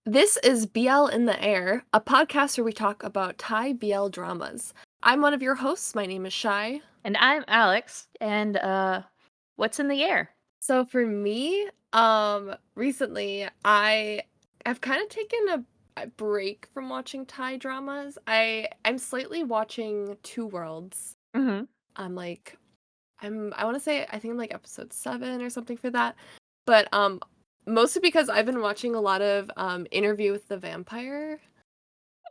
This is BL in the Air, a podcast where we talk about Thai BL dramas. I'm one of your hosts. My name is Chy. And I'm Alex. And what's in the air? So for me, recently I have kind of taken a break from watching Thai dramas. I'm slightly watching Two Worlds. Mm-hmm. I'm like I want to say I think I'm like episode 7 or something for that. But mostly because I've been watching a lot of Interview with the Vampire.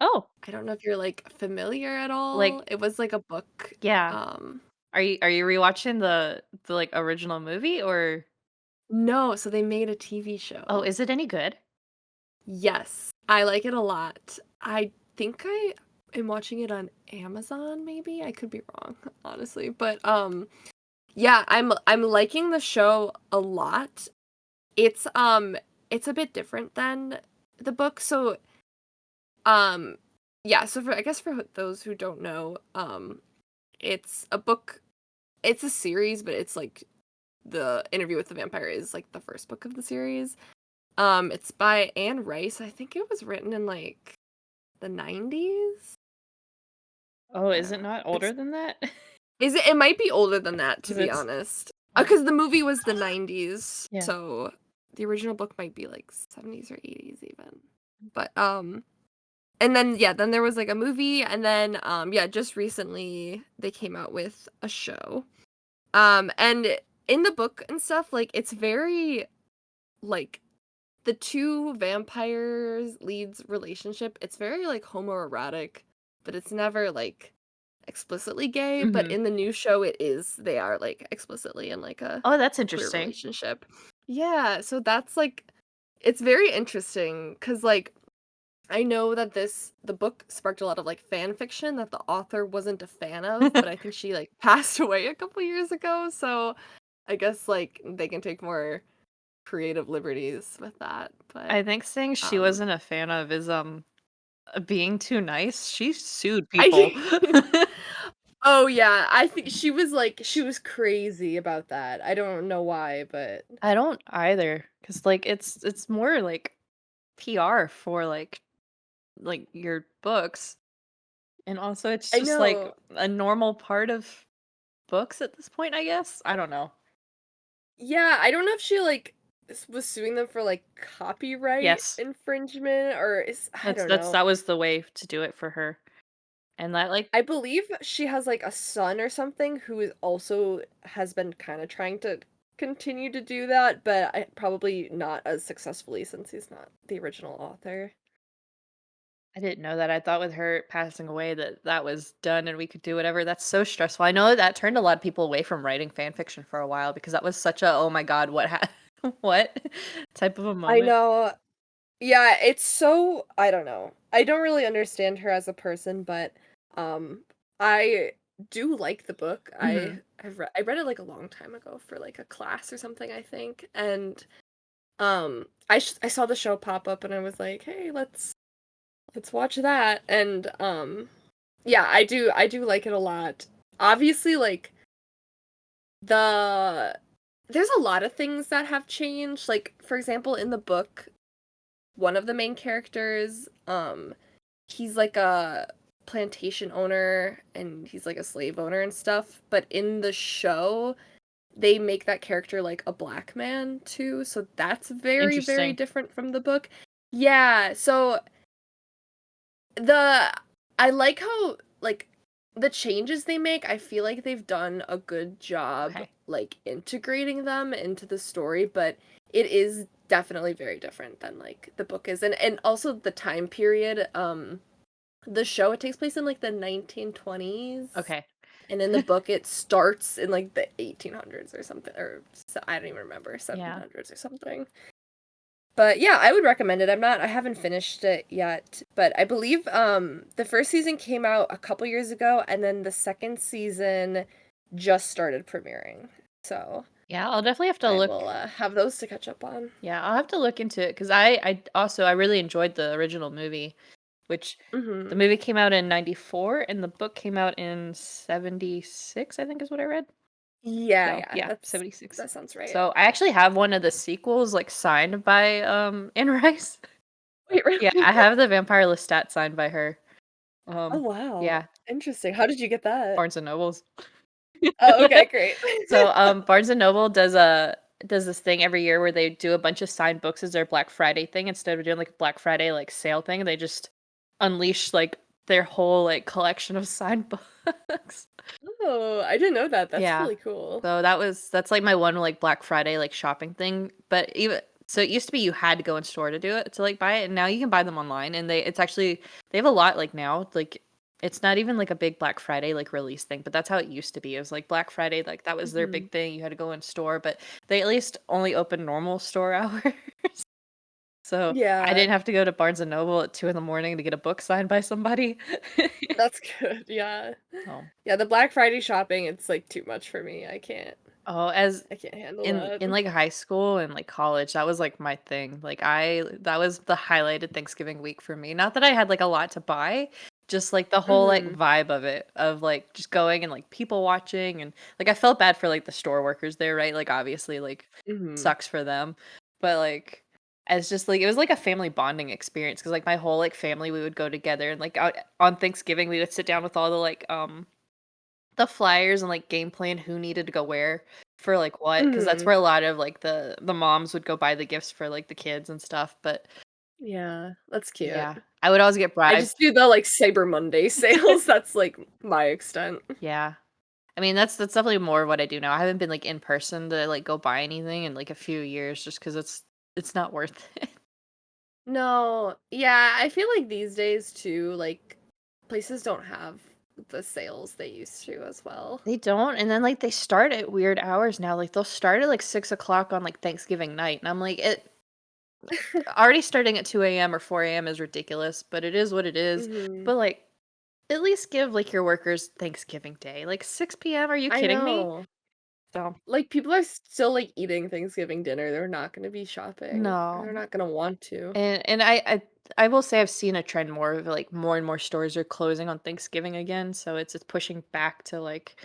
Oh, I don't know if you're, like, familiar at all. like It was, like, a book, yeah. um Are you rewatching the like original movie or No, so they made a TV oh, show. is it any good? Yes, I like it a lot. I think I am watching it on Amazon, maybe? I could be wrong, honestly, but, yeah, I'm liking the show a lot. It's, it's a bit different than the book, so, um yeah, so for I guess for those who don't know, it's a book. It's a series, but it's, like, the Interview with the Vampire is, like, the first book of the series. It's by Anne Rice. I think it was written in, like, the 90s? Oh, I is don't it know. not older than that? Is it might be older than that, to 'Cause be it's honest. uh, Because the movie was the 90s, yeah. so the original book might be, like, 70s or 80s even. But, and then, yeah, then there was, like, a movie, and then, yeah, just recently, they came out with a show. And in the book and stuff, like, it's very, like, the two vampires leads relationship, it's very, like, homoerotic, but it's never, like, explicitly gay, but Mm-hmm. in the new show, it is. They are, like, explicitly in, like, a Oh, that's queer interesting. relationship. Yeah, so that's, like it's very interesting because like, I know that the book sparked a lot of, like, fan fiction that the author wasn't a fan of, but I think she, like, passed away a couple years ago, so I guess, like, they can take more creative liberties with that, but, I think saying she um wasn't a fan of is being too nice. She sued people. I Oh, yeah, I think she was crazy about that. I don't know why, but I don't either, cause like it's more like PR for like your books. And also it's I just like know. a normal part of books at this point, I guess? I don't know. Yeah, I don't know if she, like, was suing them for, like, copyright Yes. infringement or is I don't know. That was the way to do it for her. And that like I believe she has, like, a son or something who is also has been kinda trying to continue to do that, but I probably not as successfully since he's not the original author. I didn't know that. I thought with her passing away that that was done and we could do whatever. That's so stressful. I know that turned a lot of people away from writing fan fiction for a while because that was such a, "Oh my god, what what?" type of a I moment. know. Yeah, it's so I don't know. I don't really understand her as a person, but, I do like the book. Mhm. I read it, like, a long time ago for, like, a class or something, I think, and, I saw the show pop up and I was like, "Hey, let's watch that," and, yeah, I do like it a lot. Obviously, like, the there's a lot of things that have changed, like, for example, in the book, one of the main characters, he's like a plantation owner and he's like a slave owner and stuff, but in the show, they make that character like a black man too, so that's very, very Interesting. different from the book. Yeah, so the I like how like the changes they make, I feel like they've done a good job Okay. like integrating them into the story, but it is definitely very different than like the book is. And also the time period, the show it takes place in like the 1920s Okay. and in the book it starts in like the 1800s or something or I don't even remember, Yeah. 1700s or something. But yeah, I would recommend it. I haven't finished it yet, but I believe the first season came out a couple years ago and then the second season just started premiering. So, Yeah, I'll definitely have to I look. will have those to catch up on. Yeah, I'll have to look into it because I really enjoyed the original movie, which the Mhm. movie came out in 94 and the book came out in 76, I think is what I read. Yeah, So, yeah, yeah, 76. that sounds right. So, I actually have one of the sequels like signed by Anne Rice. Wait, Yeah, really? I have the Vampire Lestat signed by her. Oh, wow. Yeah, Interesting. How did you get that? Barnes& and Nobles. Oh, okay, great. So, Barnes& and Noble does this thing every year where they do a bunch of signed books as their Black Friday thing. Instead of doing, like, a Black Friday, like, sale thing, they just unleash, like, their whole, like, collection of signed books. Oh, I didn't know that. That's Yeah. really cool. So that's, like, my one, like, Black Friday, like, shopping thing, but even so it used to be you had to go in store to do it, to, like, buy it, and now you can buy them online, and it's actually they have a lot, like, now, like, it's not even, like, a big Black Friday, like, release thing, but that's how it used to be. It was, like, Black Friday, like, that was their Mhm. big thing, you had to go in store, but they at least only open normal store hours. So, I Yeah, didn't have to go to Barnes& and Noble at 2 in the morning to get a book signed by somebody. that's good, yeah. Oh. Yeah, the Black Friday shopping, it's, like, too much for me. Oh, as I can't handle in, that. like, high school and, like, college, that was, like, my thing. Like, I that was the highlighted Thanksgiving week for me. Not that I had, like, a lot to buy, just, like, the whole, like, Mhm, vibe of it, of, like, just going and, like, people watching and, like, I felt bad for, like, the store workers there, right? Like, obviously, like, mhm. sucks for them. But, like, as just, like it was like a family bonding experience because like, my whole, like, family, we would go together and, like, on Thanksgiving, we would sit down with all the, like, the flyers and, like, game plan who needed to go where for, like, what, because that's Mhm. where a lot of, like, the moms would go buy the gifts for, like, the kids and stuff, but Yeah, that's cute. yeah. I would always get I bribed. just do the, like, Cyber Monday sales, that's, like, my extent. Yeah. I mean, that's definitely more of what I do now. I haven't been, like, in person to, like, go buy anything in, like, a few years just because it's not worth it. No, yeah, I feel like these days too, like, places don't have the sales they used to as well. They don't, and then, like, they start at weird hours now, like, they'll start at, like, 6 o'clock on, like, Thanksgiving night, and I'm like, it already starting at 2 a.m. or 4 a.m. is ridiculous, but it is what it is, Mhm. but, like, at least give, like, your workers Thanksgiving Day, like, 6 p.m., are you I kidding me? know. So, Like, people are still, like, eating Thanksgiving dinner, they're not gonna be shopping, or they're no, not gonna want to. and I will say I've seen a trend more of, like, more and more stores are closing on Thanksgiving again, so it's pushing back to, like,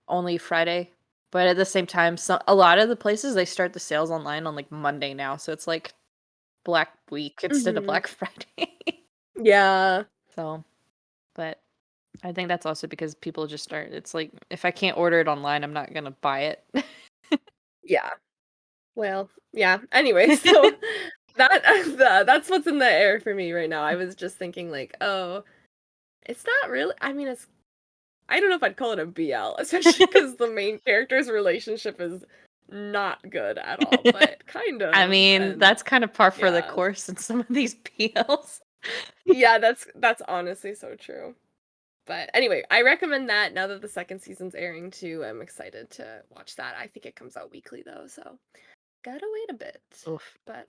only Friday, but at the same time, a lot of the places, they start the sales online on, like, Monday now, so it's, like, Black Week instead of Mhm. Black Friday. Yeah. So, but I think that's also because people just start it's like, if I can't order it online, I'm not gonna buy it. Yeah. Well, yeah, anyway, so that that's what's in the air for me right now. I was just thinking like, "Oh, it's not really." I mean, it's I don't know if I'd call it a BL, especially because the main character's relationship is not good at all, but kind I of, mean, and that's kind of par for the yeah. course in some of these PLs. Yeah, that's honestly so true. But anyway, I recommend that now that the second season's airing too. I'm excited to watch that. I think it comes out weekly though, so gotta wait a bit. Oof. But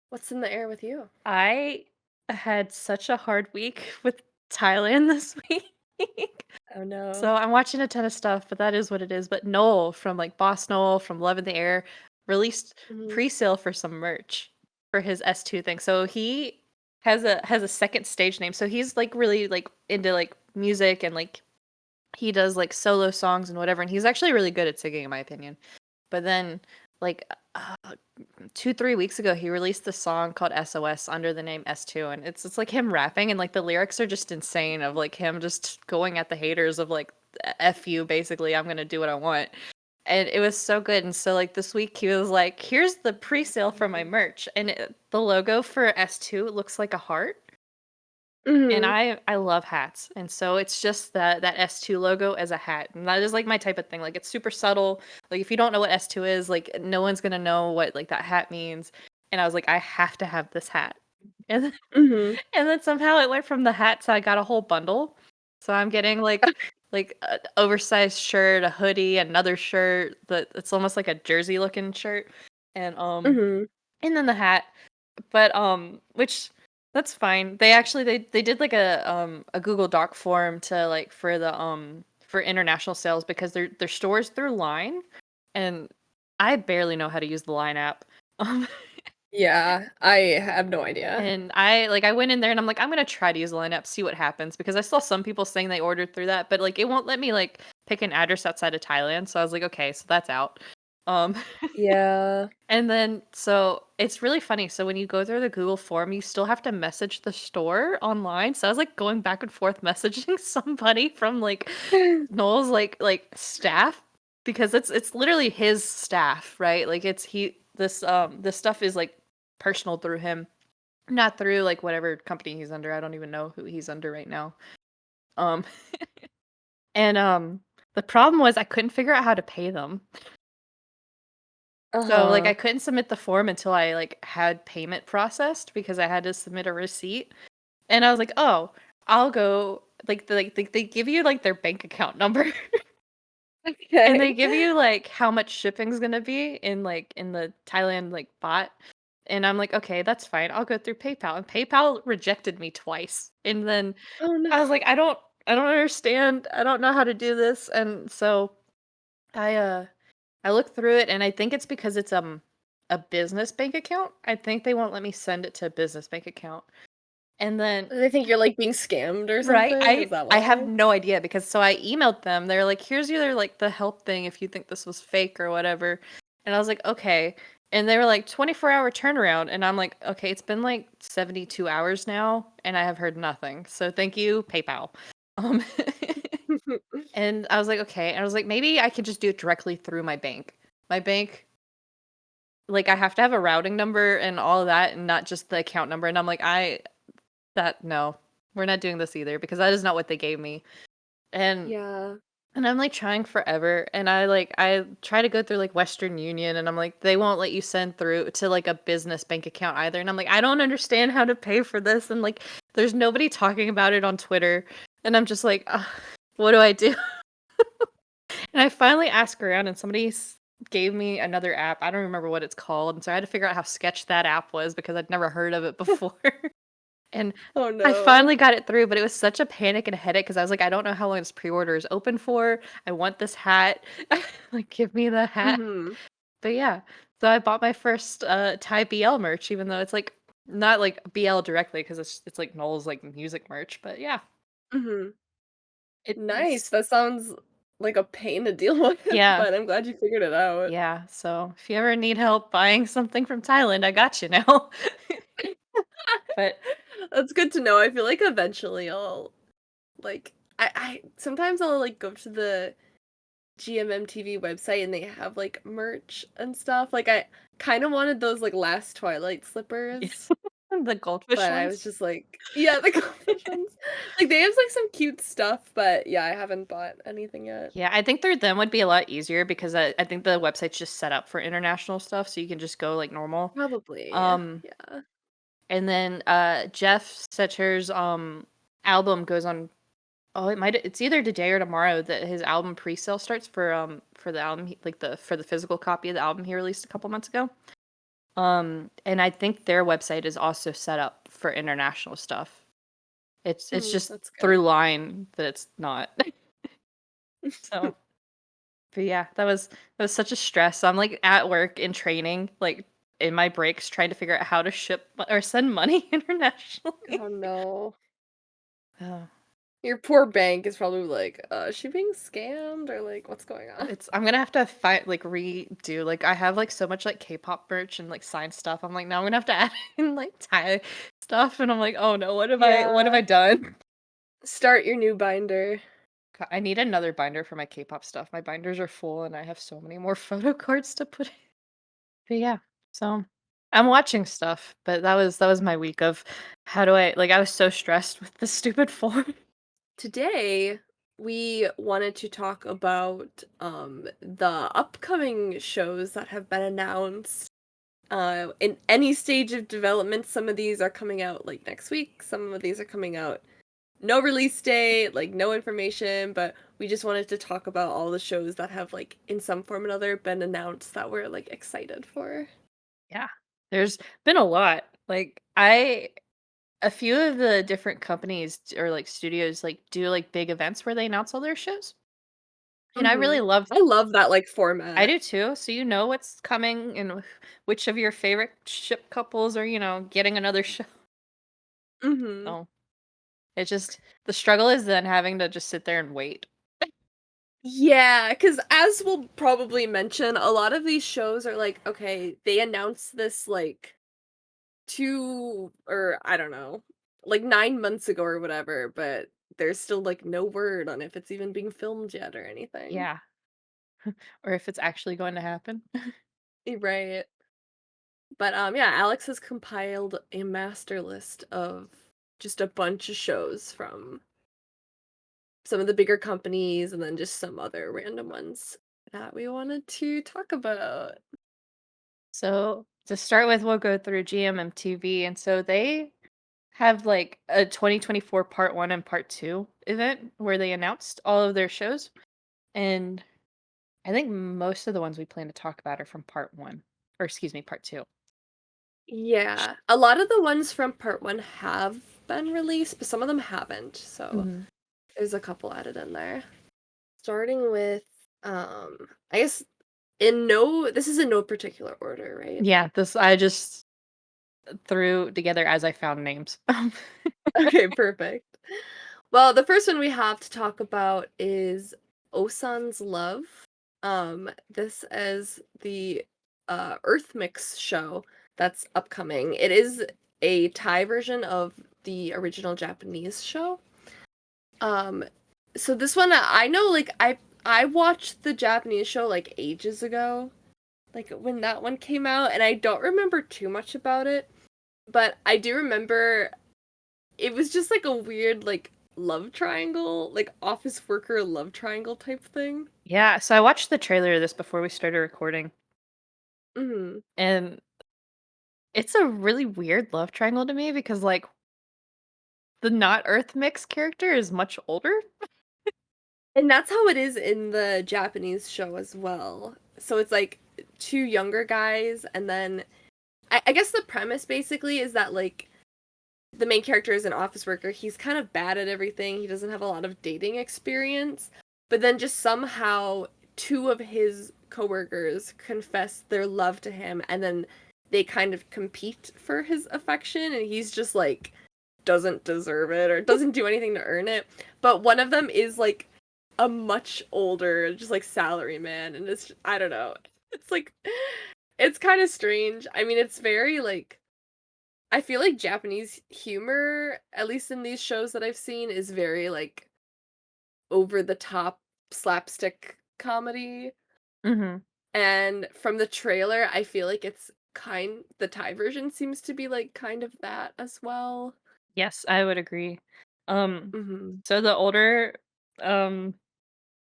what's in the air with you? I had such a hard week with Thailand this week. Oh no. So I'm watching a ton of stuff, but that is what it is. But Noel from like Boss Noel from Love in the Air released Mhm. pre-sale for some merch for his S2 thing. So he has a second stage name. So he's like really like into like music and like he does like solo songs and whatever. And he's actually really good at singing, in my opinion. But then like 2-3 weeks ago, he released this song called SOS under the name S2, and it's like him rapping, and like the lyrics are just insane of like him just going at the haters of like F you, basically, I'm gonna do what I want. And it was so good. And so like this week he was like, here's the pre-sale for my merch. And the logo for S2 looks like a heart. And Mhm. I love hats. And so it's just that S2 logo as a hat. And that is like my type of thing. Like it's super subtle. Like if you don't know what S2 is, like no one's gonna know what like that hat means. And I was like, I have to have this hat. And then, Mhm. and then somehow it went from the hat to I got a whole bundle. So I'm getting like an oversized shirt, a hoodie, another shirt that it's almost like a jersey looking shirt. And Mhm. and then the hat. But, which that's fine. They actually they did like a Google Doc form to like for international sales because their stores through Line, and I barely know how to use the Line app. Um, Yeah, I have no idea. and I went in there and I'm like, I'm gonna try to use the Line app, see what happens because I saw some people saying they ordered through that, but like it won't let me like pick an address outside of Thailand. So I was like, okay, so that's out. Um, Yeah. and then so it's really funny. So when you go through the Google form, you still have to message the store online. So I was like going back and forth messaging somebody from like Noel's staff because it's literally his staff, right? Like it's he this stuff is like personal through him, not through like whatever company he's under. I don't even know who he's under right now. Um and the problem was I couldn't figure out how to pay them. So like I Uh-huh. couldn't submit the form until I like had payment processed because I had to submit a receipt. And I was like, "Oh, I'll go they give you like their bank account number and they Okay. give you like how much shipping's gonna be in the Thailand like bot." And I'm like, "Okay, that's fine. I'll go through PayPal." And PayPal rejected me twice. And then Oh, no. I was like, I don't understand. I don't know how to do this." And so I I looked through it and I think it's because it's a business bank account. I think they won't let me send it to a business bank account. And then Do they think you're, like, being scammed or right, something? Is that I have why? no idea because so I emailed them. They're like, "Here's either like the help thing if you think this was fake or whatever." And I was like, "Okay." And they were like 24-hour turnaround and I'm like, "Okay, it's been like 72 hours now and I have heard nothing. So thank you, PayPal." Um and I was like, "Okay." And I was like, "Maybe I could just do it directly through my bank." My bank like, I have to have a routing number and all of that and not just the account number, and I'm like, no, we're not doing this either because that is not what they gave me." And Yeah. I'm, like, trying forever, and I try to go through, like, Western Union, and I'm like, "They won't let you send through to, like, a business bank account either," and I'm like, "I don't understand how to pay for this," and, like, there's nobody talking about it on Twitter, and I'm just like, "Ugh, what do I do?" And I finally asked around, and somebody gave me another app. I don't remember what it's called, and so I had to figure out how sketch that app was because I'd never heard of it before. And Oh, I no. finally got it through, but it was such a panic and a headache because I was like, I don't know how long this pre-order is open for. I want this hat. Like, give me the hat. Mhm. But yeah, so I bought my first Thai BL merch, even though it's like not like BL directly because it's like Noel's like music merch. But yeah, Mhm. Nice. it's That sounds like a pain to deal with, yeah. but I'm glad you figured it out. Yeah, so if you ever need help buying something from Thailand, I got you now. But That's good to know. I feel like eventually I'll, like I sometimes I'll, like, go to the GMMTV website and they have, like, merch and stuff. Like, I kinda wanted those, like, last Twilight slippers, the goldfish but I was ones? just like yeah, the goldfish ones. Like, they have, like, some cute stuff, but yeah, I haven't bought anything yet. Yeah, I think through them would be a lot easier because I think the website's just set up for international stuff, so you can just go like normal. Probably, Um, yeah. and then Jeff Setcher's album goes on. Oh, it's either today or tomorrow that his album pre-sale starts for the album like the for the physical copy of the album he released a couple months ago. And I think their website is also set up for international stuff. It's just That's through good. line that it's not. So, but yeah, that was such a stress. So I'm like at work in training, like in my breaks, trying to figure out how to ship or send money internationally. Oh, no. Oh, Your poor bank is probably like, is she being scammed?" or, like, "What's going on?" it's I'm gonna have to find like redo. Like I have like so much like K-pop merch and like signed stuff. I'm like now I'm gonna have to add in like Thai stuff, and I'm like, oh no, what have Yeah. I done? Start your new binder. I need another binder for my K-pop stuff. My binders are full, and I have so many more photo cards to put in. But yeah, so I'm watching stuff, but that was my week of how do I like I was so stressed with the stupid form. Today, we wanted to talk about, the upcoming shows that have been announced, in any stage of development. Some of these are coming out, like, next week, some of these are coming out no release date, like, no information, but we just wanted to talk about all the shows that have, like, in some form or another been announced that we're, like, excited for. Yeah. There's been a lot. Like I a few of the different companies or like studios like do like big events where they announce all their shows. And I really Mhm. love I love that, like, I format. do too. So you know what's coming and which of your favorite ship couples are, getting another show. Mhm. So it just the struggle is then having to just sit there and wait. Yeah, because as we'll probably mention, a lot of these shows are like, okay, they announce this like 2 or I don't know, like 9 months ago or whatever, but there's still like no word on if it's even being filmed yet or anything. Yeah. Or if it's actually going to happen. Right. But yeah, Alex has compiled a master list of just a bunch of shows from some of the bigger companies and then just some other random ones that we wanted to talk about. So to start with, we'll go through GMMTV. And so they have like a 2024 part one and part two event where they announced all of their shows. And I think most of the ones we plan to talk about are from part one, or excuse me, part two. Yeah, a lot of the ones from part 1 have been released, but some of them haven't, so Hmm. there's a couple added in there. Starting with, I guess in no this is in no particular order, right? Yeah, this I just threw together as I found names. Okay, perfect. Well, the first one we have to talk about is Osan's Love. This is the Earth Mix show that's upcoming. It is a Thai version of the original Japanese show. Um, so this one I know like I watched the Japanese show like ages ago, like when that one came out, and I don't remember too much about it, but I do remember it was just like a weird like love triangle, like office worker love triangle type thing. Yeah, so I watched the trailer of this before we started recording, Mhm. and it's a really weird love triangle to me because like the not Earth Mix character is much older. And that's how it is in the Japanese show as well. So it's like two younger guys, and then I guess the premise basically is that like the main character is an office worker. He's kind of bad at everything. He doesn't have a lot of dating experience. But then just somehow two of his coworkers confess their love to him and then they kind of compete for his affection and he's just like doesn't deserve it or doesn't do anything to earn it. But one of them is like a much older just like salary man and it's I don't know. It's like it's kind of strange. I mean, it's very like I feel like Japanese humor, at least in these shows that I've seen, is very like over the top slapstick comedy. Mhm. And from the trailer, I feel like it's kind the Thai version seems to be like kind of that as well. Yes, I would agree. Um, Mhm. so the older, um,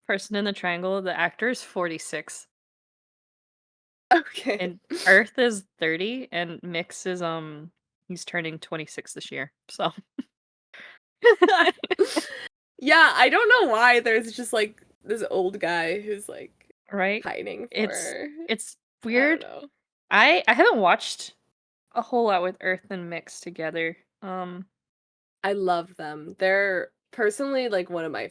person in the triangle, the actor is 46, Okay. and Earth is 30, and Mix is, he's turning 26 this year, so Yeah, I don't know why there's just like this old guy who's like right? hiding It's for it's I don't weird. know. I haven't watched a whole lot with Earth and Mix together. I love them. They're personally like one of my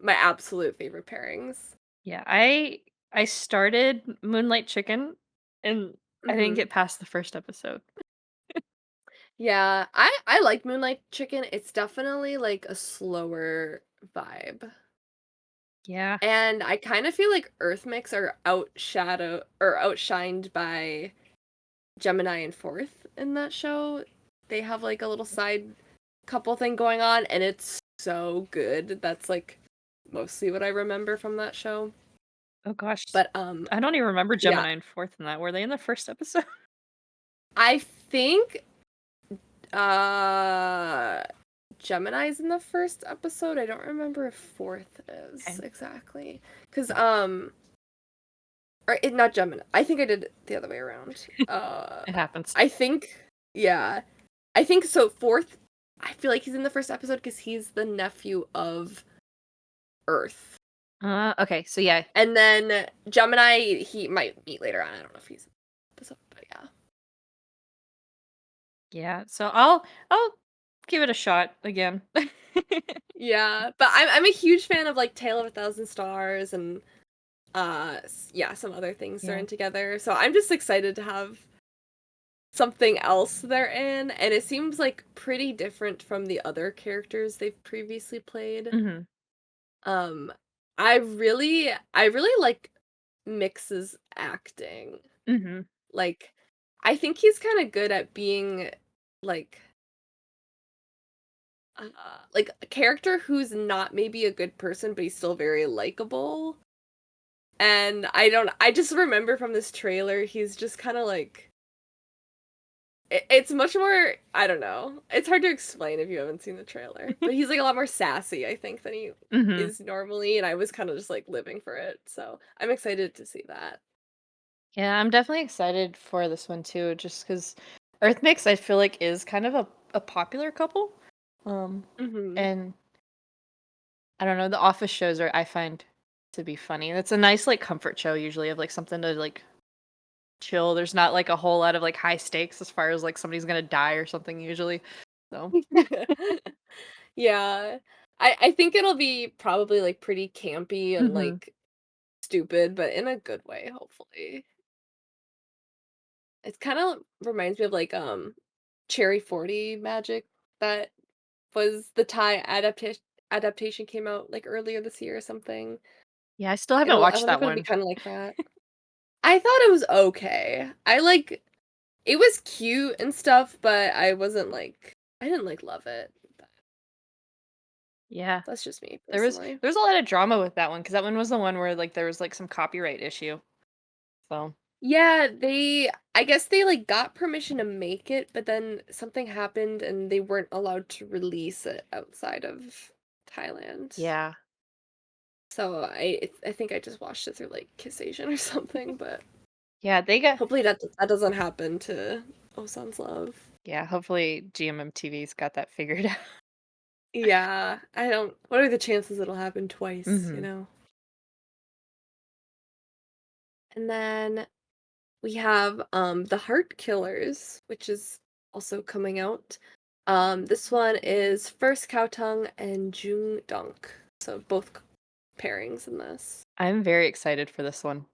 absolute favorite pairings. Yeah, I started Moonlight Chicken, and I didn't Mhm. get past the first episode. Yeah, I like Moonlight Chicken. It's definitely like a slower vibe. Yeah. And I kind of feel like Earth Mix are outshined by Gemini and Fourth in that show. They have like a little side couple thing going on and it's so good. That's like mostly what I remember from that show. Oh gosh. But I don't even remember yeah, Gemini and Fourth in that. Were they in the first episode? I think uh Gemini's in the first episode. I don't remember if Fourth is Okay. exactly. Cuz or it not Gemini. I think I did it the other way around. It happens. I think yeah. I think so Fourth I feel like he's in the first episode cuz he's the nephew of Earth. Okay, so yeah. And then Gemini he might meet later on. I don't know if he's in the episode, but yeah. Yeah. So I'll give it a shot again. Yeah, but I'm a huge fan of like Tale of a Thousand Stars and yeah, some other things they're Yeah. in together. So I'm just excited to have something else they're in, and it seems like pretty different from the other characters they've previously played. Mhm. Um, I really like Mix's acting. Mhm. Like, I think he's kinda good at being, like, uh, like, a character who's not maybe a good person, but he's still very likable, and I just remember from this trailer, he's just kinda, like it's much more I don't know, it's hard to explain if you haven't seen the trailer, but he's, like, a lot more sassy, I think, than he Mhm. is normally, and I was kinda just, like, living for it, so I'm excited to see that. Yeah, I'm definitely excited for this one too, just because Earth Mix I feel like is kind of a popular couple. Um, Mhm. and I don't know, the Office shows are I find to be funny. It's a nice like comfort show usually of like something to like chill. There's not like a whole lot of like high stakes as far as like somebody's gonna die or something usually. So Yeah. I think it'll be probably, like, pretty campy and, mhm. like, stupid, but in a good way, hopefully. It kinda reminds me of, like, Cherry 40 Magic that was the Thai adaptation came out, like, earlier this year or something. Yeah, I still haven't I watched wonder that if it'll be one. kinda like that. I thought it was okay. It was cute and stuff, but I didn't, like, love it. But Yeah. that's just me There was personally. there was a lot of drama with that one because that one was the one where like there was like some copyright issue. So Yeah, I guess they, like, got permission to make it, but then something happened and they weren't allowed to release it outside of Thailand. yeah. So I think I just watched it through, like, Kiss Asian or something, but Yeah, they got hopefully that doesn't happen to Osan's Love. yeah, hopefully GMMTV's got that figured out. Yeah, I don't what are the chances it'll happen twice, you Mhm. know? And then we have, The Heart Killers, which is also coming out. This one is First Cow Tongue and Jung Dunk, so both pairings in this. I'm very excited for this one.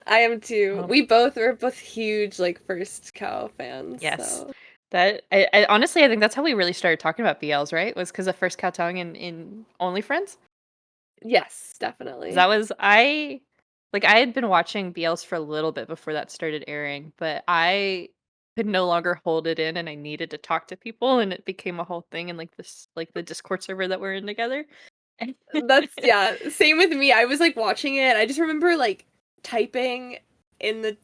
I am too. Um, We're both huge, like, First Cow fans, yes. so That I honestly I think that's how we really started talking about BLs, right? Was because of First Cow Tongue in OnlyFriends? yes, 'Cause that definitely. was I had been watching BLs for a little bit before that started airing, but I could no longer hold it in and I needed to talk to people and it became a whole thing in like this like the Discord server that we're in together. That's yeah, same with me. I was, like, watching it, I just remember, like, typing in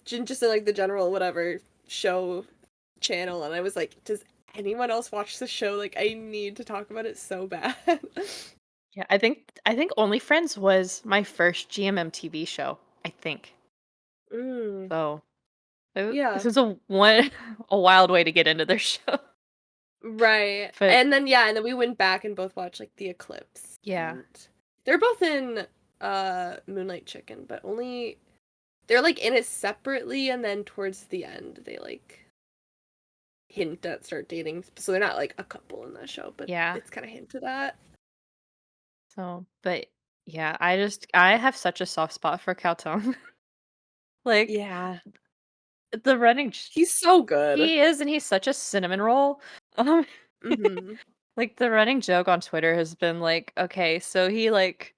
just in, like, the general whatever show channel, and I was like, "Does anyone else watch the show? Like, I need to talk about it so bad." Yeah, I think OnlyFriends was my first GMM TV show, I think. Mm, So, this yeah. is a one a wild way to get into their show. Right. But And then we went back and both watched, like, The Eclipse, yeah. and they're both in, Moonlight Chicken, but only they're, like, in it separately, and then towards the end, they, like, hint at start dating, so they're not, like, a couple in that show, but Yeah. it's kinda hinted at. So, but yeah, I have such a soft spot for Cowtown. Like Yeah. the running He's so good. he is and he's such a cinnamon roll. Um Mhm. like the running joke on Twitter has been like, okay, so he like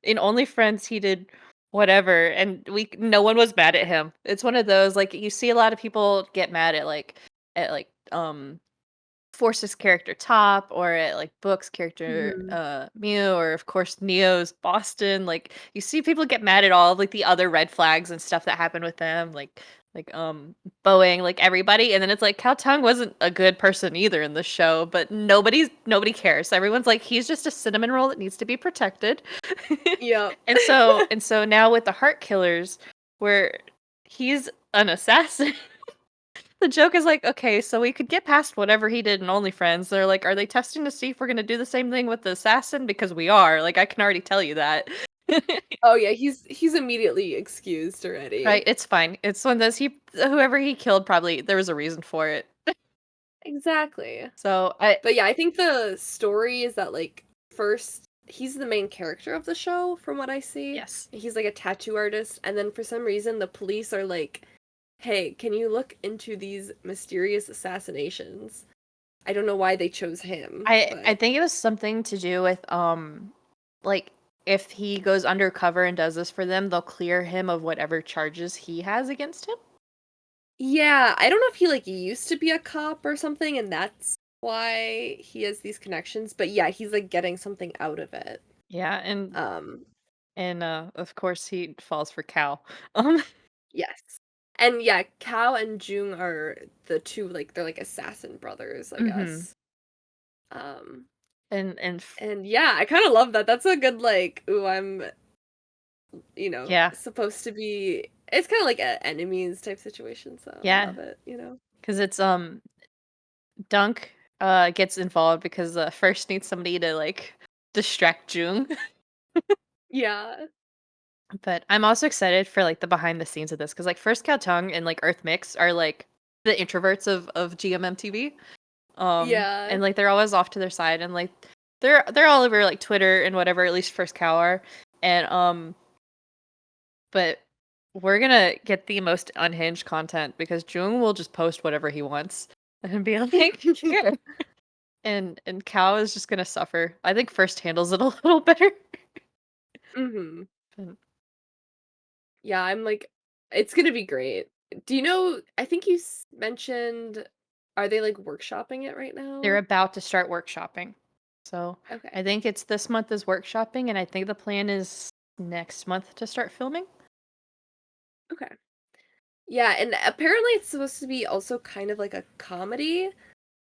in OnlyFriends he did whatever and we no one was mad at him. It's one of those like you see a lot of people get mad at like Force's character Top or at like Book's character Mhm. Mew or of course Neo's Boston. Like you see people get mad at all of like the other red flags and stuff that happened with them, like Boeing, like everybody, and then it's like Cal Tung wasn't a good person either in the show, but nobody cares. Everyone's like he's just a cinnamon roll that needs to be protected. Yep. and so now with the Heart Killers, where he's an assassin. The joke is like, okay, so we could get past whatever he did in OnlyFriends. They're like, are they testing to see if we're gonna do the same thing with the assassin? Because we are. Like, I can already tell you that. Oh, yeah, he's immediately excused Right? already. It's fine. It's one of those he whoever he killed probably there was a reason for it. Exactly. So I But, yeah, I think the story is that, like, first he's the main character of the show from what I see. yes. He's, like, a tattoo artist, and then for some reason, the police are like, "Hey, can you look into these mysterious assassinations?" I don't know why they chose him, I but think it was something to do with like if he goes undercover and does this for them, they'll clear him of whatever charges he has against him. Yeah, I don't know if he, like, used to be a cop or something, and that's why he has these connections, but yeah, he's, like, getting something out of it. Yeah, Um, and of course he falls for Cal. Um, yes. And yeah, Kao and Jung are the two, like, they're like assassin brothers, I mhm. guess. Um, And and yeah, I kinda love that. That's a good, like, "Ooh, I'm," yeah, supposed to be it's kinda like a enemies type situation, so I yeah, love it. because it's Dunk gets involved because first needs somebody to like distract Jung. Yeah. But I'm also excited for like the behind the scenes of this because like First Cow Tongue and like Earth Mix are like the introverts of GMMTV. Yeah. And like they're always off to their side and like they're all over like Twitter and whatever, at least First Cow are. And but we're gonna get the most unhinged content because Jung will just post whatever he wants and be like, here. And Cow is just gonna suffer. I think First handles it a little better. Mhm. But Yeah, I'm like it's gonna be great. Do you know I think you mentioned are they, like, workshopping it right they're now? about to start workshopping. So I Okay, think it's this month is workshopping, and I think the plan is next month to start filming. okay. Yeah, and apparently it's supposed to be also kind of like a comedy.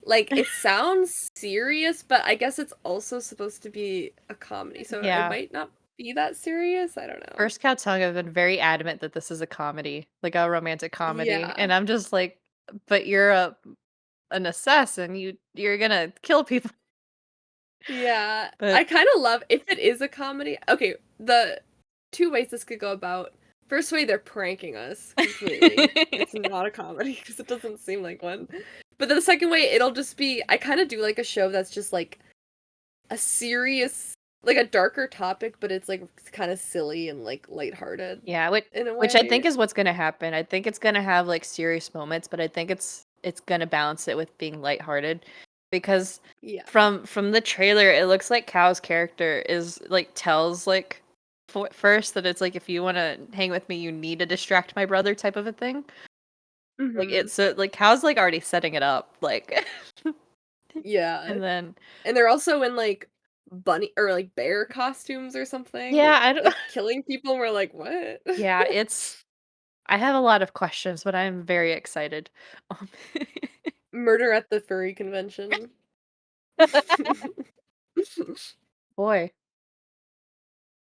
Like, it sounds serious, but I guess it's also supposed to be a comedy, so it Yeah. might not be that serious, I don't know. First Cow Tongue have been very adamant that this is a comedy, like a romantic comedy. Yeah. And I'm just like, but you're an assassin. You're gonna kill people. Yeah, I But kinda love if it is a comedy okay, the 2 ways this could go about. First way, they're pranking us completely. It's not a comedy because it doesn't seem like one. But then the second way, it'll just be I kinda do like a show that's just, like, a serious like, a darker topic, but it's, like, kinda silly and, like, lighthearted yeah, which in a which I think way. is what's gonna happen. I think it's gonna have like serious moments, but I think it's gonna balance it with being lighthearted because Yeah. from the trailer, it looks like Cal's character is like tells like first that it's like if you want to hang with me, you need to distract my brother type of a thing. Like Mhm. it's so like Cal's like already setting it up, like, Yeah. and then And they're also in, like, bunny or, like, bear costumes or something, yeah, I don't, like, killing people, we're like, "What?" yeah, it's I have a lot of questions, but I'm very excited. Um, Murder at the furry convention. boy.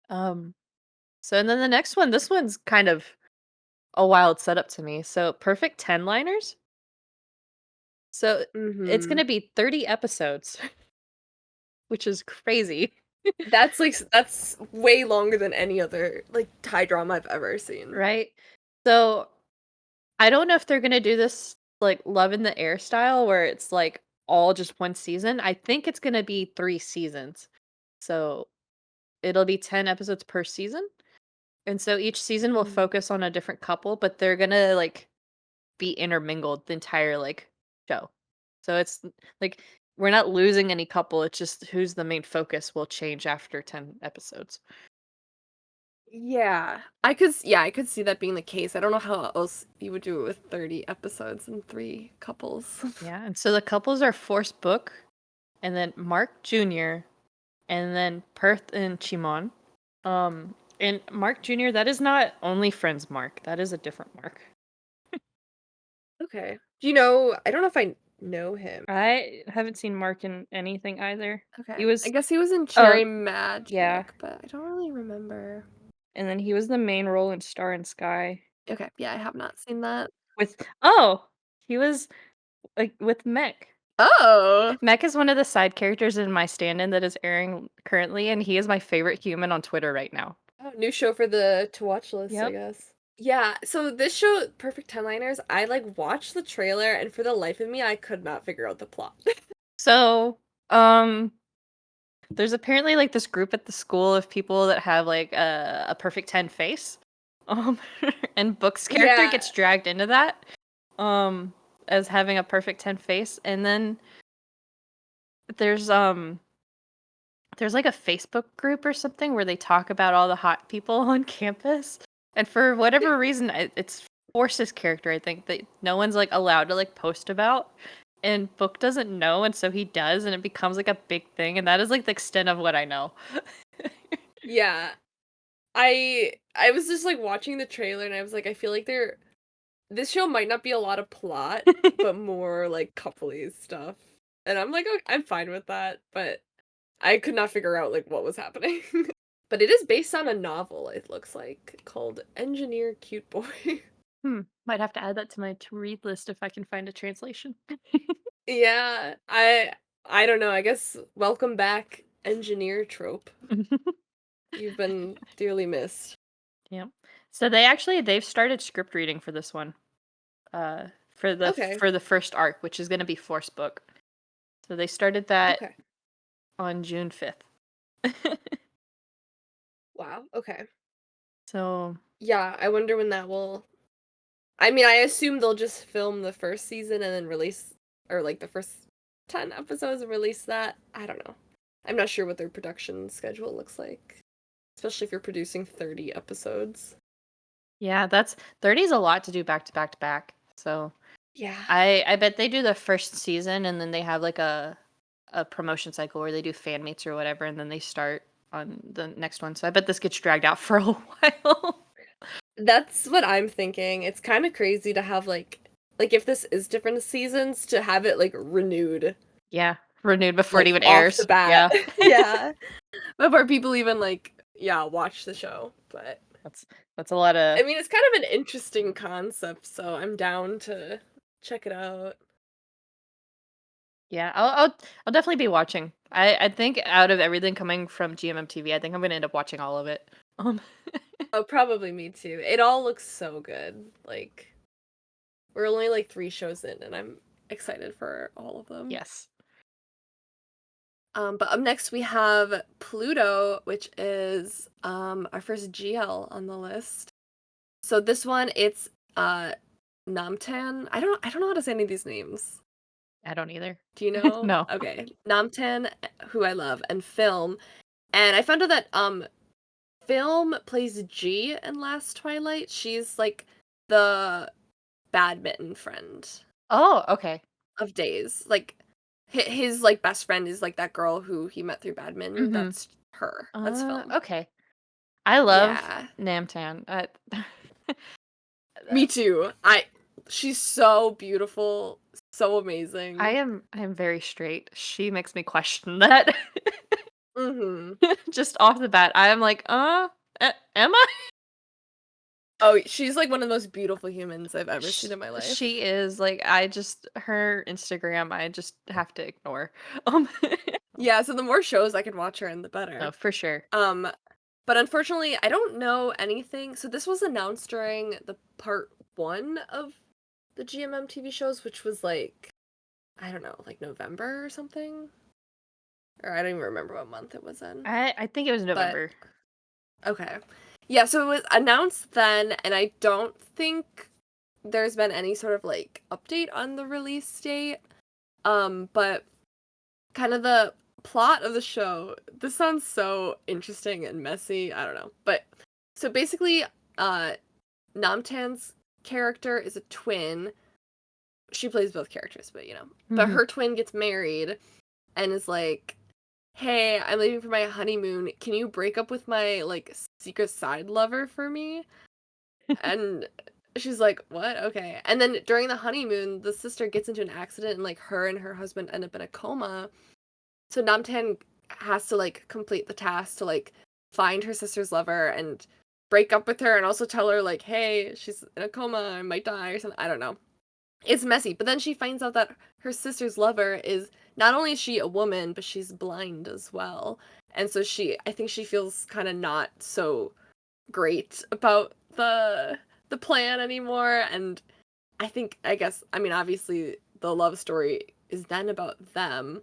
Um, so and then the next one, this one's kind of a wild setup to me. So perfect 10 liners. So it's Mhm. gonna be 30 episodes, which is crazy, That's, like that's way longer than any other, like, Thai drama I've ever seen. right? So I don't know if they're gonna do this like Love in the Air style where it's like all just one season. I think it's gonna be 3 seasons. So it'll be 10 episodes per season. And so each season will Mm. focus on a different couple, but they're gonna like be intermingled the entire, like, show. So it's like, we're not losing any couple, it's just who's the main focus will change after 10 episodes. Yeah. I could see that being the case. I don't know how else you would do it with 30 episodes and 3 couples. Yeah, and so the couples are Force Book, and then Mark Jr., and then Perth and Chimon. And Mark Jr., that is not Only Friends Mark, that is a different Mark. Okay. Do you know I don't know if I know him. I haven't seen Mark in anything either. He Okay. I was guess he was in oh, Cherry yeah, Magic, but I don't really remember. and then he was the main role in Star and Sky. Okay, yeah, I have not seen that. With oh, he was, like, with Mech. Oh! Mech is one of the side characters in my stand-in that is airing currently, and he is my favorite human on Twitter right now. Oh, new show for the to watch list, I Yep. guess. Yeah, so this show, Perfect Ten-Liners, I, like, watched the trailer, and for the life of me, I could not figure out the plot. So, there's apparently, like, this group at the school of people that have, like, a perfect 10 face, um, and Book's character Yeah. gets dragged into that, as having a perfect 10 face, and then there's, there's like a Facebook group or something where they talk about all the hot people on campus. And for whatever reason, it's Force's character, I think, that no one's like allowed to like post about. And Book doesn't know, and so he does, and it becomes like a big thing. And that is like the extent of what I know. Yeah. I was just like watching the trailer and I was like, I feel like this show might not be a lot of plot, but more like coupley stuff. And I'm like, I'm fine with that, but I could not figure out like what was happening. But it is based on a novel, it looks like, called Engineer Cute Boy. Might have to add that to my to read list if I can find a translation. Yeah, I don't know. I guess welcome back, engineer trope. You've been dearly missed. Yeah. So they've started script reading for this one. For the Okay. first arc, which is going to be Force Book. So they started that Okay. on June 5th. Wow. Okay. So, Yeah, I wonder when that will. I mean, I assume they'll just film the first season and then release, or like the first 10 episodes and release that. I don't know. I'm not sure what their production schedule looks like, especially if you're producing 30 episodes. yeah, that's 30 is a lot to do back to back to back. So, Yeah. I bet they do the first season and then they have like a promotion cycle where they do fan meets or whatever and then they start on the next one. So I bet this gets dragged out for a while. That's what I'm thinking. It's kind of crazy to have like if this is different seasons to have it like renewed Yeah, renewed before it like even off the airs. bat. Yeah. Yeah. Before people even like yeah, watch the show. But That's that's a lot of I mean, it's kind of an interesting concept, so I'm down to check it out. Yeah, I'll definitely be watching. I think out of everything coming from GMM TV, I think I'm gonna end up watching all of it. Um, Oh, probably me too. It all looks so good. Like we're only like 3 shows in and I'm excited for all of them. yes. But up next we have Pluto, which is our first GL on the list. So this one it's Namtan. I don't know how to say any of these names. I don't either. Do you know? No. Okay. Namtan, who I love, and Film. And I found out that Film plays G in Last Twilight. She's like the badminton friend Oh, okay. of Days. Like his like best friend is like that girl who he met through badminton. Mhm. That's her. That's Film. Okay. I love Yeah. Namtan. Me too. She's so beautiful, so amazing. I am very straight. She makes me question that. Mhm. Just off the bat, I am like, am I? Oh, she's like one of the most beautiful humans I've ever seen in my She life. is like I just her Instagram I just have to ignore. Um, Yeah, so the more shows I can watch her in, the no, better. for sure. Um, but unfortunately, I don't know anything. So this was announced during the part 1 of the GMM TV shows, which was like, I don't know, like November or something? Or I don't even remember what month it was in. I think it was But November. okay. Yeah, so it was announced then, and I don't think there's been any sort of like update on the release date. But kind of the plot of the show, this sounds so interesting and messy. I don't know. But so basically, uh Namtan's character is a twin. She plays both characters, but you know. But Mhm. her twin gets married and is like, "Hey, I'm leaving for my honeymoon. Can you break up with my like secret side lover for me?" And she's like, "What? Okay." And then during the honeymoon, the sister gets into an accident and like her and her husband end up in a coma. So Namtan has to like complete the task to like find her sister's lover and break up with her and also tell her like, "Hey, she's in a coma, I might die" or something. I don't know. It's messy, but then she finds out that her sister's lover is not only is she a woman, but she's blind as well. And so I think she feels kind of not so great about the plan anymore. And I guess, I mean, obviously the love story is then about them,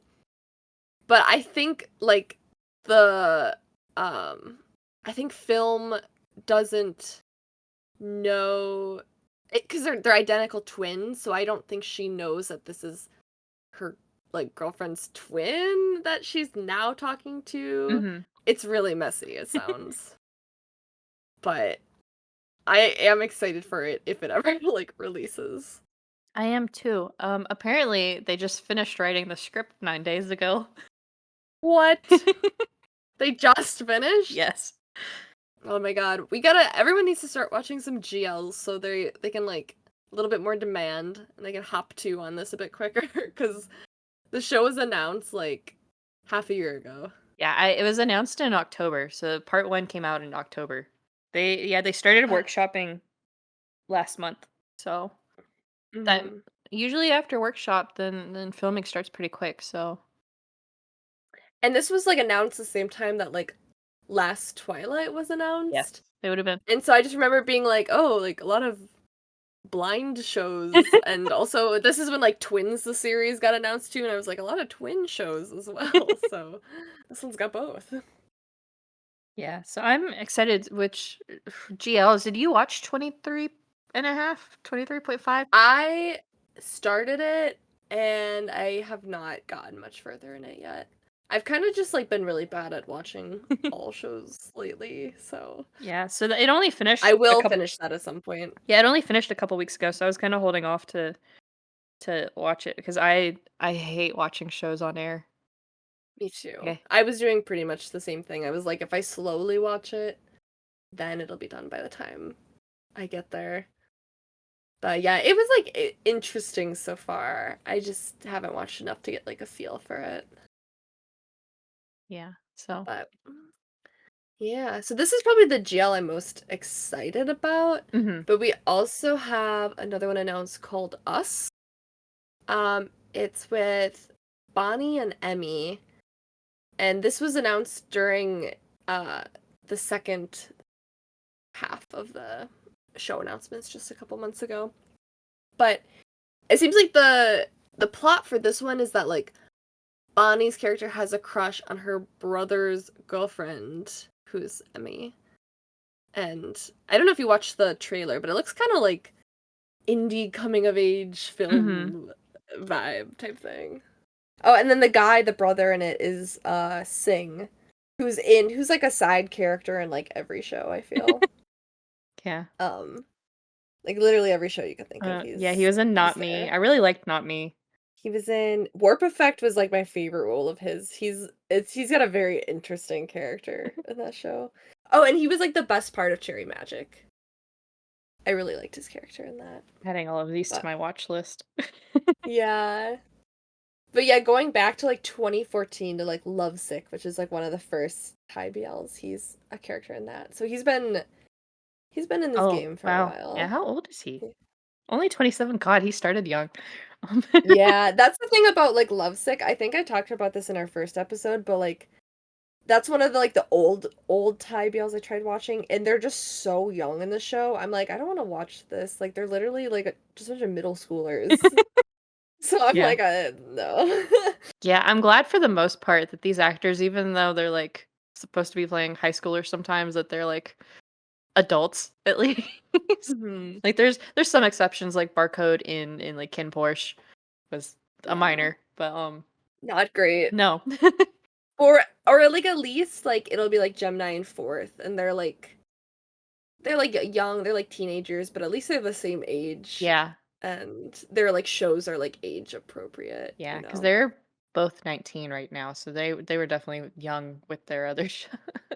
but I think like the I think Film doesn't know it because they're identical twins, so I don't think she knows that this is her like girlfriend's twin that she's now talking to. Mhm. It's really messy, it sounds. But I am excited for it if it ever like releases. I am too. Apparently they just finished writing the script 9 days ago. What? They just finished? Yes. Oh my god. We gotta everyone needs to start watching some GLs so they can like a little bit more demand and they can hop to on this a bit quicker because the show was announced like half a year ago. Yeah, it was announced in October, so part 1 came out in October. They started Uh, workshopping last month. So, that mhm. usually after workshop, then filming starts pretty quick, so And this was like announced the same time that like last Twilight was yes, announced. they would have been. And so I just remember being like, oh, like a lot of blind shows. And also, this is when like Twins, the series, got announced too. And I was like, a lot of twin shows as well. So this one's got both. Yeah, so I'm excited which GLs. Did you watch 23.5? 23.5? I started it and I have not gotten much further in it yet. I've kind of just like been really bad at watching all shows lately. So Yeah, so it only I finished a will couple. finish that at some point. Yeah, it only finished a couple weeks ago, so I was kind of holding off to watch it because I hate watching shows on air. Me too. Okay. I was doing pretty much the same thing. I was like, if I slowly watch it, then it'll be done by the time I get there. But yeah, it was like interesting so far. I just haven't watched enough to get like a feel for it. Yeah. So, But yeah, so this is probably the GL I'm most excited about. mhm. But we also have another one announced called Us. It's with Bonnie and Emmy, and this was announced during uh the second half of the show announcements just a couple months ago. But it seems like the plot for this one is that like Bonnie's character has a crush on her brother's girlfriend, who's Emmy. And I don't know if you watched the trailer, but it looks kind of like indie coming of age Mhm. film vibe type thing. Oh, and then the guy, the brother in it is Sing, who's like a side character in like every show, I feel. Yeah. Um like literally every show you can think of, Yeah, he was in he's Not Me. there. I really liked Not Me. He was in Warp Effect was like my favorite role of his. He's got a very interesting character in that show. Oh, and he was like the best part of Cherry Magic. I really liked his character in that. Adding all of these to But my watch list. yeah. But yeah, going back to like 2014 to like Lovesick, which is like one of the first Thai BLs, he's a character in that. So he's been in this Oh, game for a wow. Yeah, while. how old is he? Only 27. God, he started young. Um, Yeah, that's the thing about like Lovesick. I think I talked about this in our first episode, but like that's one of the like the old Thai BLs I tried watching, and they're just so young in the show. I'm like, I don't want to watch this. Like they're literally like just a bunch of middle schoolers. So I'm Yeah. like, no. Yeah, I'm glad for the most part that these actors, even though they're, like, supposed to be playing high schoolers sometimes, that they're, like, adults at least. Mhm. Like, there's some exceptions, like, Barcode in, like, Ken Porsche was a Yeah, minor, but, not great. no. Or like at least like it'll be like Gemini and Fourth, and they're like young, they're like teenagers, but at least they're the same age, Yeah, and their like shows are like age appropriate, yeah, you because 'cause know. they're both 19 right now, so they were definitely young with their other shows.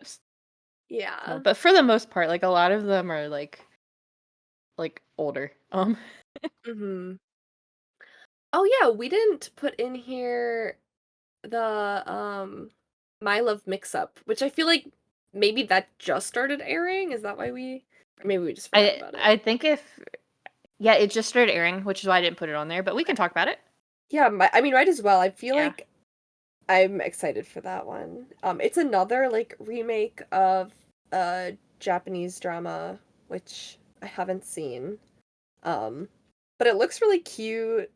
So, Yeah. but for the most part, like, a lot of them are, like, older. Mhm. Oh yeah, we didn't put in here the My Love Mix Up, which I feel like maybe that just started airing. Is that why or maybe we just forgot about it? I think if yeah, it just started airing, which is why I didn't put it on there, but we can Okay. talk about it. Yeah, I mean, might as well. I feel Yeah. like I'm excited for that one. It's another like remake of a Japanese drama, which I haven't seen. Um, but it looks really cute,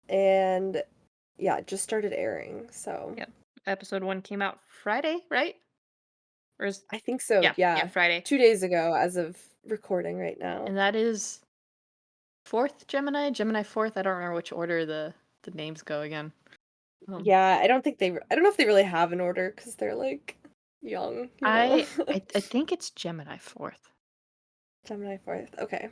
and yeah, it just started airing, so Yeah. Episode 1 came out Friday, right? Or is I think so. yeah, Yeah, Friday. 2 days ago, as of recording right now. And that is 4th Gemini, Gemini 4th. I don't remember which order the names go again. Um, Yeah, I don't know if they really have an order because 'cause they're, like, young, you know? I think it's Gemini 4th. Gemini 4th, okay.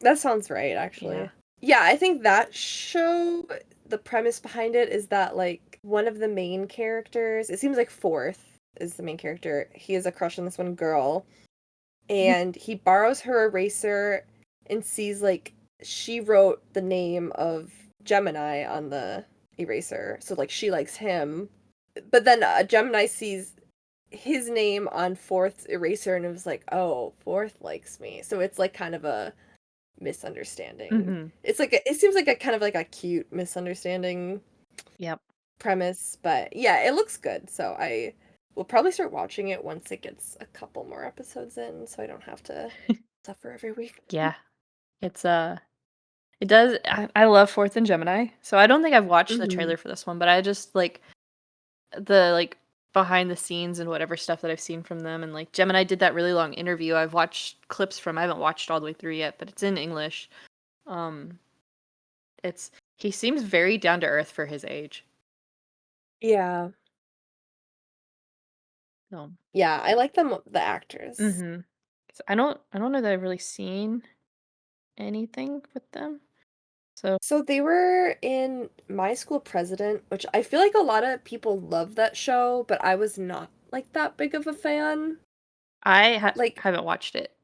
That sounds right, Yeah. actually. Yeah, I think that show, the premise behind it is that, like, one of the main characters, it seems like 4th is the main character, he has a crush on this one girl, and he borrows her eraser and sees, like, she wrote the name of Gemini on the eraser, so, like, she likes him. But then, Gemini sees his name on 4th's eraser and it was like, "Oh, 4th likes me." So it's, like, kind of a misunderstanding. Mhm. It's like it seems like a kind of like a cute misunderstanding Yep. premise, but yeah, it looks good. So I will probably start watching it once it gets a couple more episodes in, so I don't have to suffer every week. Yeah. It's, it does I love 4th and Gemini, so I don't think I've watched the Mhm. trailer for this one, but I just, like, the, like, behind the scenes and whatever stuff that I've seen from them, and, like, Gemini did that really long interview I've watched clips from, I haven't watched all the way through yet, but it's in English. Um, it's he seems very down to earth for his age. Yeah. So Yeah, I like them the actors. mhm. 'Cause I don't know that I've really seen anything with them. So So they were in My School President, which I feel like a lot of people love that show, but I was not like that big of a fan. Like, haven't watched it.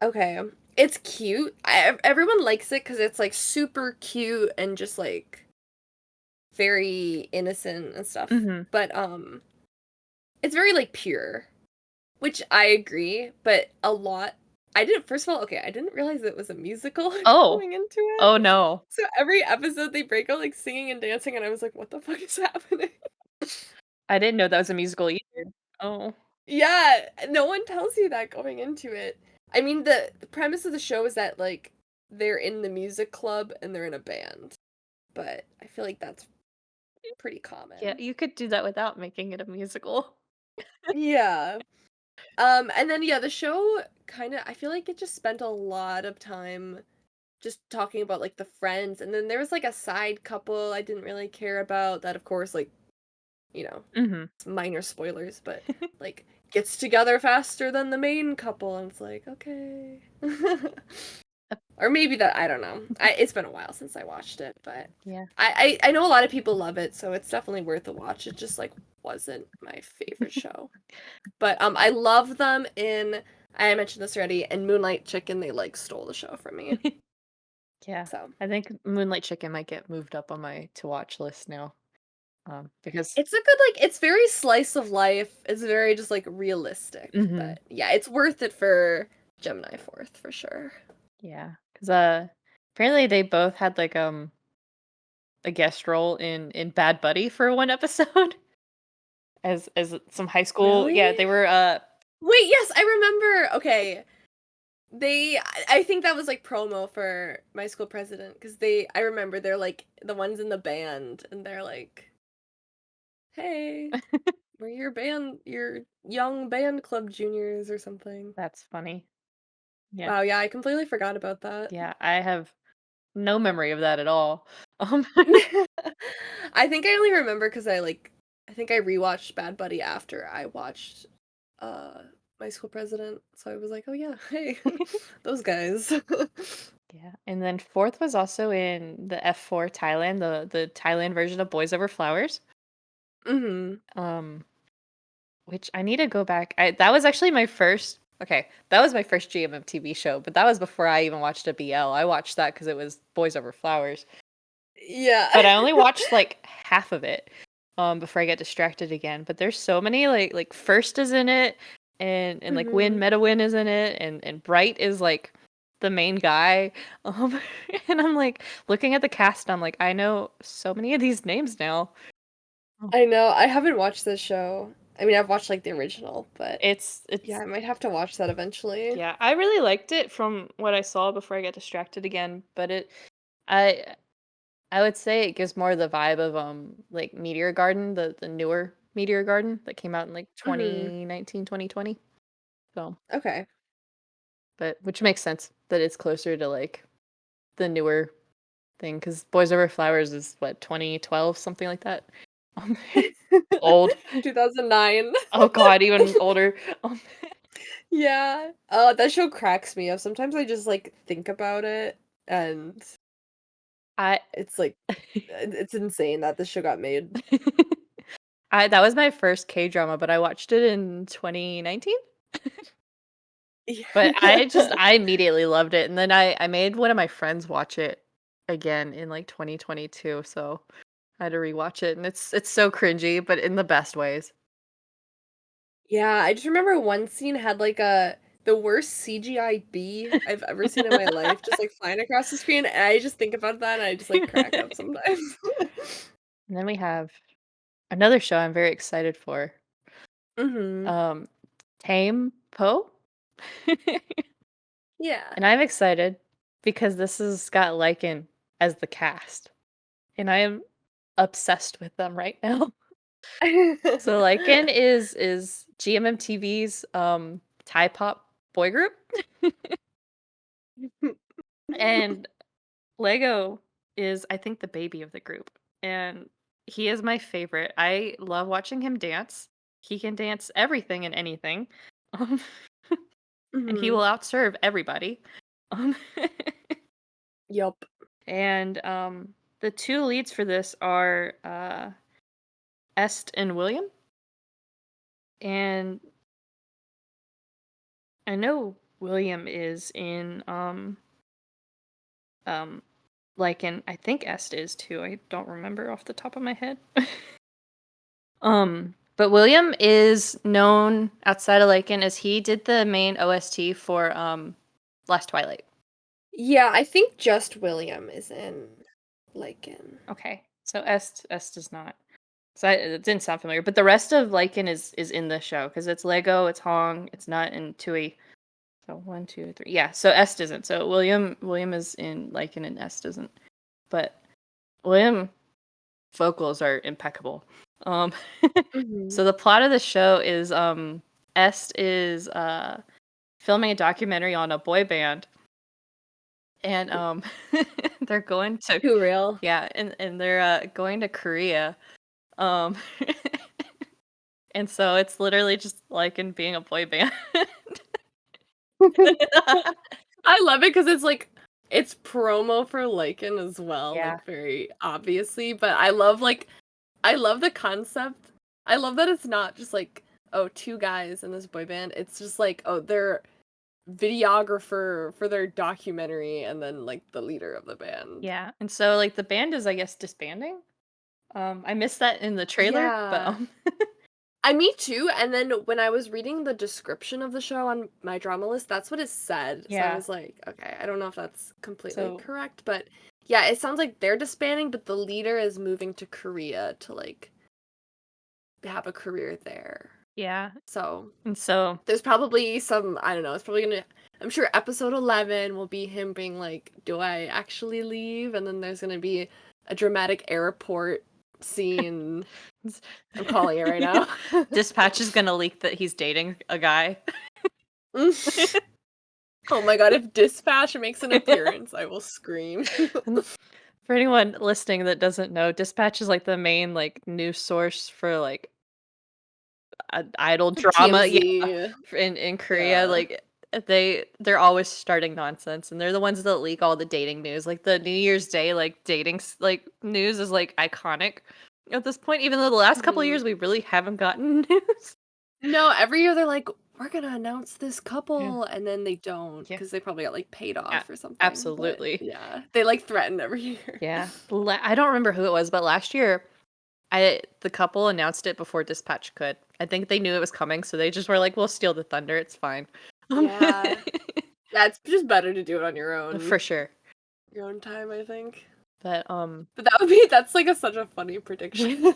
okay, it's cute. Everyone likes it because it's like super cute and just like very innocent and stuff. Mhm. But it's very like pure, which I agree. But a lot, I didn't. First of all, okay, I didn't realize it was a musical Oh. going into it. Oh, no. So every episode they break out like singing and dancing, and I was like, what the fuck is happening? I didn't know that was a musical either. Oh. Yeah, no one tells you that going into it. I mean, the premise of the show is that like they're in the music club and they're in a band, but I feel like that's pretty Yeah, common. you could do that without making it a musical. Yeah. And then yeah, the show kind of I feel like it just spent a lot of time just talking about like the friends, and then there was like a side couple I didn't really care about that, of course, like, you know, Mhm. minor spoilers, but like gets together faster than the main couple, and it's like, okay. Or maybe that I don't know. It's been a while since I watched it, but Yeah. I know a lot of people love it, so it's definitely worth a watch. It just like wasn't my favorite show. But I love them in I mentioned this already, in Moonlight Chicken, they like stole the show from me. Yeah. So I think Moonlight Chicken might get moved up on my to watch list now, because it's a good like it's very slice of life. It's very just like realistic. mhm. But yeah, it's worth it for Gemini 4th for sure. Yeah. 'Cause, apparently they both had, like, a guest role in Bad Buddy for one episode as some high school yeah, Really? they were, Wait, yes, I remember. Okay. I think that was like promo for My School President because I remember they're like the ones in the band and they're like, "Hey, we're your young band club juniors or something." that's funny. Yeah. Wow, yeah, I completely forgot about that. Yeah, I have no memory of that at all. Um I think I only remember because I think I rewatched Bad Buddy after I watched uh My School President, so I was like, "Oh yeah, hey, those guys." Yeah, and then 4th was also in the F4 Thailand, the Thailand version of Boys Over Flowers, Mhm. um, which I need to go back that was actually my first okay, that was my first GMMTV show, but that was before I even watched a BL. I watched that because it was Boys Over Flowers, Yeah. but I only watched, like, half of it, before I get distracted again, but there's so many, like, First is in it, and, like, Win Mhm. Meta Win is in it, and Bright is, like, the main guy, um, and I'm, like, looking at the cast, I'm like, "I know so many of these names now." Oh. I know, I haven't watched this show. I mean, I've watched, like, the original, but yeah, It's I might have to watch that eventually. yeah, I really liked it from what I saw before I got distracted again, but I I would say it gives more the vibe of, like, Meteor Garden, the newer Meteor Garden that came out in, like, Mhm. 2019, 2020. So, Okay. but which makes sense that it's closer to, like, the newer thing because Boys Over Flowers is what 2012, something like that. Um, old. 2009. Oh God, even older. Um, Yeah. Oh, that show cracks me up. Sometimes I just like think about it and I it's like it's insane that this show got made. I that was my first K-drama, but I watched it in 2019. But Yeah. I immediately loved it, and then I made one of my friends watch it again in, like, 2022, so I had to rewatch it, and it's so cringy, but in the best ways. Yeah, I just remember one scene had like the worst CGI bee I've ever seen in my life, just like flying across the screen, and I just think about that and I just like crack up sometimes. And then we have another show I'm very excited for, Mhm. um, Tame Po? Yeah. And I'm excited because this has got Lycan as the cast, and I am obsessed with them right now. So Lycan is GMMTV's, Thai pop boy group, and Lego is, I think, the baby of the group, and he is my favorite. I love watching him dance. He can dance everything and anything, um, and he will Mhm. outserve everybody. Um, Yup. and, the 2 leads for this are, Est and William, and I know William is in, um, Lycan. I think Est is too, I don't remember off the top of my head. But William is known outside of Lycan as he did the main OST for Last Twilight. Yeah, I think just William is in Lycan. Okay, so Est is not. So it didn't sound familiar, but the rest of Lycan is in the show because it's Lego, it's Hong, it's not in Tui. So one, two, three. Yeah, so Est isn't. So William is in Lycan and Est isn't. But William vocals are impeccable. Um, Mhm. so the plot of the show is Est is filming a documentary on a boy band, and they're going to Too real. yeah, and they're going to Korea. Um, and so it's literally just like in being a boy band. I love it because it's like it's promo for Lycan as well, Yeah, like very obviously, but I love the concept. I love that it's not just like, oh, two guys in this boy band. It's just like, oh, they're videographer for their documentary and then like the leader of the band. yeah. And so like the band is, I guess, disbanding. I missed that in the trailer, but Yeah. Me too. And then when I was reading the description of the show on my drama list, that's what it said. So I yeah. was like, okay, I don't know if that's completely So correct, but yeah, it sounds like they're disbanding, but the leader is moving to Korea to like have a career there. yeah, So and so there's probably some, I don't know, it's probably gonna, I'm sure episode 11 will be him being like, do I actually leave? And then there's gonna be a dramatic airport scene. I'm calling it right now. Dispatch is gonna leak that he's dating a guy. Oh my god, if Dispatch makes an appearance, I will scream. And for anyone listening that doesn't know, Dispatch is like the main like news source for like idol drama. Yeah, TMZ. in Korea, Yeah. like they're always starting nonsense, and they're the ones that leak all the dating news. Like the New Year's Day like dating like news is like iconic at this point. Even though the last couple of Mhm. years we really haven't gotten news. No, every year they're like, "We're gonna announce this Yeah, couple," and then they don't yeah, because they probably got, like, paid yeah, off or something, but absolutely. yeah, they, like, threaten every year. Yeah, I don't remember who it was, but last year the couple announced it before Dispatch could. I think they knew it was coming, so they just were like, "We'll steal the thunder. It's fine." Um, Yeah. Yeah, it's just better to do it on for sure. your own time, I think. But But that's, like, such a funny prediction.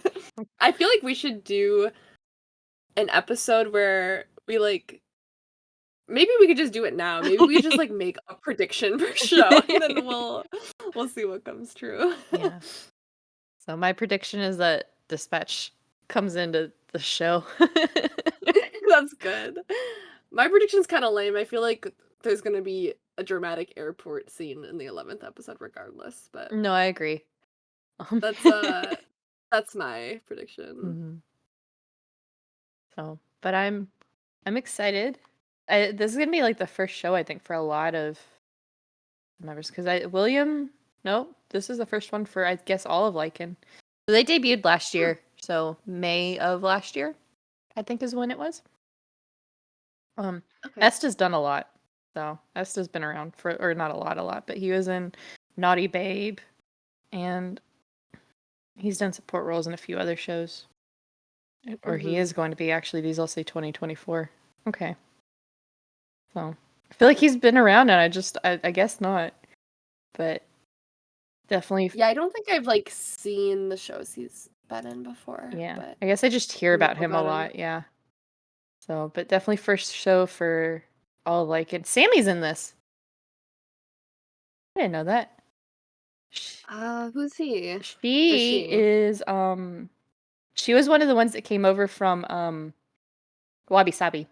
I feel like we should do an episode where we, like maybe we could just do it now. Maybe we just, like, make a prediction for a show, and then we'll see what comes true. yeah. So my prediction is that Dispatch comes into the show. That's good. My prediction's kinda lame. I feel like there's gonna be a dramatic airport scene in the 11th episode regardless, but No, I agree. Um, that's that's my prediction. mhm. So, but I'm excited. This is gonna be like the first show I think for a lot of members because I William. No, this is the first one for I guess all of Lycan. So they debuted last Hmm, year, so May of last year, I think is when it was. Um, okay. Esta's done a lot. So Esta's been around for, or not a lot, but he was in Naughty Babe, and he's done support roles in a few other shows. Or he Mhm. is going to be actually. These all say 2024. Okay, so I feel like he's been around, and I guess not, but definitely, Yeah, I don't think I've like seen the shows he's been in before, yeah. but I guess I just hear I know about him a about him. lot. Yeah. So, but definitely first show for all like it. Sammy's in this. I didn't know that. Who's he? Or She she? is she was one of the ones that came over from Wabi Sabi.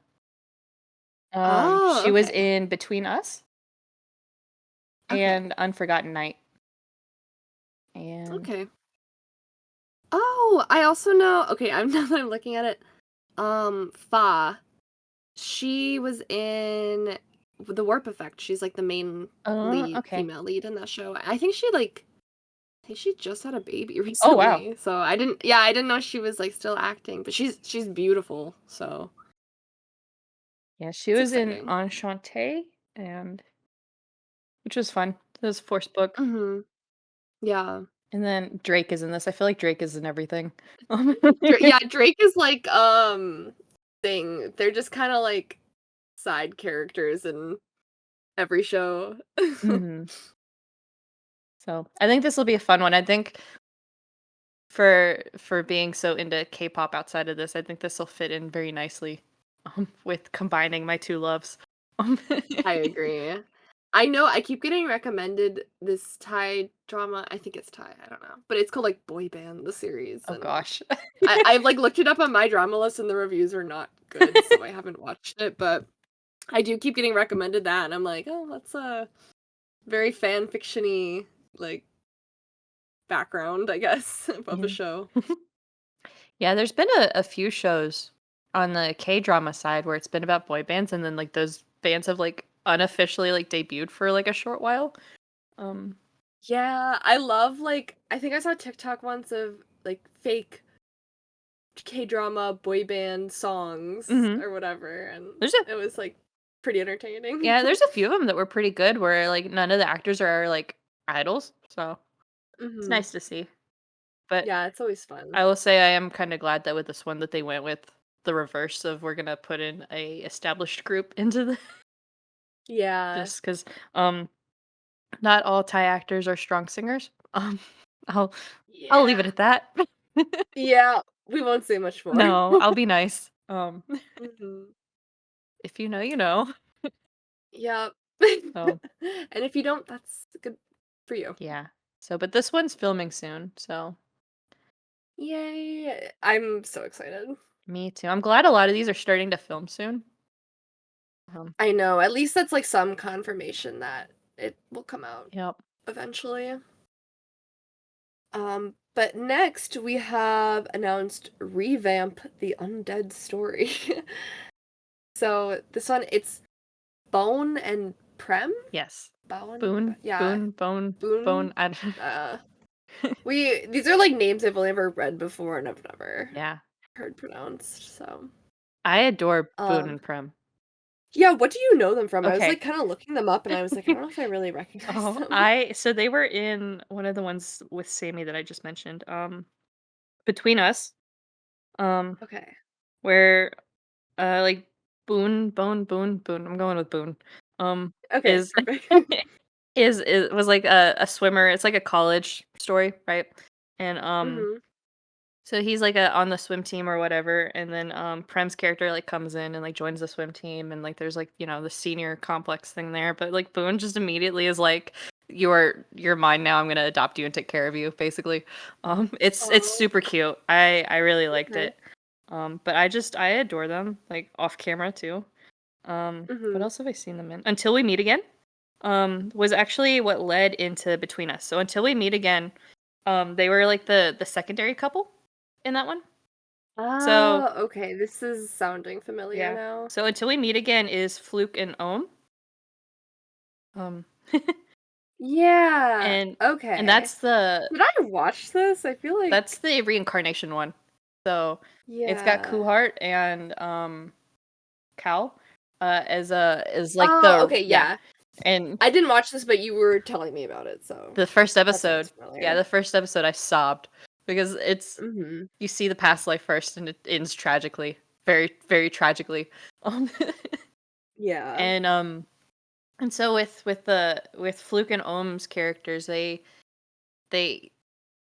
Oh, She was okay. in Between Us Okay. and Unforgotten Night. And Okay. Oh, I also know. Okay, I'm now that I'm looking at it. Fa. She was in The Warp Effect. She's like the main lead, okay. female lead in that show. I think she just had a baby Oh wow. recently. So I didn't know she was like still acting, but she's beautiful. So Yeah, she it's was in exciting. Enchante and which was fun. It was Force book. Mhm. Yeah. And then Drake is in this. I feel like Drake is in everything. Yeah, Drake is like thing. They're just kind of like side characters in every show. hmm So I think this will be a fun one. I think for being so into K-pop outside of this, I think this will fit in very nicely with combining my two loves. Um, I agree. I know I keep getting recommended this Thai drama. I think it's Thai, I don't know. But it's called like Boy Band the series oh and gosh. I've like looked it up on my drama list and the reviews are not good, so I haven't watched it, but I do keep getting recommended that and I'm like, "Oh, that's a very fan fiction-y like background, I guess, of a Yeah. show." Yeah, there's been a few shows on the K-drama side where it's been about boy bands and then like those bands have like unofficially like debuted for like a short while. Um Yeah, I love like I think I saw TikTok once of like fake K-drama boy band songs mhm. or whatever, and There's a it was like pretty entertaining. yeah, there's a few of them that were pretty good where like none of the actors are like idols. So, it's Mhm. nice to see. But Yeah, it's always fun. I will say I am kind of glad that with this one that they went with the reverse of we're gonna put in a established group into the Yeah. just because um not all Thai actors are strong singers. I'll I'll leave it Yeah. at that. Yeah, we won't say much more. No, I'll be nice. Mhm. If you know, you know. Yep. So And if you don't, that's good for you. yeah. So, but this one's filming soon. So Yay. I'm so excited. me too. I'm glad a lot of these are starting to film soon. Um, I know, at least that's like some confirmation that it will come out yep. eventually. But next we have announced revamp the undead story. So this one it's Bone and Prem? Yes. Bowen? Boone, Yeah, Boone, Bone, Boone. Bone. I Uh we these are like names I've only ever read before and I've never yeah. heard pronounced, so I adore Boone um and Prim. yeah, what do you know them from? I was Okay. like kind of looking them up and I was like, I don't know if I really recognize Oh, them. so they were in one of the ones with Sammy that I just mentioned. Between Us, um, Okay. where like Boone. I'm going with Boone. Um, Okay, is perfect. is was like a swimmer. It's like a college story, right? And Mhm. so he's like a on the swim team or whatever, and then Prem's character like comes in and like joins the swim team, and like there's like the senior complex thing there, but like Boone just immediately is like, you're mine now. I'm gonna adopt you and take care of you, basically. It's Oh, super cute. I really liked okay. it. But I adore them like off camera too. What Mhm. else have I seen them in? Until We Meet Again. was actually what led into Between Us. So Until We Meet Again, they were like the secondary couple in that one. So Oh, okay. This is sounding familiar yeah. now. So Until We Meet Again is Fluke and Ohm. Um Yeah. and and Okay. Did I watch this? I feel that's like the reincarnation one. So it's got yeah. Kuhart and Cal as like Oh, the okay, yeah. yeah. And I didn't watch this, but you were telling me about it, so the first that sounds episode, yeah, familiar. the first episode I sobbed because it's Mhm. you see the past life first and it ends tragically. Very, very tragically. Um Yeah. and and so with Fluke and Ohm's characters, they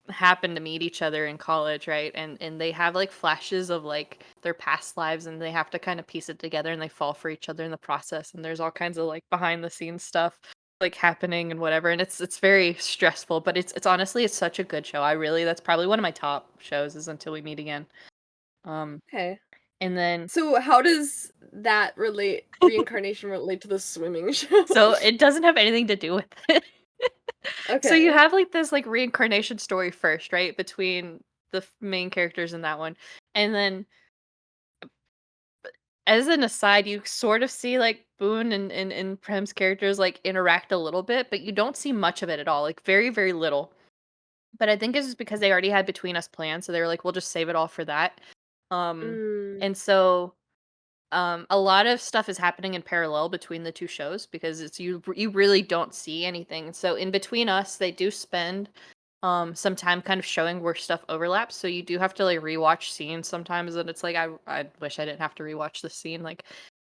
happen to meet each other in college, right? And they have like flashes of like their past lives and they have to kind of piece it together and they fall for each other in the process and there's all kinds of like behind the scenes stuff like happening and whatever and it's very stressful, but it's honestly it's such a good show. I really that's probably one of my top shows is Until We Meet Again. Um Okay. and then So how does that relate reincarnation relate to the swimming show? so it doesn't have anything to do with it. So you Okay. have like this like reincarnation story first, right? Between the main characters in that one. And then as an aside, you sort of see like Boone and Prem's characters like interact a little bit, but you don't see much of it at all, like very, very little. But I think it's just because they already had Between Us plans, so they were like, we'll just save it all for that. Um, Mm. and so a lot of stuff is happening in parallel between the two shows because it's you really don't see anything. So in Between Us, they do spend some time kind of showing where stuff overlaps. So you do have to like rewatch scenes sometimes and it's like I wish I didn't have to rewatch this scene. Like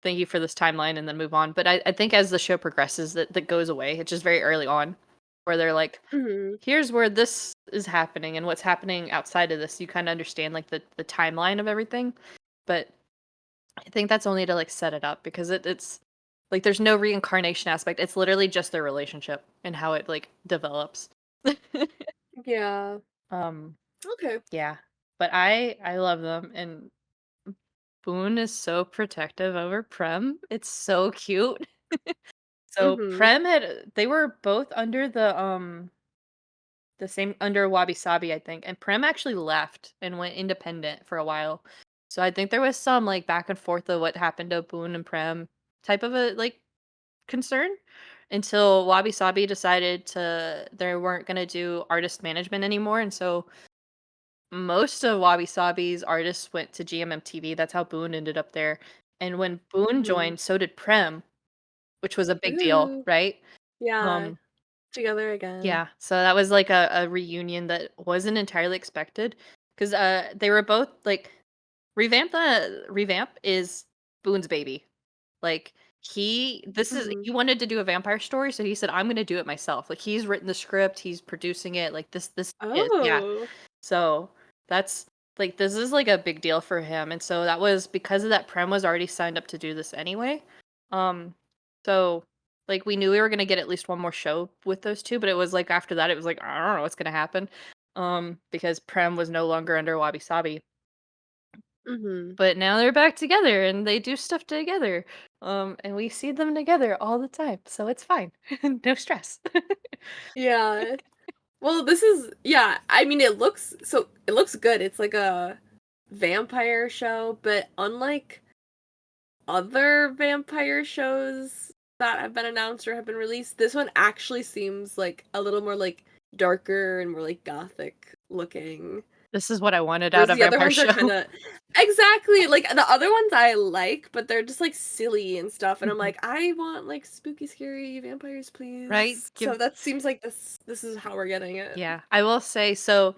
thank you for this timeline and then move on. But I think as the show progresses that goes away. It's just very early on where they're like, Mhm. here's where this is happening and what's happening outside of this. You kind of understand like the timeline of everything. But I think that's only to like set it up because it's like there's no reincarnation aspect. It's literally just their relationship and how it like develops. Yeah. um Okay. yeah. But I love them and Boone is so protective over Prem. It's so cute. So Mhm. Prem had they were both under the same under Wabi Sabi, I think. And Prem actually left and went independent for a while. So I think there was some like back and forth of what happened to Boone and Prem type of a like concern until Wabi Sabi decided to they weren't gonna do artist management anymore. And so most of Wabi Sabi's artists went to GMMTV. That's how Boone ended up there. And when Boone Mhm. joined, so did Prem, which was a big deal, Ooh. right? Yeah. Um Together again. Yeah, so that was like a reunion that wasn't entirely expected because they were both like Revamp is Boone's baby. Like Mhm. he wanted to do a vampire story, so he said I'm going to do it myself. Like he's written the script, he's producing it. Like this is yeah. Oh. So that's like this is like a big deal for him, and so that was because of that. Prem was already signed up to do this anyway. Um, so like we knew we were gonna get at least one more show with those two, but it was like after that, it was like I don't know what's gonna happen. Because Prem was no longer under Wabi Sabi, Mhm. but now they're back together and they do stuff together. And we see them together all the time, so it's fine, no stress. Yeah. Well, this is yeah, I mean, it looks good. It's like a vampire show, but unlike other vampire shows that have been announced or have been released, this one actually seems like a little more like darker and more like gothic looking. This is what I wanted out Whereas of the other vampire ones are show. kinda exactly, like, the other ones I like, but they're just, like, silly and stuff, and I'm Mhm. like, "I want, like, spooky, scary vampires, Right? please." So Give that seems like this is how we're getting it. Yeah, I will say so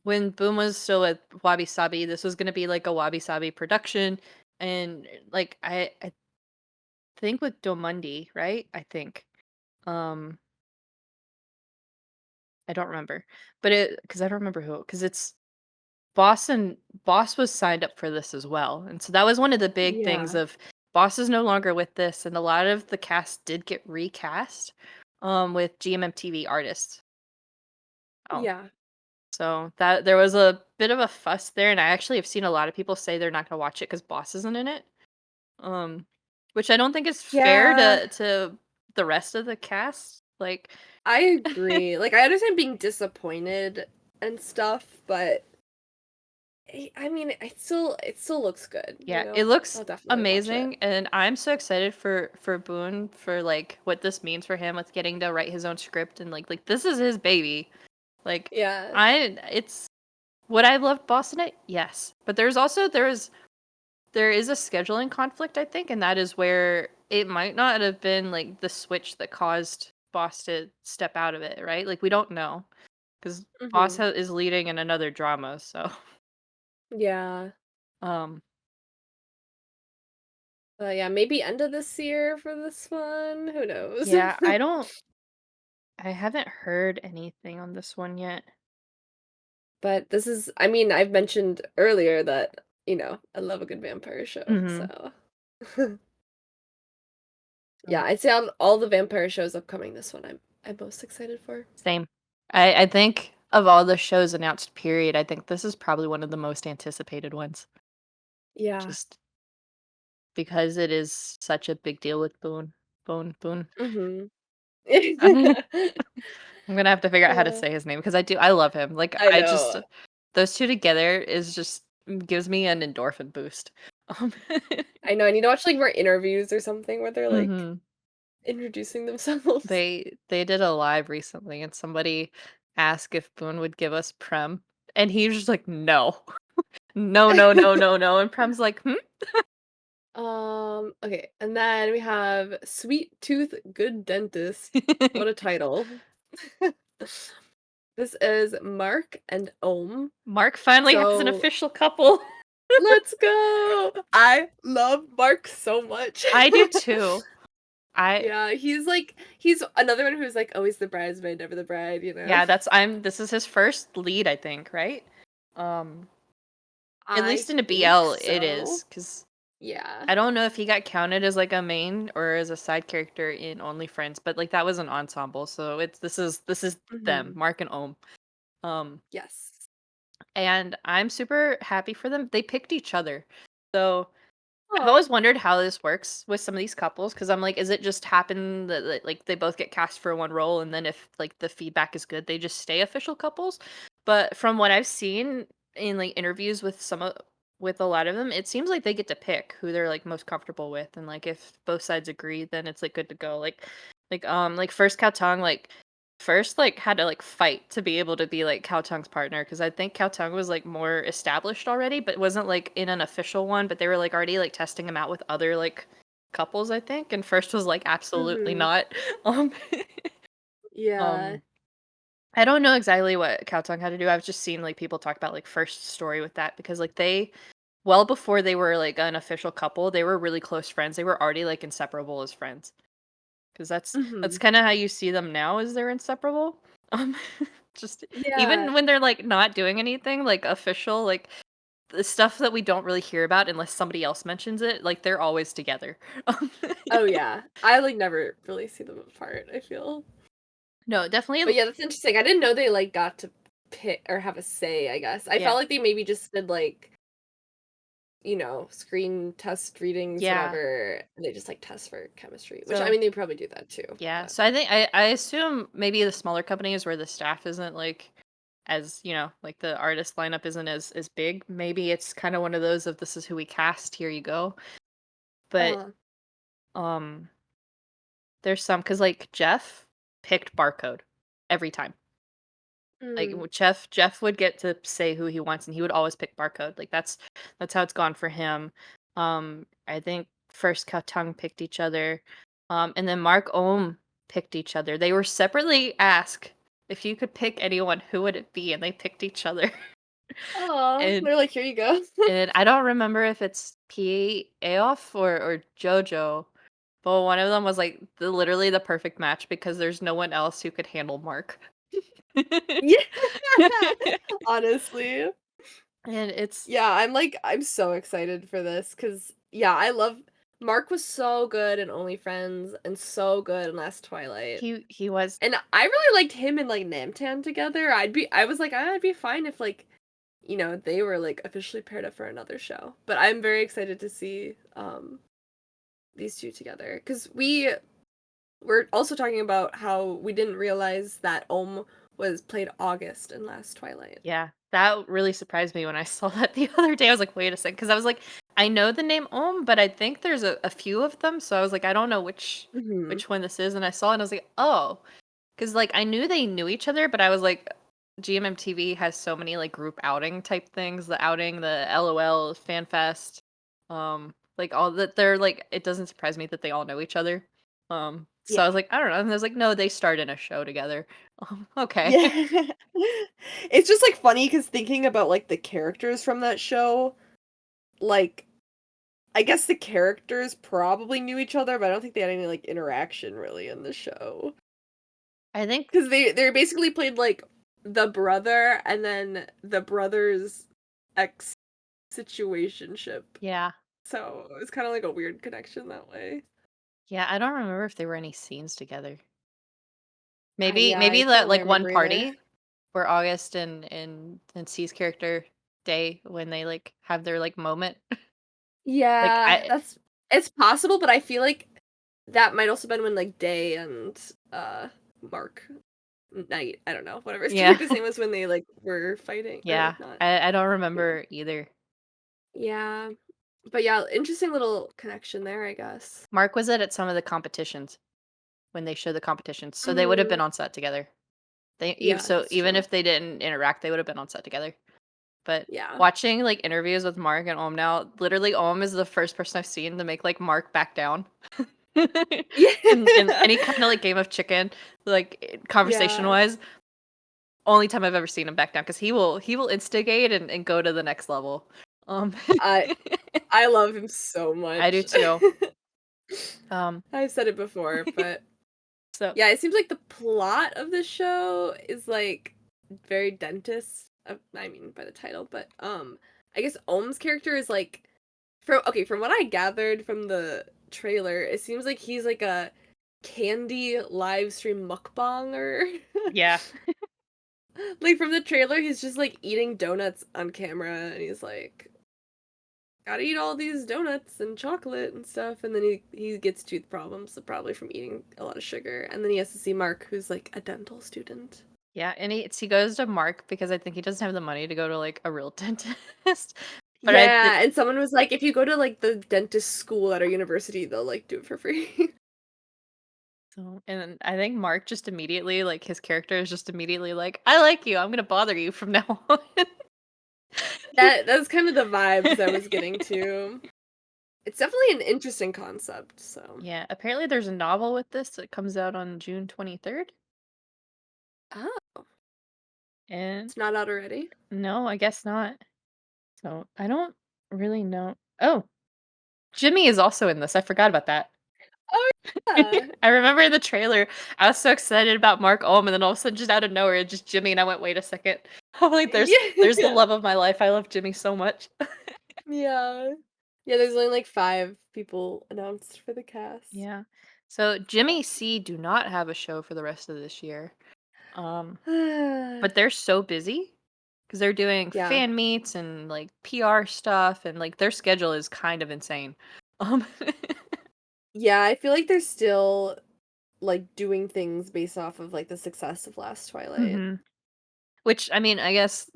when Boom was still with Wabi Sabi, this was gonna be like a Wabi Sabi production, and like I think with Domundi, right? I think. Um, I don't remember, but it because I don't remember who because it's Boss and Boss was signed up for this as well, and so that was one of the big things Yeah, of Boss is no longer with this, and a lot of the cast did get recast, with GMMTV artists. Oh, yeah. so that there was a bit of a fuss there, and I actually have seen a lot of people say they're not gonna watch it because Boss isn't in it. Um, which I don't think is fair Yeah. to the rest of the cast. Like, I agree. Like, I understand being disappointed and stuff, but I mean, it still looks good, you yeah, it know? looks I'll definitely watch it. amazing, and I'm so excited for Boone for like what this means for him with getting to write his own script and like this is his baby. Like Yeah. I it's would I love Boston it? Yes. But there is a scheduling conflict, I think, and that is where it might not have been like the switch that caused Boss to step out of it, right? Like we don't know because Mhm. Is leading in another drama, so Yeah. um Yeah, maybe end of this year for this one. Who knows? yeah, I haven't heard anything on this one yet. But this is I mean, I've mentioned earlier that, I love a good vampire show, Mhm. so yeah, Um, I'd say on all the vampire shows upcoming, this one I'm most excited for. same. I think of all the shows announced, period, I think this is probably one of the most anticipated ones. Yeah. Just because it is such a big deal with Boone. Mhm. I'm gonna have to figure out how to Uh, say his name because I love him. Like I I just know. those two together is just gives me an endorphin boost. Um, I know, I need to watch, like, more interviews or something where they're, like, mhm. introducing themselves. They did a live recently and somebody asked if Boone would give us Prem and he was just like, "No. No, no, no, no, no." And Prem's like, "Hmm?" Okay, and then we have Sweet Tooth Good Dentist. What a title. This is Mark and Ohm. Mark finally has an So, official couple. let's go! I love Mark so much. I do too. I Yeah, he's another one who's, like, always the bridesmaid, never the bride, you know? Yeah, this is his first lead, I think, right? Um, at I least in a think BL it so. is, because Yeah. I don't know if he got counted as like a main or as a side character in Only Friends, but like that was an ensemble, so this is them, Mhm. Mark and Ohm. Um, Yes. and I'm super happy for them. They picked each other. So I've Aw. always wondered how this works with some of these couples because I'm like, is it just happen that like they both get cast for one role and then if like the feedback is good, they just stay official couples? But from what I've seen in like interviews with with a lot of them, it seems like they get to pick who they're like most comfortable with, and like if both sides agree, then it's like good to go. Like first Katong first like had to like fight to be able to be like Cao Tung's partner because I think Cao Tung was like more established already, but wasn't like in an official one. But they were like already like testing him out with other like couples, I think. And first was like absolutely Mhm. not. Um, Yeah. um, I don't know exactly what Cao Tung had to do. I've just seen like people talk about like first story with that because like they well before they were like an official couple, they were really close friends. They were already like inseparable as friends. 'Cause that's Mhm. kinda how you see them now is they're inseparable. Um, just Yeah. even when they're, like, not doing anything, like, official, like, the stuff that we don't really hear about unless somebody else mentions it, like, they're always together. Um, Oh, yeah. I, like, never really see them apart, I feel. no, definitely But yeah, that's interesting. I didn't know they, like, got to pick or have a say, I guess. I yeah, felt like they maybe just did, like, screen test readings, yeah. whatever, and they just, like, test for chemistry, which, I So mean, they probably do that too, yeah, but so I think I assume maybe the smaller companies where the staff isn't, like, as like, the artist lineup isn't as big, maybe it's kinda one of those of, "This is who we cast, here you go." But, Uh-huh. um there's some because like, Jeff picked Barcode every time. Like, Mm. Jeff would get to say who he wants, and he would always pick Barcode. Like, that's how it's gone for him. I think first Katong picked each other, and then Mark Ohm picked each other. They were separately asked, "If you could pick anyone, who would it be?" And they picked each other. Aw, And they're like, "Here you go." and I don't remember if it's P. Aof or JoJo, but one of them was, like, literally the perfect match because there's no one else who could handle Mark. Yeah. Honestly. And it's Yeah, I'm so excited for this because yeah, I love Mark was so good in Only Friends and so good in Last Twilight. he was And I really liked him and like Namtan together. I was like, I'd be fine if like, they were like officially paired up for another show. But I'm very excited to see these two together. Cause we're also talking about how we didn't realize that was played August in last Twilight. Yeah, that really surprised me when I saw that the other day. I was like, "Wait a second," because I was like, I know the name but I think there's a few of them, so I was like, I don't know Mhm. which one this is, and I saw it and I was like, "Oh," because like I knew they knew each other, but I was like, GMMTV has so many like group outing type things, the outing, the LOL, Fan Fest, like all that they're like it doesn't surprise me that they all know each other. So I was Yeah. like, I don't know. And I was like, no, they starred in a show together. Okay. Yeah. It's just, like, funny because thinking about, like, the characters from that show, like, I guess the characters probably knew each other, but I don't think they had any, like, interaction really in the show. I think 'Cause they basically played, like, the brother and then the brother's ex situationship. yeah. So, it was kinda like a weird connection that way. Yeah, I don't remember if there were any scenes together. Yeah, I Maybe can't that really like one remember either. party where August and C's character Day when they like have their like moment. Like Yeah, I that's it's possible, but I feel like that might also been when, like, Day and, Mark Knight, I don't know, whatever his yeah. character's name was when they, like, were fighting or, Yeah. like, not. I don't Yeah. remember either. Yeah. But yeah, interesting little connection there, I guess. Mark was at some of the competitions when they show the competitions, so they would have Mm, been on set together. yeah, So that's even true. if they didn't interact, they would have been on set together. But Yeah. watching, like, interviews with Mark and Om now, literally Om is the first person I've seen to make, like, Mark back down. In Yeah. any kinda, like, game of chicken, like, Yeah. conversation-wise, only time I've ever seen him back down because he will instigate and go to the next level. Um, I I love him so I do much. too. Um, I've said it before, but so yeah, it seems like the plot of the show is like very dentist. I mean, by the title, but I guess Ohm's character is like from what I gathered from the trailer, it seems like he's like a candy live stream mukbanger. yeah. Like from the trailer, he's just like eating donuts on camera, and he's like, gotta eat all these donuts and chocolate and stuff, and then he gets tooth problems, so probably from eating a lot of sugar, and then he has to see Mark, who's like a dental student. Yeah, and he goes to Mark because I think he doesn't have the money to go to, like, a real dentist. But I thi Yeah, and someone was like, if you go to like the dentist school at our university, they'll like do it for free. So and then I think Mark just immediately, like, his character is just immediately like, "I like you, I'm gonna bother you from now on." That's kind of the vibes I was getting to. It's definitely an interesting concept. So, Yeah, apparently there's a novel with this that comes out on June 23rd, oh, and it's not out already. no, I guess not. So, I don't really know. Oh, Jimmy is also in this, I forgot about that. Oh yeah, I remember in the trailer, I was so excited about Mark Ulm, and then all of a sudden, just out of nowhere, just Jimmy, and I went, "Wait a second." I'm like, there's the yeah, love of my life, I love Jimmy so much. yeah, yeah. There's only like 5 people announced for the cast. Yeah. So, Jimmy C do not have a show for the rest of this year, um, but they're so busy because 'cause they're doing Yeah, fan meets and, like, PR stuff, and, like, their schedule is kind of insane. Um yeah. I feel like they're still like doing things based off of like the success of Last Twilight. Mhm. Which, I mean, I guess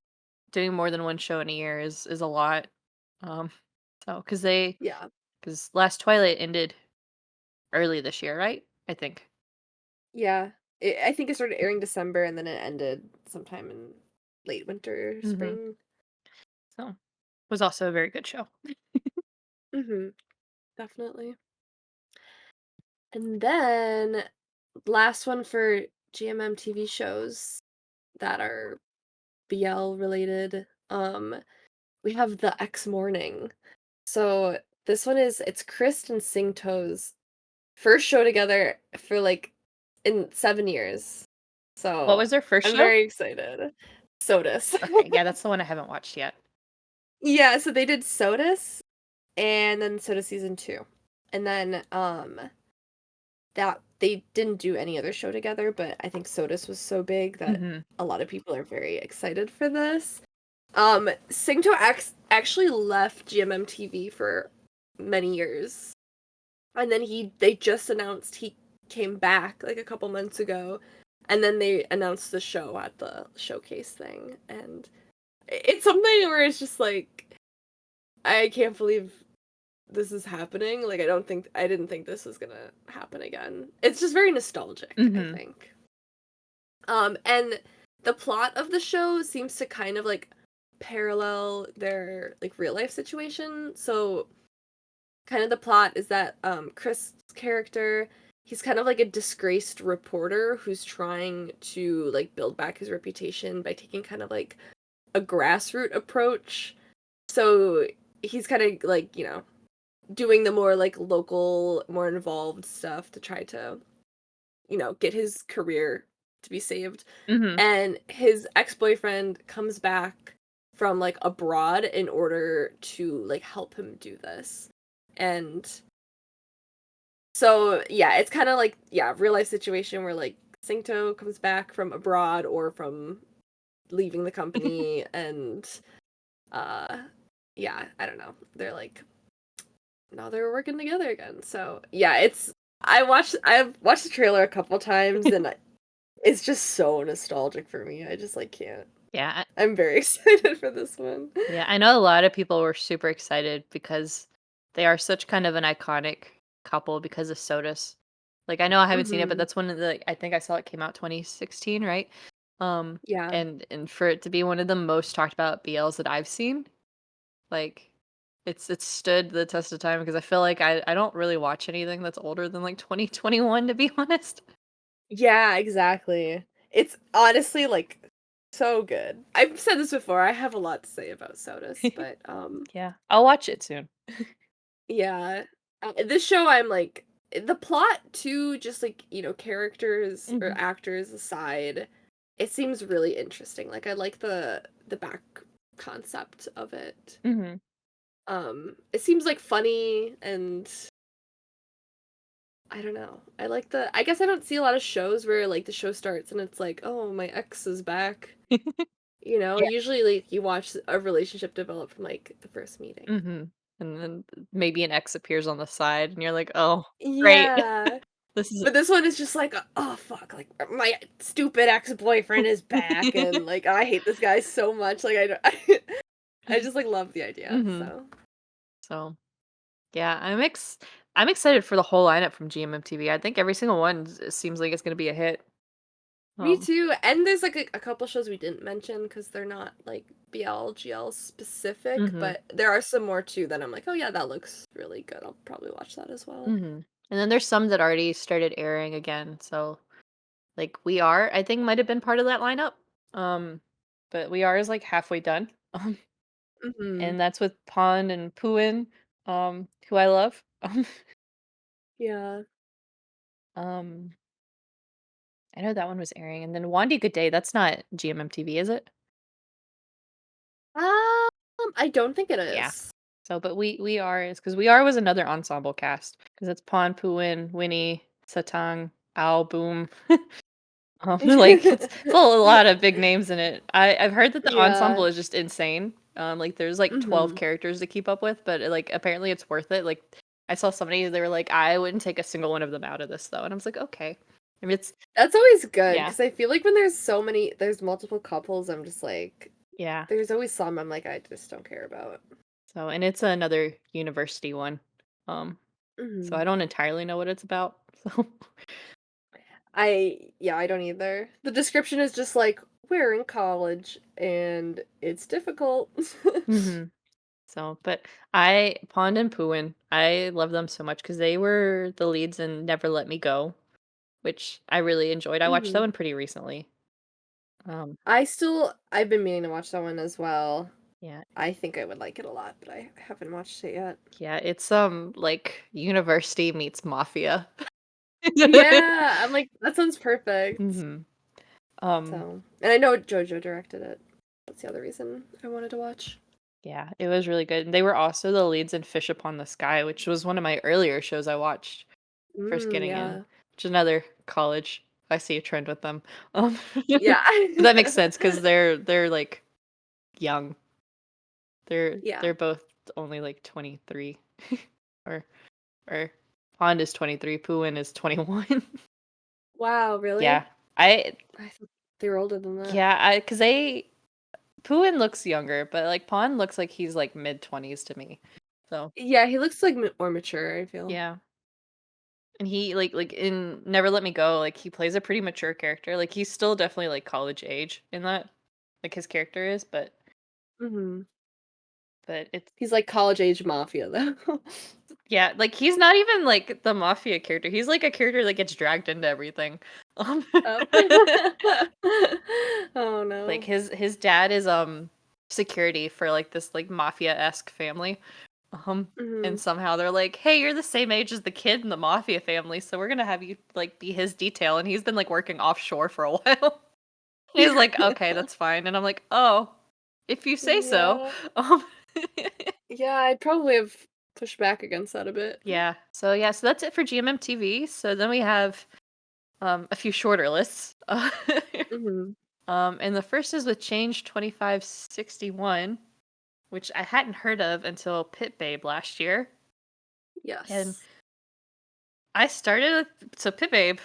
doing more than one show in a year is a lot. Um, so Yeah. because Last Twilight ended early this year, right? I think. Yeah. I think it started airing December and then it ended sometime in late winter, Mhm. spring. So, was also a very good show. Mhm. Definitely. And then last one for GMM TV shows that are BL related. We have The X Morning. So this one it's Chris and Singto's first show together for like in 7 years. What So was their first I'm show? very excited. Sodas. Okay, yeah, that's the one I haven't watched yet. Yeah, so they did Sodas and then Soda season 2. And then that they didn't do any other show together, but I think Sodas was so big that Mhm. a lot of people are very excited for this. Singto actually left GMM TV for many years. And then they just announced he came back like a couple months ago, and then they announced the show at the showcase thing, and it's something where it's just like I can't believe this is happening. Like I didn't think this was gonna happen again. It's just very nostalgic, I Mhm. think. And the plot of the show seems to kind of like parallel their like real life situation. So kind of the plot is that Chris' character, he's kind of like a disgraced reporter who's trying to like build back his reputation by taking kind of like a grassroots approach. So he's kind of like, doing the more like local, more involved stuff to try to, get his career to be saved. Mhm. And his ex-boyfriend comes back from like abroad in order to like help him do this. And so yeah, it's kind of like real life situation where like Sancto comes back from abroad or from leaving the company and uh yeah, I don't know. They're like now they're working together again. So yeah, I've watched the trailer a couple times and it's just so nostalgic for me. I just like can't. Yeah, I'm very excited for this one. yeah, I know a lot of people were super excited because they are such kind of an iconic couple because of Sodas. Like, I know I haven't seen it, but Mhm. that's one of the I think I saw it came out 2016, right? Yeah. And for it to be one of the most talked about BLs that I've seen, like, it's stood the test of time because I feel like I don't really watch anything that's older than, like, 2021, to be honest. Yeah, exactly. It's honestly like so good. I've said this before. I have a lot to say about Sodas, but Yeah, I'll watch it soon. yeah. This show I'm like the plot too just like, characters or Mhm, actors aside, it seems really interesting. Like I like the back concept of it. mhm. It seems like funny and I don't know. I guess I don't see a lot of shows where like the show starts and it's like, "Oh, my ex is back." Yeah, Usually like you watch a relationship develop from like the first meeting. mhm, and then maybe an X appears on the side, and you're like, "Oh, great." Yeah. This is But this one is just like, "Oh fuck, like my stupid ex-boyfriend is back and like I hate this guy so much." Like I don't I just like love the idea. Mhm. So, So, yeah, I'm excited for the whole lineup from GMMTV. I think every single one seems like it's gonna be a hit. me Um too. And there's like a couple shows we didn't mention because they're not like BLGL specific, Mhm, but there are some more too that I'm like, oh yeah, that looks really good. I'll probably watch that as well. mhm. And then there's some that already started airing again, so, like, We Are, I think might have been part of that lineup. Um, but We Are is, like, halfway done. Um, Hmm. and that's with Pon and Puin, who I love. Yeah. Um, I know that one was airing, and then Wandy Good Day, that's not GMMTV, is it? I don't think it Yeah. is. So, but We Are is because We Are was another ensemble cast because it's Pon, Puin, Winnie, Satang, Ao, Boom. Like it's a lot of big names in it. I've heard that the Yeah. ensemble is just insane. Like there's like 12 Hmm. characters to keep up with, but like apparently it's worth it. Like I saw somebody they were like, I wouldn't take a single one of them out of this though, and I was like, okay. I mean, it's That's always good yeah, because I feel like when there's multiple couples, I'm just like, yeah. there's always some I'm like, I just don't care about. So and it's another university one. Um, so Hmm. I don't entirely know what it's about. So. Yeah, I don't either. The description is just like, we're in college and it's difficult. Hmm. So, but Pond and Pooin, I love them so much because they were the leads in Never Let Me Go, which I really enjoyed. I watched that Hmm. one pretty recently. Um, I've been meaning to watch that one as well. yeah, I think I would like it a lot, but I haven't watched it yet. yeah, it's like university meets mafia. Yeah, I'm like, that sounds perfect. Hmm. Um, So, and I know Jojo directed it. That's the other reason I wanted to watch. yeah, it was really good. And they were also the leads in Fish Upon the Sky, which was one of my earlier shows I watched first getting in, Yeah. which is another college. I see a trend with them. Yeah. But that makes sense because they're like young. Yeah. They're both only like 23 or or Pond is 23, Pooin is 21. Wow, Yeah. really? I I thought they were older than that. yeah, I because they Pooin looks younger, but, like, Pond looks like he's, like, mid-20s to me. So, Yeah, he looks like more mature, I feel. yeah. And he like, in Never Let Me Go, like, he plays a pretty mature character, like, he's still definitely, like, college age in that, like, his character is, Mhm. but it's He's like college age mafia though. yeah, like, he's not even, like, the mafia character, he's, like, a character that gets dragged into everything. Um, Oh. Oh like, no. his dad is, security for, like, this, like, mafia-esque family, um, and Mhm. somehow they're like, "Hey, you're the same age as the kid in the mafia family, so we're gonna have you, like, be his detail," and he's been, like, working offshore for a while. He's like, "Okay, that's fine," and I'm like, "Oh, if you say so." Yeah. Um, Yeah, I'd probably have pushed back against that a bit. yeah, so that's it for GMMTV, so then we have, a few shorter lists. Mhm. And the first is with Change 2561, which I hadn't heard of until Pit Babe last year, and Yes. I started so Pit Babe,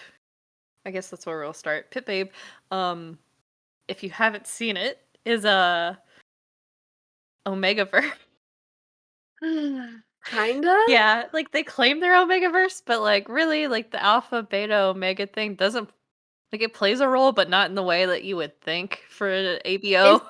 I guess that's where we'll start. Pit Babe, um, if you haven't seen it, is a Omegaverse. Kinda? Yeah, like, they claim they're Omegaverse, but, like, really, like, the alpha, beta, omega thing doesn't like, it plays a role, but not in the way that you would think for an It ABO.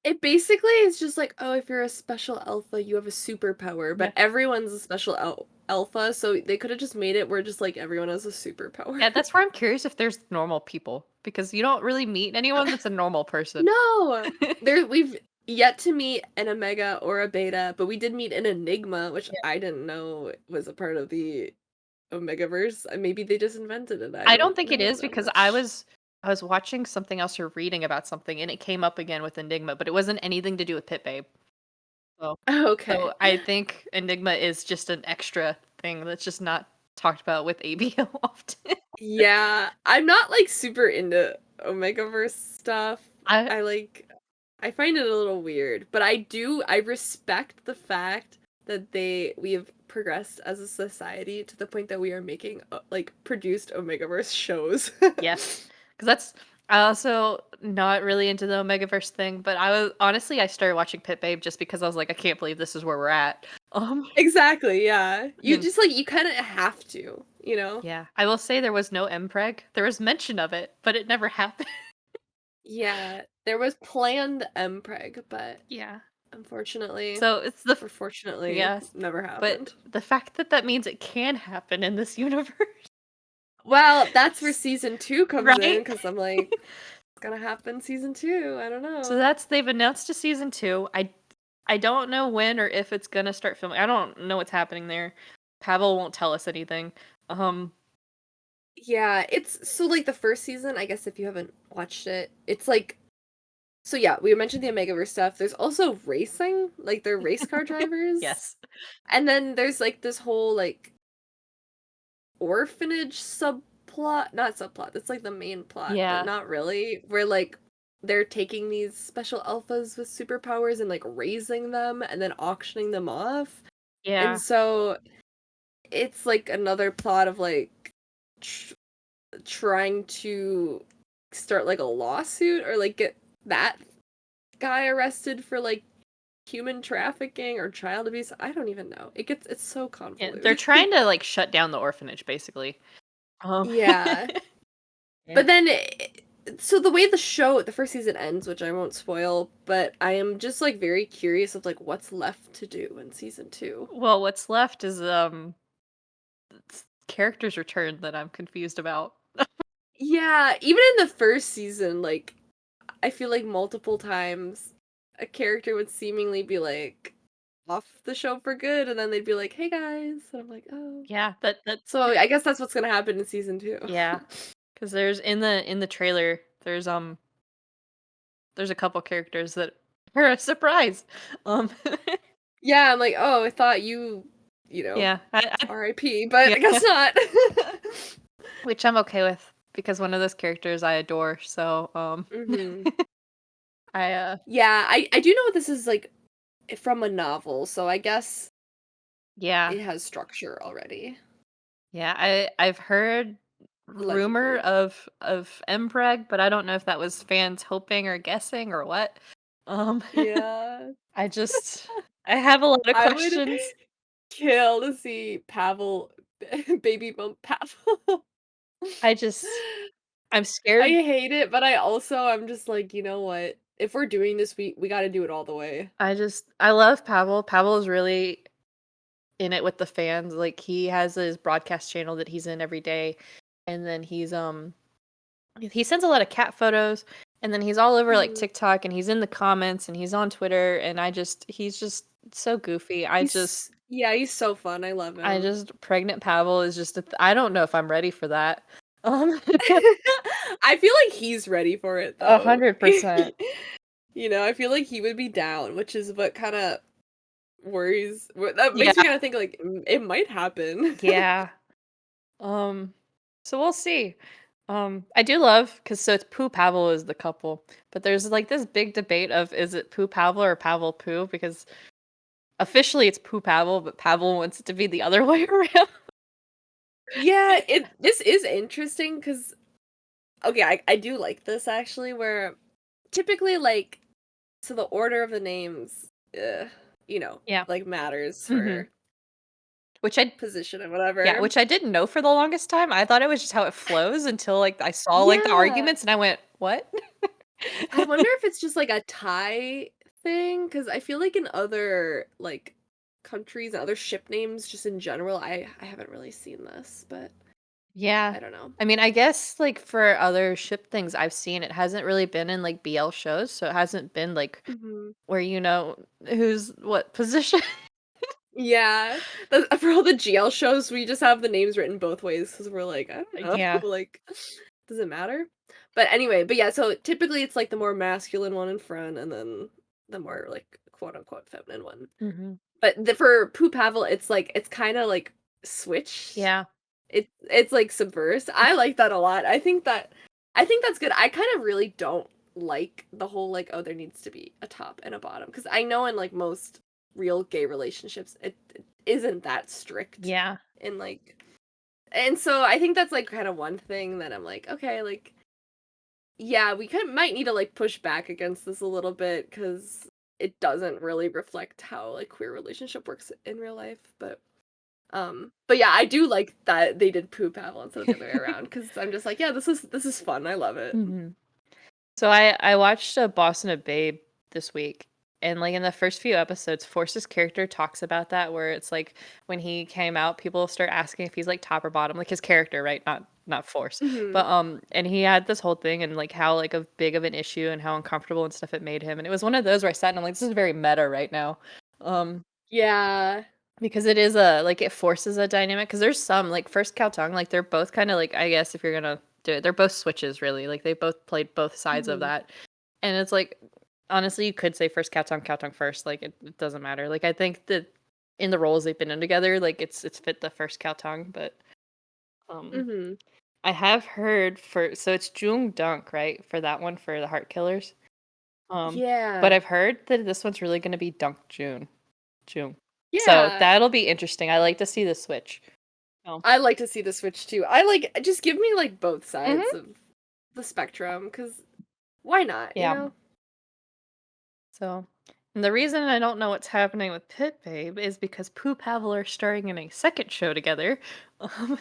it basically is just like, oh, if you're a special alpha, you have a superpower, Yeah. but everyone's a special alpha, so they could have just made it where just like everyone has a superpower. Yeah, that's where I'm curious if there's normal people, because you don't really meet anyone that's a normal person. No! We've yet to meet an Omega or a Beta, but we did meet an Enigma, which Yeah. I didn't know was a part of the Omegaverse. Maybe they just invented it. I I don't don't think it know is that because much. I was watching something else or reading about something, and it came up again with Enigma, but it wasn't anything to do with Pit Babe. So Okay. I think Enigma is just an extra thing that's just not talked about with ABO often. Yeah, I'm not like super into Omegaverse stuff. I I like I find it a little weird, but I respect the fact that we have progressed as a society to the point that we are making like produced Omegaverse shows. Yes, because that's I also not really into the Omegaverse thing, but I started watching Pit Babe just because I was like, "I can't believe this is where we're at." Exactly, yeah. You And just like you kind of have to, you know? yeah, I will say there was no Mpreg. There was mention of it, but it never happened. Yeah, there was planned MPreg, but Yeah. unfortunately So it's the or fortunately yes, never but happened. the fact that that means it can happen in this universe, Well, that's where season 2 comes in right? because I'm like, it's gonna happen season 2. I don't So know. that's they've announced a season 2. I don't know when or if it's gonna start filming. I don't know what's happening there. Pavel won't tell us anything. Um, Yeah, it's so like the first season, I guess if you haven't watched it, it's like so yeah, we mentioned the Omegaverse stuff. There's also racing, like they're race car drivers. yes. And then there's like this whole like orphanage subplot, not subplot, that's like the main plot, but Yeah. not really, where like they're taking these special alphas with superpowers and like raising them and then auctioning them off. And Yeah. so it's like another plot of like tr- trying to start like a lawsuit or like get that guy arrested for like human trafficking or child abuse. I don't even know. It's so Yeah, they're convoluted. trying to, like, shut down the orphanage, basically. Um Yeah. But And then so the way the first season ends, which I won't spoil, but I am just like very curious of like what's left to do in season 2. well, what's left is, characters return that I'm confused about. Yeah, even in the first season, like I feel like multiple times a character would seemingly be like off the show for good and then they'd be like, "Hey guys." And I'm like, "Oh." Yeah, that So I guess that's what's going to happen in season 2. yeah, because there's in the trailer, there's a couple characters that are a surprise. Um, Yeah, I'm like, "Oh, I thought you know, yeah, I RIP, but I yeah, guess not." which I'm okay with because one of those characters I adore, so, Mhm. I, Yeah, I do know this is like from a novel, so I guess yeah. it has structure already. Yeah, I've heard rumor allegedly. of mpreg, but I don't know if that was fans hoping or guessing or what. Um, Yeah. I just I have a lot of I would questions. kill to see Pavel baby bump Pavel. I just I'm I scared. hate it, but I'm just like, "You know what? If we're doing this, we gotta do it all the way." I love Pavel. Pavel is really in it with the fans. Like he has his broadcast channel that he's in every day, and then he sends a lot of cat photos, and then he's all over like Mhm. TikTok, and he's in the comments, and he's on Twitter, and he's just so goofy. He's so fun, I love I him. just pregnant Pavel is just I don't know if I'm ready for that. Um, I feel like he's ready for it, though. 100%. I feel like he would be down, which is what kinda that Yeah, makes me kinda think, like, it might happen. yeah. So we'll see. I do love because so it's Pooh Pavel is the couple, but there's like this big debate of is it Pooh Pavel or Pavel Pooh because officially it's Pooh Pavel, but Pavel wants it to be the other way around. Yeah, this is interesting because okay, I do like this actually, where typically, like so the order of the names, you know, Yeah. like, matters hmm for Which I position and Yeah, whatever. which I didn't know for the longest time. I thought it was just how it flows until like I saw like the Yeah. arguments and I went, "What?" I wonder if it's just, like, a Thai thing, because I feel like in other, like, countries and other ship names just in general, I haven't really seen this, but Yeah. I don't know. I mean, I guess like for other ship things I've seen, it hasn't really been in like BL shows, so it hasn't been like Mhm. where you know who's what position. Yeah. For all the GL shows, we just have the names written both ways because 'cause we're like, "I don't know, Yeah. like, does it matter?" But anyway, yeah, so typically it's, like, the more masculine one in front and then the more, like, quote, unquote, "feminine" one. Mhm. But for Poo Pavel, it's kinda, like, switched. Yeah. It's, like, subverse. I like that a lot. I think that's good. I kind of really don't like the whole, like, "Oh, there needs to be a top and a bottom because I know in, like, most real gay relationships, it isn't that strict Yeah. in, like and so I think that's, like, kinda one thing that I'm like, "Okay, like, yeah, we might need to, like, push back against this a little bit because it doesn't really reflect how, like, queer relationship works in real life." But yeah, I do like that they did Poo Pavel instead of the other way around because 'cause I'm just like, "Yeah, this is fun, I love it." Mhm. So I watched a Boss and a Babe this week, and like in the first few episodes, Force's character talks about that where it's like when he came out, people start asking if he's like top or bottom, like his character, right? Not Force. Mhm. But and he had this whole thing and like how like a big of an issue and how uncomfortable and stuff it made him. And it was one of those where I sat and I'm like, this is very meta right now. Um Yeah. because it is a like, it forces a dynamic. Because there's some, like, First Cow Tongue, like, they're both kinda like I guess if you're gonna do it, they're both switches, really, like, they both played both sides of Mhm. that, and it's like, honestly, you could say First Cow Tongue first, like, it doesn't matter, like, I think that in the roles they've been in together, like, it's fit the First Cow Tongue, but, um, Mhm. I have heard for so it's Jung Dunk, right, for that one, for the Heart Killers? But Yeah. I've heard that this one's really gonna be Dunk June. So Yeah. that'll be interesting. I like to see the switch. Oh. I like to see the switch too. Just give me, like, both sides Mhm. of the spectrum because why not, you Yeah. know? So, and the reason I don't know what's happening with Pit Babe is because Pooh Pavel are starring in a second show together. Um,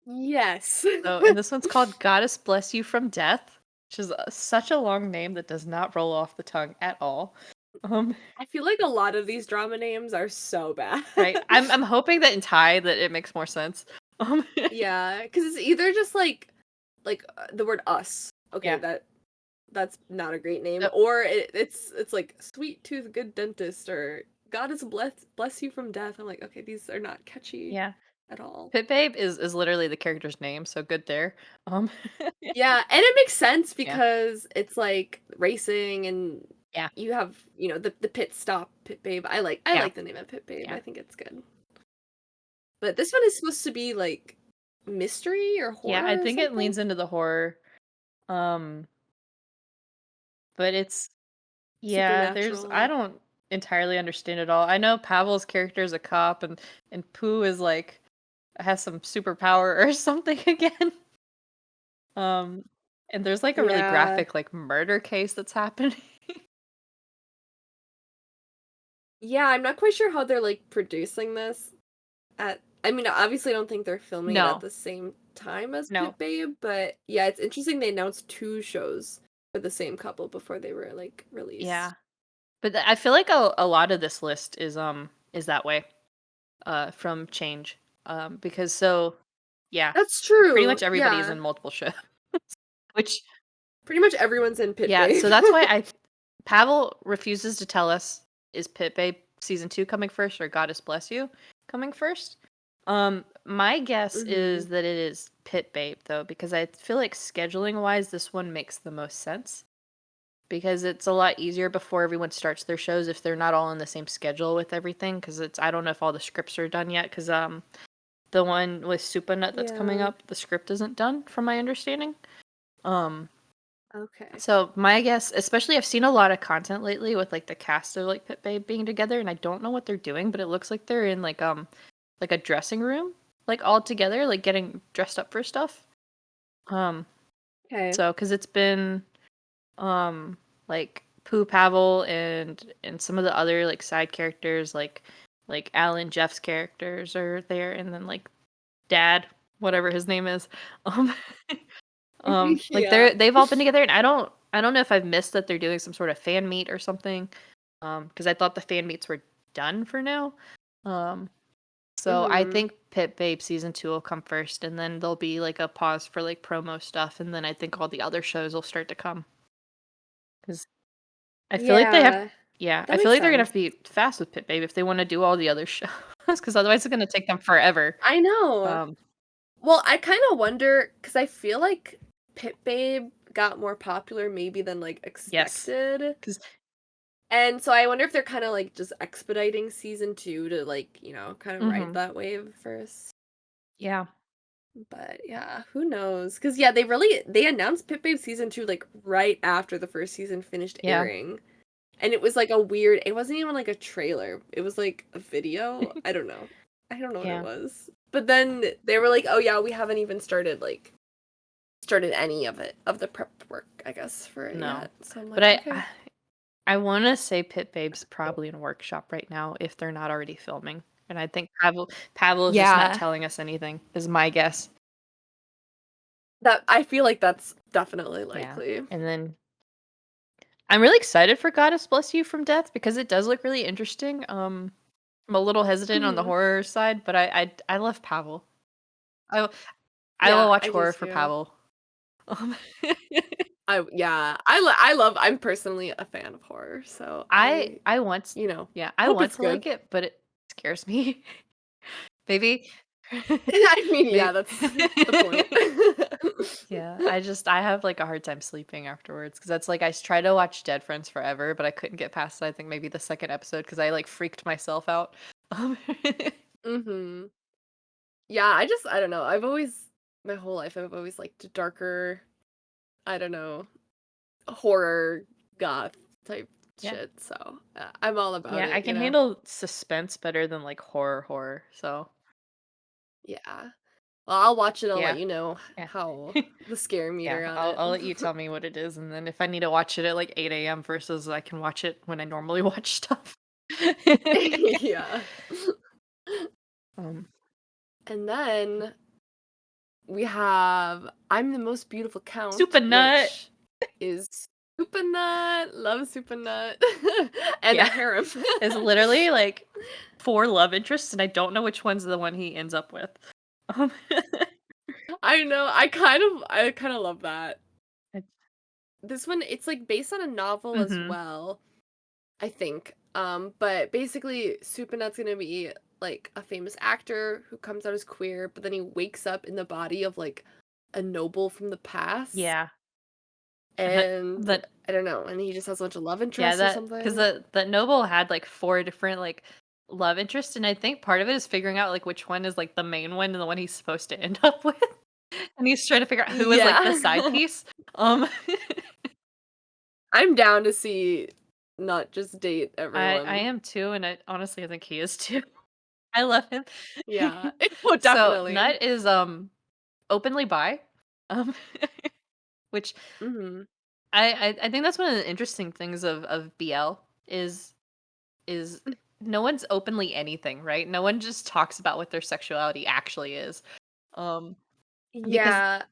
Yes. and this one's called Goddess Bless You from Death, which is such a long name that does not roll off the tongue at all. Um, I feel like a lot of these drama names are so bad. right. I'm hoping that in Thai that it makes more sense. Um, Yeah, because it's either just the word "us." Okay, yeah. that's not a great name, Yep. or it's like "sweet tooth, good dentist" or "God is bless you from death." I'm like, okay, these are not catchy Yeah. at all. Pit Babe is literally the character's name, so good there. Um, Yeah, and it makes sense yeah. because it's like racing and Yeah. you have, the pit stop, Pit Babe. I Yeah. like the name of Pit Babe. Yeah. I think it's good. But this one is supposed to be like mystery or Yeah, I horror or think it something. leans into the horror. Um, but it's yeah, there's I Supernatural. don't entirely understand it all. I know Pavel's character is a cop and Pooh is like has some superpower or something again. Um, and there's like a really Yeah. graphic like murder case that's happening. Yeah, I'm not quite sure how they're, like, producing this at I mean, obviously, I don't think they're filming it at No, the same time as no, Pit Babe, but, yeah, it's interesting they announced 2 shows for the same couple before they were, like, yeah, released. but I feel like a lot of this list is that way from Change because so yeah, That's pretty true, much everybody is yeah. in multiple shows, which Pretty much everyone's in Pit yeah, Babe. so that's why I Pavel refuses to tell us is Pit Babe season 2 coming first or Goddess Bless You coming first. My guess is Mhm. that it is Pit Babe though, because I feel like scheduling wise, this one makes the most sense because it's a lot easier before everyone starts their shows if they're not all on the same schedule with everything. Because it's I don't know if all the scripts are done yet. Because the one with Supa Nut that's coming Yeah. up, the script isn't done from my understanding. Um, Okay. so my guess, especially I've seen a lot of content lately with like the cast of like Pit Babe being together, and I don't know what they're doing, but it looks like they're in like a dressing room, like all together, like getting dressed up for stuff. Um, Okay. so because it's been like Pooh Pavel and some of the other like side characters like Alan Jeff's characters are there, and then like Dad, whatever his name is. Um, like Yeah. they've all been together, and I don't know if I've missed that they're doing some sort of fan meet or something. Because I thought the fan meets were done for now. Um, so I Mhm. think Pit Babe season 2 will come first, and then there'll be like a pause for like promo stuff, and then I think all the other shows will start to come. Because I feel like they have, Yeah. yeah, I That feel makes like they're gonna have sense. to be fast with Pit Babe if they want to do all the other shows, because otherwise it's gonna take them forever. I know. Um, Well, I kinda wonder because I feel like Pit Babe got more popular maybe than, like, yes, expected, because and so I wonder if they're kinda, like, just expediting season 2 to, like, kinda ride mm-hmm, that wave first. yeah, But, yeah, who knows? Because yeah, they announced Pit Babe season 2, like, right after the 1st season finished yeah, airing, and it was, like, a weird it wasn't even, like, a trailer, it was, like, a video? I don't know. I don't know what it yeah, was. But then they were like, "Oh, yeah, we haven't even started any of the prep work, I guess, for it no, yet." So I'm but like, I "Okay." I want to say Pit Babe's probably in workshop right now if they're not already filming, and I think Pavel is just not Yeah. telling us anything. Is my guess. That I feel like that's definitely Yeah, likely. and then I'm really excited for Goddess Bless You from Death because it does look really interesting. I'm a little hesitant on the Mhm. horror side, but I love Pavel. I I will Yeah, watch I do horror for too. Pavel. Um, I'm personally a fan of horror, so I once I hope want it's to good. like it, but it scares me. Maybe I mean, yeah, may that's the point. Yeah, I have, like, a hard time sleeping afterwards because that's, like, tried to watch Dead Friends Forever, but I couldn't get past, I think, maybe the 2nd episode because I, like, freaked myself out. Um, Mhm. Yeah, I don't know, my whole life, I've always liked darker, I don't know, horror, goth type yeah. shit, so, I'm all about Yeah, I it, you can know? handle suspense better than, like, horror, so Yeah. Well, I'll watch it, I'll let yeah, you know yeah. how the scare Yeah, meter on I'll it. I'll let you tell me what it is, and then if I need to watch it at, like, 8 a.m. versus I can watch it when I normally watch stuff. Yeah. Um, And then we have I'm the Most Beautiful Count, Super Nut! which is Supernut, love Supernut, and a Yeah. harem. It's literally, like, 4 love interests, and I don't know which one's the one he ends up with. Um, I know, I kinda love that. it's This one, it's, like, based on a novel as mhm. well, I think, but basically, Supernut's gonna be, like, a famous actor who comes out as queer, but then he wakes up in the body of, like, a noble from the past, Yeah. That and that I don't know, and he just has a bunch of love yeah, interests or that because something. the noble had, like, 4 different, like, love interests, and I think part of it is figuring out, like, which one is, like, the main one and the one he's supposed to end up with, and he's trying to figure out who is, like, the side Yeah. piece. Um, I'm down to see not just date I everyone. am too, and I honestly, I think he is too. I love him. Yeah. Oh, So, definitely. Nut is, openly bi, um, which Mhm. I think that's one of the interesting things of BL is no one's openly anything, right? No one just talks about what their sexuality actually is. Um, because Yeah.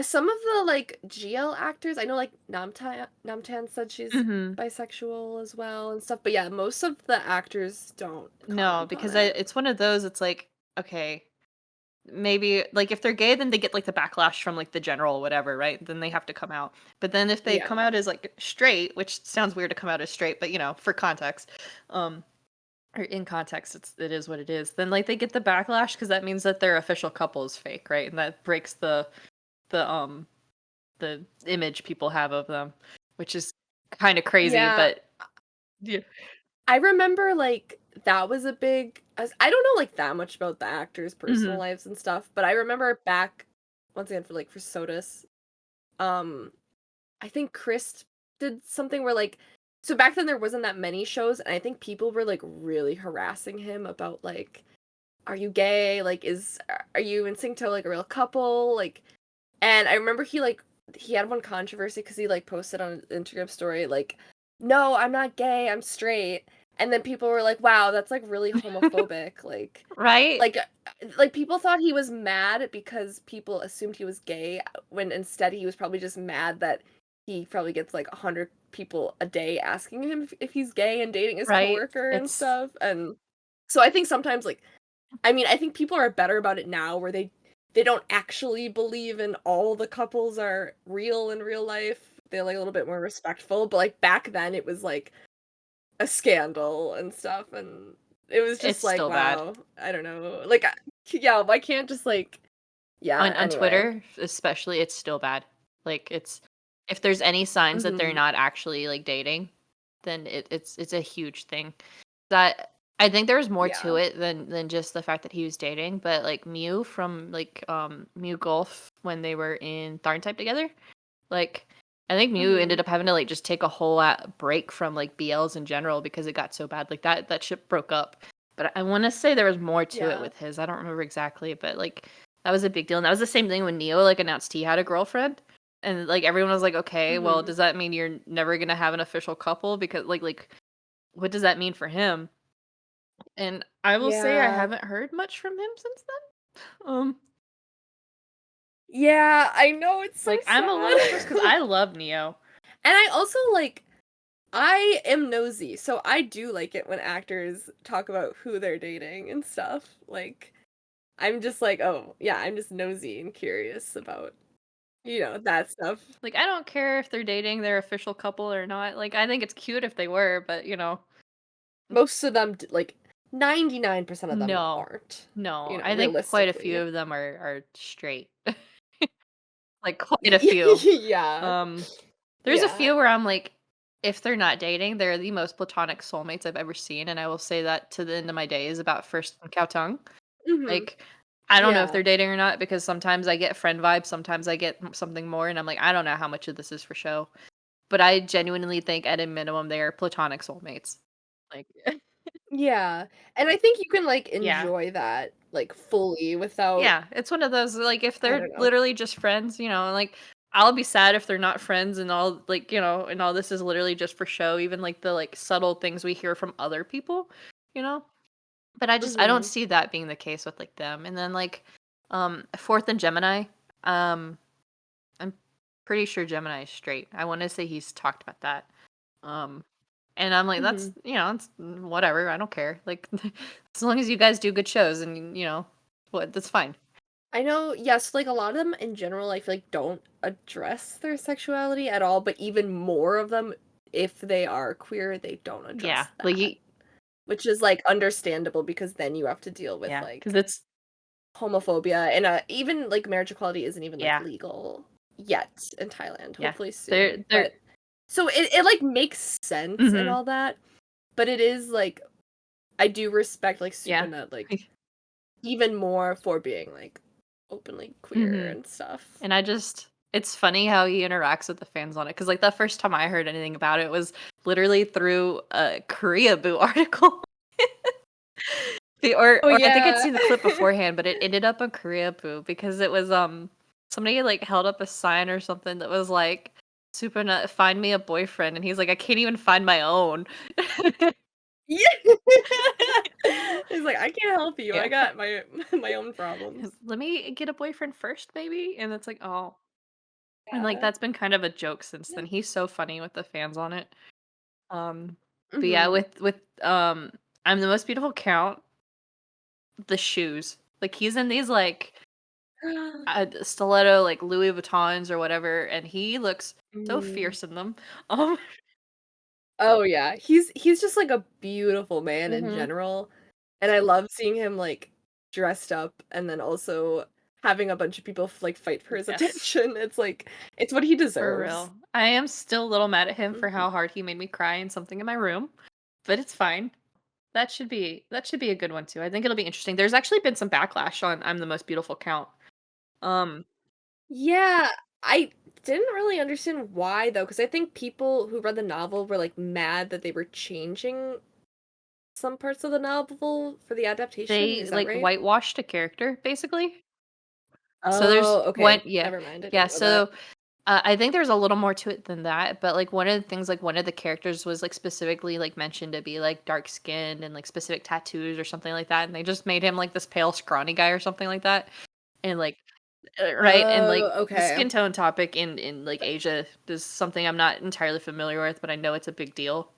Some of the, like, GL actors, I know, like, Namtan said she's Mhm. bisexual as well and stuff, but yeah, most of the actors don't No, comment on because it. it's one of those, it's like, okay, maybe like if they're gay, then they get like the backlash from like the general whatever, right? Then they have to come out. But then if they come Yeah. out as like straight, which sounds weird to come out as straight, but for context, um or in context it is what it is. Then like they get the backlash because that means that their official couple is fake, right? And that breaks the the image people have of them, which is kind of crazy, Yeah. but yeah. I remember, like, that was a big as I don't know, like, that much about the actors' personal Mhm. lives and stuff, but I remember back once again for, like, for SOTUS, um, I think Chris did something where, like so back then there wasn't that many shows, and I think people were, like, really harassing him about, like, "Are you gay? Like, are you and Singto, like, a real couple?" Like and I remember he had one controversy because he, like, posted on an Instagram story, like, "No, I'm not gay, I'm straight." And then people were like, "Wow, that's, like, really homophobic." Right? Like, like, people thought he was mad because people assumed he was gay, when instead he was probably just mad that he probably gets, like, 100 people a day asking him if he's gay and dating his Right? coworker and It's stuff, and so I think sometimes, like I mean, I think people are better about it now where they don't actually believe in all the couples are real in real life. They're, like, a little bit more respectful, but, like, back then, it was, like, a scandal and stuff, and it was it's just like, still bad. wow, I don't know. Like, yeah, why can't just, like yeah, On anyway. Twitter, especially, it's still bad. Like, it's if there's any signs that they're Mhm. not actually, like, dating, then it's a huge thing. That I think there's more to Yeah. it than just the fact that he was dating, but, like, Mew from, like, Mew Golf when they were in Tharn Type together, like, I think Mew ended Mhm. up having to, like, just take a whole break from, like, BLs in general because it got so bad, like, that ship broke up. But I wanna say there was more to it Yeah. with his, I don't remember exactly, but, like, that was a big deal, and that was the same thing when Neo, like, announced he had a girlfriend, and, like, everyone was like, "Okay, well, Mhm. does that mean you're never gonna have an official couple?" Because, what does that mean for him? And I will say I Yeah. haven't heard much from him since then. Yeah, I know, it's so Like, I'm a little stressed because sad. I love Neo. And I also, like I am nosy, so I do like it when actors talk about who they're dating and stuff. Like, I'm just like, "Oh, yeah, I'm just nosy and curious about, that stuff." Like, I don't care if they're dating their official couple or not, like, I think it's cute if they were, but, Most of them d like, 99% of them no. aren't, No, I think quite a few realistically. of them are straight. Like, quite a Y few. yeah. Um, there's a Yeah. few where I'm like, if they're not dating, they're the most platonic soulmates I've ever seen, and I will say that to the end of my days about First and Kowtoung. Mhm. Like, I don't know if Yeah. they're dating or not because sometimes I get friend vibes, sometimes I get something more, and I'm like, I don't know how much of this is for show. But I genuinely think at a minimum they are platonic soulmates. Like, Yeah, and I think you can, like, yeah. enjoy that, like, fully without Yeah, it's one of those, like, if I they're don't know. literally just friends, like, I'll be sad if they're not friends and all, like, and all this is literally just for show, even, like, the, like, subtle things we hear from other people, you know? But I don't Mhm. see that being the case with, like, them, and then, like, 4th and Gemini, um, I'm pretty sure Gemini is straight. I wanna say he's talked about that, um, and I'm like, "That's Mhm. it's whatever, I don't care, like, as long as you guys do good shows and, that's fine." I know, yes, like, a lot of them in general, I feel like, don't address their sexuality at all, but even more of them, if they are queer, they don't Yeah, address like, that, which is, like, understandable because then you have to deal with, yeah, because like, it's homophobia and, even, like, marriage equality isn't even, like, yeah, legal yet in Thailand, yeah. hopefully soon, They're but so it, like, makes sense and mhm, all that, but it is, like I do respect, like, yeah. Supernut, like, even more for being, like, openly queer Mhm, and stuff. and it's funny how he interacts with the fans on it. Because like, the first time I heard anything about it was literally through a Korea Boo article. Or Oh, I think I'd yeah. seen the clip beforehand, but it ended up on Korea Poo because it was, somebody, like, held up a sign or something that was like, "Super nut, find me a boyfriend," and he's like, "I can't even find my own." Yeah. He's like, "I can't help you. I Yeah. got my my own problems." "Let me get a boyfriend first, maybe?" And it's like, "Oh." And, like, Yeah. that's been kind of a joke since Yeah. then. He's so funny with the fans on it. Um, but yeah, Mhm. I'm the most beautiful count, the shoes. Like, he's in these, like, stiletto, like, Louis Vuittons or whatever, and he looks so Mm. fierce in them. Um Oh, yeah. He's just, like, a beautiful man in Mhm. general, and I love seeing him, like, dressed up and then also having a bunch of people like, fight for his Yes, attention. It's like it's what he for deserves. real. I am still a little mad at him for Mhm. how hard he made me cry in something in my room, but it's fine. That should be a good one too. I think it'll be interesting. There's actually been some backlash on I'm the Most Beautiful Count. Um, Yeah, I didn't really understand why though, because I think people who read the novel were, like, mad that they were changing some parts of the novel for the adaptation, they, is that like, right? whitewashed a character, basically. So there's Oh, one okay. yeah. Never mind, I Yeah, didn't know that. so, I think there's a little more to it than that, but, like, one of the things, like, one of the characters was, like, specifically, like, mentioned to be, like, dark-skinned and, like, specific tattoos or something like that, and they just made him, like, this pale, scrawny guy or something like that, and, like right, and, like, Oh, the okay. skin tone topic in, like, Asia is something I'm not entirely familiar with, but I know it's a big deal,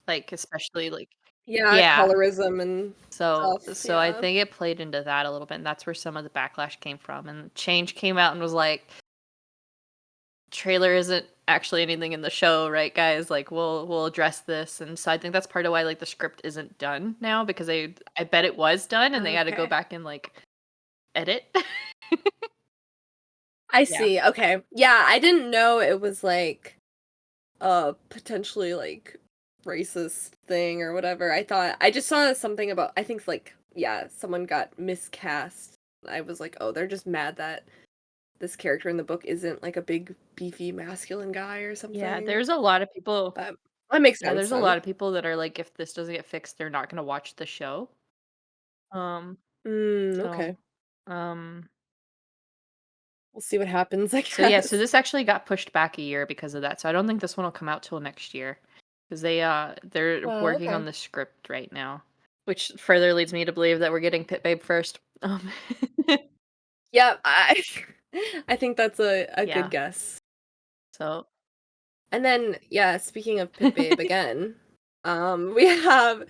like, especially, like Yeah, yeah. colorism and stuff, So I yeah. think it played into that a little bit, and that's where some of the backlash came from, and Change came out and was like, "Trailer isn't actually anything in the show, right, guys? Like, we'll address this," and so I think that's part of why, like, the script isn't done now because I bet it was done and they had to go Okay. back and, like, edit. I Yeah. see, okay. Yeah, I didn't know it was, like, a potentially, like, racist thing or whatever. I just saw something about I think, like, yeah, someone got miscast. I was like, "Oh, they're just mad that this character in the book isn't, like, a big, beefy, masculine guy or Yeah, something." there's a lot of people But that makes yeah, sense there's a then. lot of people that are like, if this doesn't get fixed, they're not gonna watch the show. Um, Mm, so, okay. um We'll see what happens, I So yeah, so guess. this actually got pushed back a year because of that. So I don't think this one will come out till next year because they're Oh, working okay. on the script right now, which further leads me to believe that we're getting Pit Babe first. Yep, I I think that's a good Yeah. guess. So And then, yeah, speaking of Pit Babe again, we have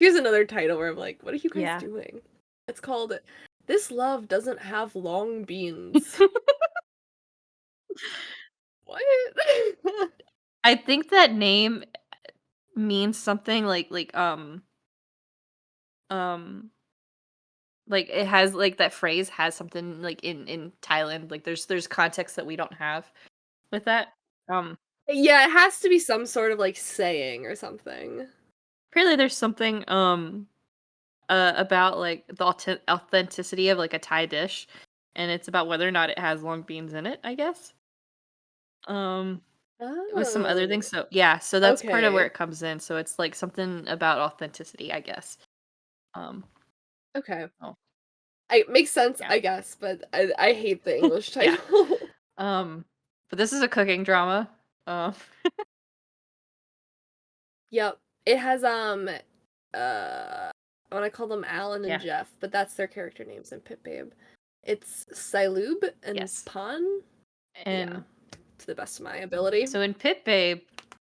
here's another title where I'm like, "What are you guys yeah. doing?" It's called "This Love Doesn't Have Long Beans." What? I think that name means something um like it has like that phrase has something like in Thailand. Like there's context that we don't have with that. Um Yeah, it has to be some sort of, like, saying or something. Apparently there's something about, like, the authenticity of, like, a Thai dish, and it's about whether or not it has long beans in it, I guess, um, with some other things, Oh, so yeah, so that's part of where okay. it comes in, so it's, like, something about authenticity, I guess, um, Okay. oh, I makes sense, yeah, I guess, but I hate the English yeah, title. um, but this is a cooking drama, uh, Yep. It has, I wanna call them Alan and yeah, Jeff, but that's their character names in Pit Babe. It's Silub and yes, Pan? Yeah, and to the best of my ability. so in Pit Babe,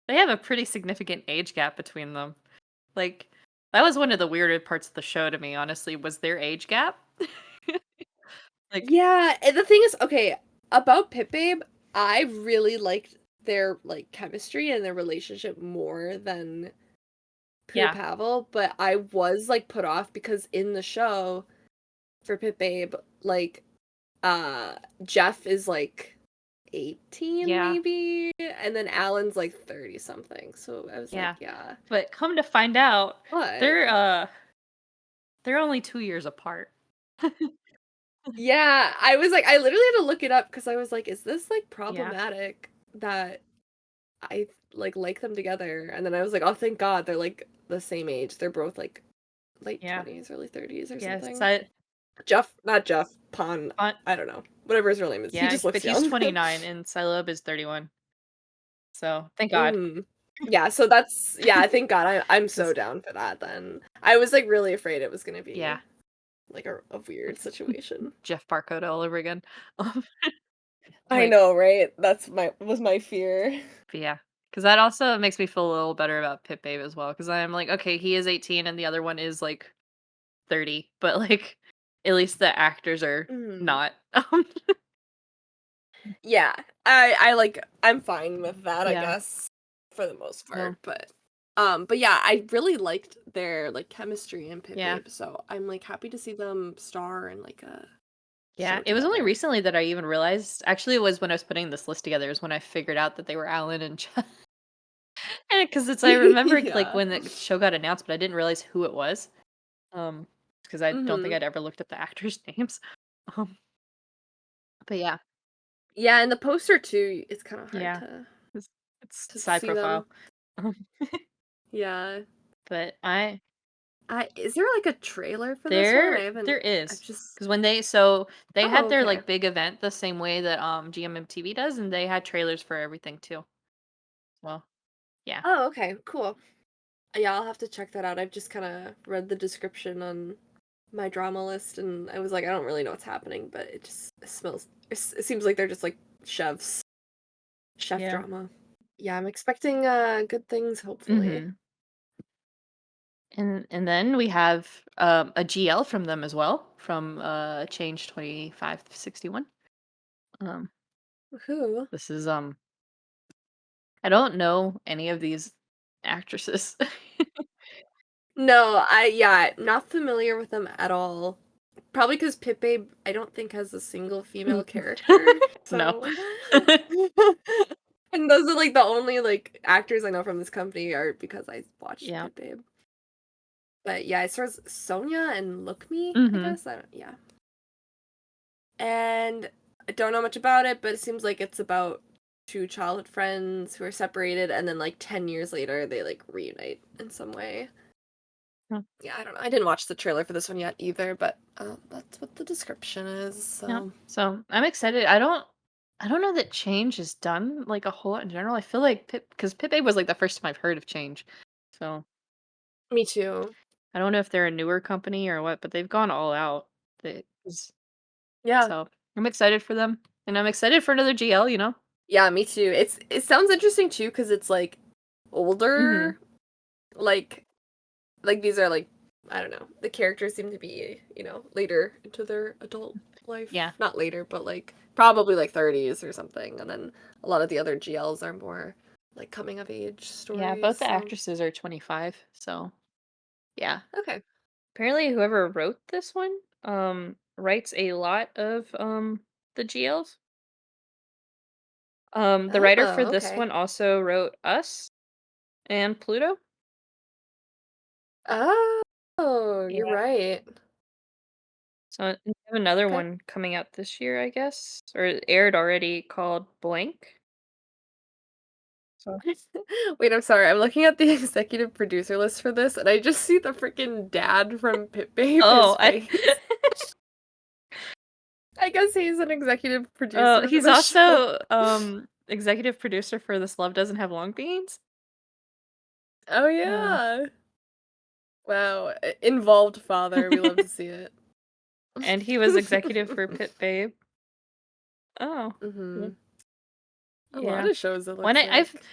they have a pretty significant age gap between them, like, that was one of the weirder parts of the show to me, honestly, was their age gap. Like Yeah, and the thing is okay, about Pit Babe, I really liked their, like, chemistry and their relationship more than Pooh yeah, Pavel, but I was, like, put off because in the show, for Pit Babe, like, uh, Jeff is, like, 18 yeah. maybe, and then Alan's, like, 30 something, so I was like, Yeah, "Yeah." but come to find out, But they're, uh, they're only 2 years apart. yeah, I was like I literally had to look it up because I was like, "Is this, like, Yeah, problematic that I, like them together?" And then I was like, "Oh, thank God they're, like, the same age." They're both, like, late Yeah. 20s, early 30s or Yes, something. I Not Jeff, Pon, uh, I don't know. Whatever his real name is. He yeah, just but looks he's young. 29 and Silob is 31. So, thank God. Mm. Yeah, so that's yeah, thank God. I'm so 'Cause down for that then. I was like really afraid it was gonna yeah, be like a weird situation. Jeff Barcode all over again. Um, I like, know, right? That's my fear. but yeah, because that also makes me feel a little better about Pit Babe as well. Because 'cause I'm like, okay, he is 18 and the other one is, like, 30, but, like, at least the actors are Mhm. not. Yeah. I'm fine with that, I Yeah, guess, for the most so part, but yeah, I really liked their, like, chemistry in Pit yeah. Babe, so I'm, like, happy to see them star in, like, a Yeah, show it was only together. recently that I even realized actually, it was when I was putting this list together is when I figured out that they were Alan and Chad. Because it's I remembered, like, Yeah. when the show got announced, but I didn't realize who it was, because I don't think Mhm. I'd ever looked at the actors' names. Um, but yeah, Yeah, and the poster too, it's kinda hard yeah, it's it's to side see them. profile. Um, Yeah. but I I is there, like, a trailer for this one? there I've is just because when they Oh, had their, okay. like, big event the same way that, GMMTV does, and they had trailers for everything too. Well, yeah. Oh, okay, cool. Yeah, I'll have to check that out. I've just kinda read the description on my drama list, and I was like, "I don't really know what's happening," but it seems like they're just, like, chef Yeah. drama. Yeah, I'm expecting, good things, hopefully. Mhm. And then we have, a GL from them as well, from, Change 2561. Um, Who? this is, I don't know any of these actresses. No, not familiar with them at all. Probably because Pit Babe, I don't think has a single female Mm. character, No. so and those are, like, the only, like, actors I know from this company are because I watched Yeah. Pit Babe. But, yeah, it stars Sonia and Look Me, I Mhm. guess? I don't yeah. And I don't know much about it, but it seems like it's about 2 childhood friends who are separated, and then, like, 10 years later, they, like, reunite in some way. Mm, Yeah, I don't know. I didn't watch the trailer for this one yet either, but, that's what the description is, yeah. so So, I'm excited. I don't know that Change is done, like, a whole lot in general. I feel like because Pip Babe was, like, the first time I've heard of Change. So, Me too. I don't know if they're a newer company or what, but they've gone all out. They Yeah. So, I'm excited for them, and I'm excited for another GL, you know? Yeah, me too. It sounds interesting too because it's, like, Mhm. older, like these are, like I don't know, the characters seem to be, later into their adult life. Yeah. Not later, but, like, probably, like, 30s or something, and then a lot of the other GLs are more, like, coming of age Yeah, stories, both the so actresses are 25, so yeah. okay. Apparently whoever wrote this one, writes a lot of, the GLs. The writer for Oh, this okay. one also wrote Us and Pluto. Oh, you're Yeah. right. So, we have another Okay. one coming out this year, I guess, or it aired already called Blank. So Wait, I'm sorry. I'm looking at the executive producer list for this, and I just see the freaking dad from Pit Babe, his Oh, I face. I guess he's an executive producer for he's the show. also, executive producer for This Love Doesn't Have Long Beans. Oh, Uh, yeah. Wow. Involved father. We love to see it. and he was executive for Pit Babe. Oh, yeah. Mhm. A lot Yeah. of shows, it One looks I I've like.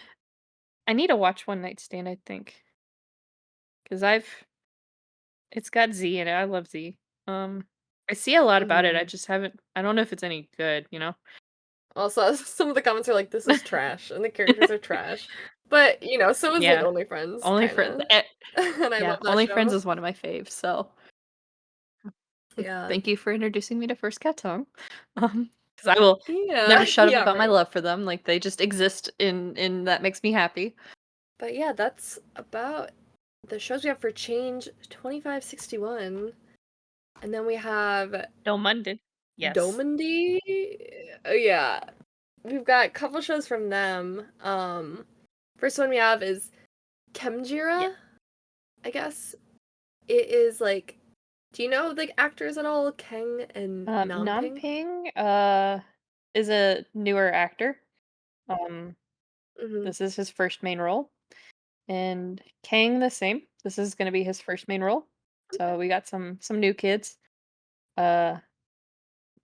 I need to watch One Night Stand, I think, because it's got Z in it. I love Z. Um, I see a lot about it. I Mhm. just haven't. I don't know if it's any good. You know. Also, some of the comments are like, "This is trash," and the characters are trash. But, so is, like, Yeah. Only Friends, Only for kinda. And I yeah. love that Only Friends show. is one of my faves. So Yeah. thank you for introducing me to First Cat Tongue. Because I will Yeah, never shut up yeah, about my right. love for them. Like they just exist in that makes me happy. But yeah, that's about the shows we have for Change 2561. And then we have No Monday. Yes. Domandy. Oh yeah. We've got a couple shows from them. First one we have is Yeah. Chemjira, I guess. it is like, do you know like actors at all? Kang and Nam Namping? Ping, is a newer actor. Um, Hmm. this is his first main role. And Kang the same. This is gonna be his first main role. Okay. So we got some new kids. Uh,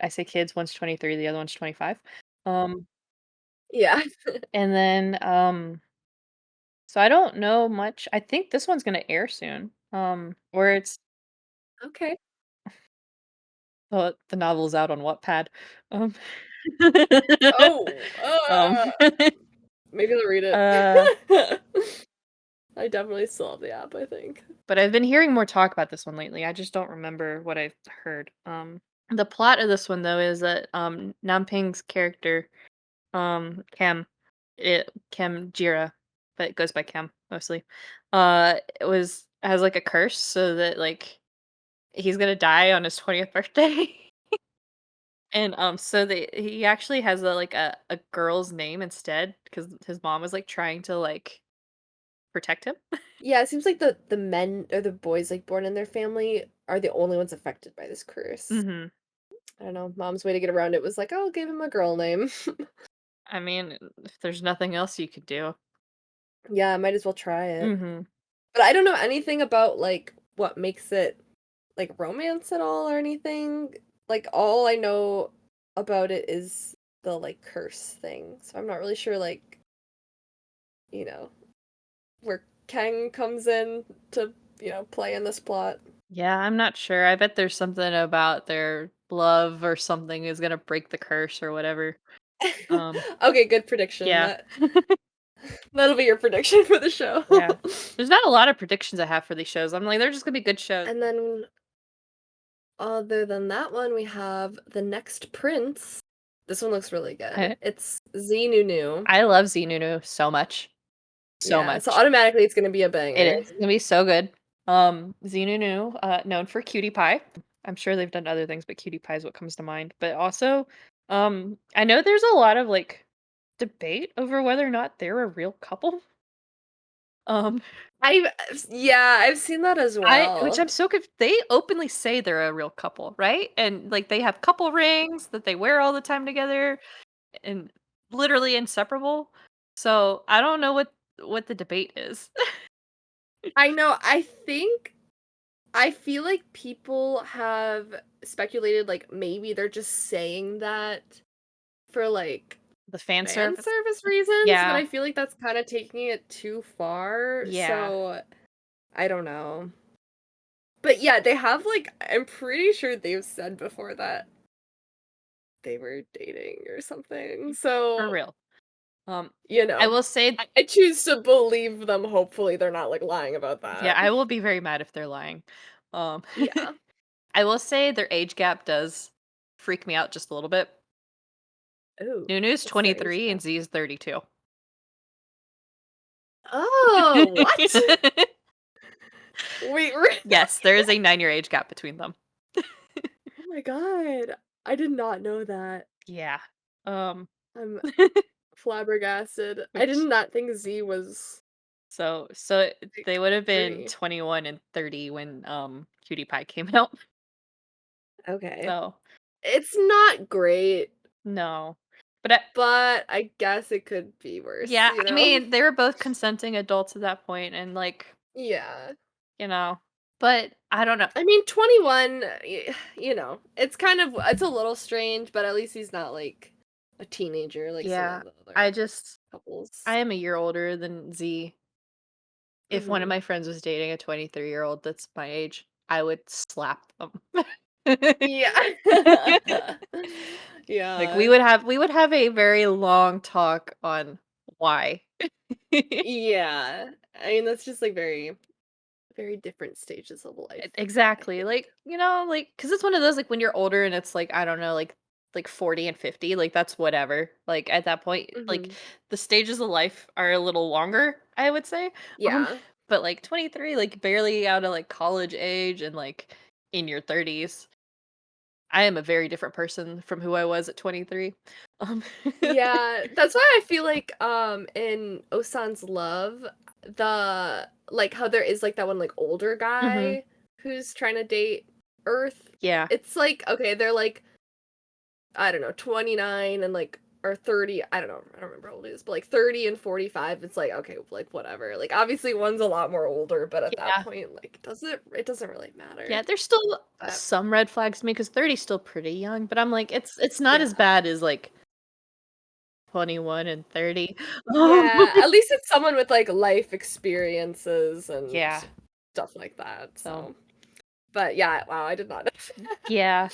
I say kids, one's 23, the other one's 25. Um, Yeah. and then so I don't know much. I think this one's gonna air soon. Or it's Okay. the novel's out on Wattpad. Um, Oh, um, maybe I'll read uh, it. I definitely still have the app, I think. but I've been hearing more talk about this one lately. I just don't remember what I've heard. The plot of this one though is that Namping's character, Kem Jira, but it goes by Kem mostly. It was has like a curse so that like he's gonna die on his 20th birthday. And so he actually has a girl's name instead because his mom was like trying to like protect him. Yeah, it seems like the men or the boys like born in their family are the only ones affected by this curse. Hmm. I don't know. Mom's way to get around it was like, "Oh, give him a girl name." I mean, if there's nothing else you could do. Yeah, I might as well try it. Hmm. But I don't know anything about like what makes it like romance at all or anything. Like all I know about it is the like curse thing. So I'm not really sure like, you know, where Kang comes in to, play in this plot. Yeah, I'm not sure. I bet there's something about their love or something is gonna break the curse or whatever. Um, Okay, good prediction. yeah. That'll be your prediction for the show. Yeah. There's not a lot of predictions I have for these shows. I'm like, they're just gonna be good shows. And then other than that one, we have The Next Prince. This one looks really good. I, It's Xenu. I love Xenu so much. So Yeah, so much. automatically it's gonna be a It banger. is. It's gonna be so good. Xenu, known for Cutie Pie. I'm sure they've done other things, but Cutie Pie is what comes to mind. But also, I know there's a lot of like debate over whether or not they're a real couple. Um, I yeah, I've seen that as which well. I'm so they openly say they're a real couple, right? And like they have couple rings that they wear all the time together and literally inseparable. So I don't know what the debate is. I know, I feel like people have speculated like maybe they're just saying that for like The fan fan service. service reasons, but Yeah. I feel like that's kind of taking it too far. Yeah. So I don't know. But yeah, they have like I'm pretty sure they've said before that they were dating or something. For So, real. Um, you I know, will say I choose to believe them. Hopefully, they're not like lying about yeah, that. I will be very mad if they're lying. Um, Yeah. I will say their age gap does freak me out just a little bit. Oh, Nunu's what's their age 23 and gap? Z is 32. Oh, what? Wait, Yes, there is a 9-year age gap between them. oh my god. I did not know that. Yeah. Um, I'm flabbergasted. I did which not think Z was they like would have been 30. 21 and 30 when Cutie Pie came out. Okay. So, It's not great, no. But but I guess it could be worse, yeah, you I know? mean, they were both consenting adults at that point and like, Yeah. you know, but I don't know. I mean, 21, it's it's a little strange, but at least he's not like a teenager like some Yeah, of the I other just couples. I am a year older than Z. If one of Mhm. my friends was dating a 23-year-old that's my age, I would slap them. Yeah. Like Yeah. we would have a very long talk on why. Yeah. I mean, that's just like very, very different stages of life, I Exactly. think. Like, like cuz it's one of those like when you're older and it's like I don't know, like 40 and 50, like that's whatever. Like at that point, like Mhm. the stages of life are a little longer, I would say. Um Yeah. but like 23, like barely out of like college age and like in your 30s. I am a very different person from who I was at 23. Um Yeah, that's why I feel like in Osan's Love, the like how there is like that one like older Mhm. guy. who's trying to date Earth. Yeah. It's like, okay, they're like, I don't know, 29 and like or 30, I don't know, I don't remember how old it is, but like 30 and 45, it's like, okay, like whatever. Like obviously one's a lot more older, but at that Yeah. point, like it doesn't really matter. Yeah, there's still But some red flags to me because 30 is still pretty young, but I'm like, it's not yeah. as bad as, like, 21 and 30. Um, Yeah, at least it's someone with like life experiences and yeah, stuff like that. so So, but yeah, wow, I did not know that. yeah,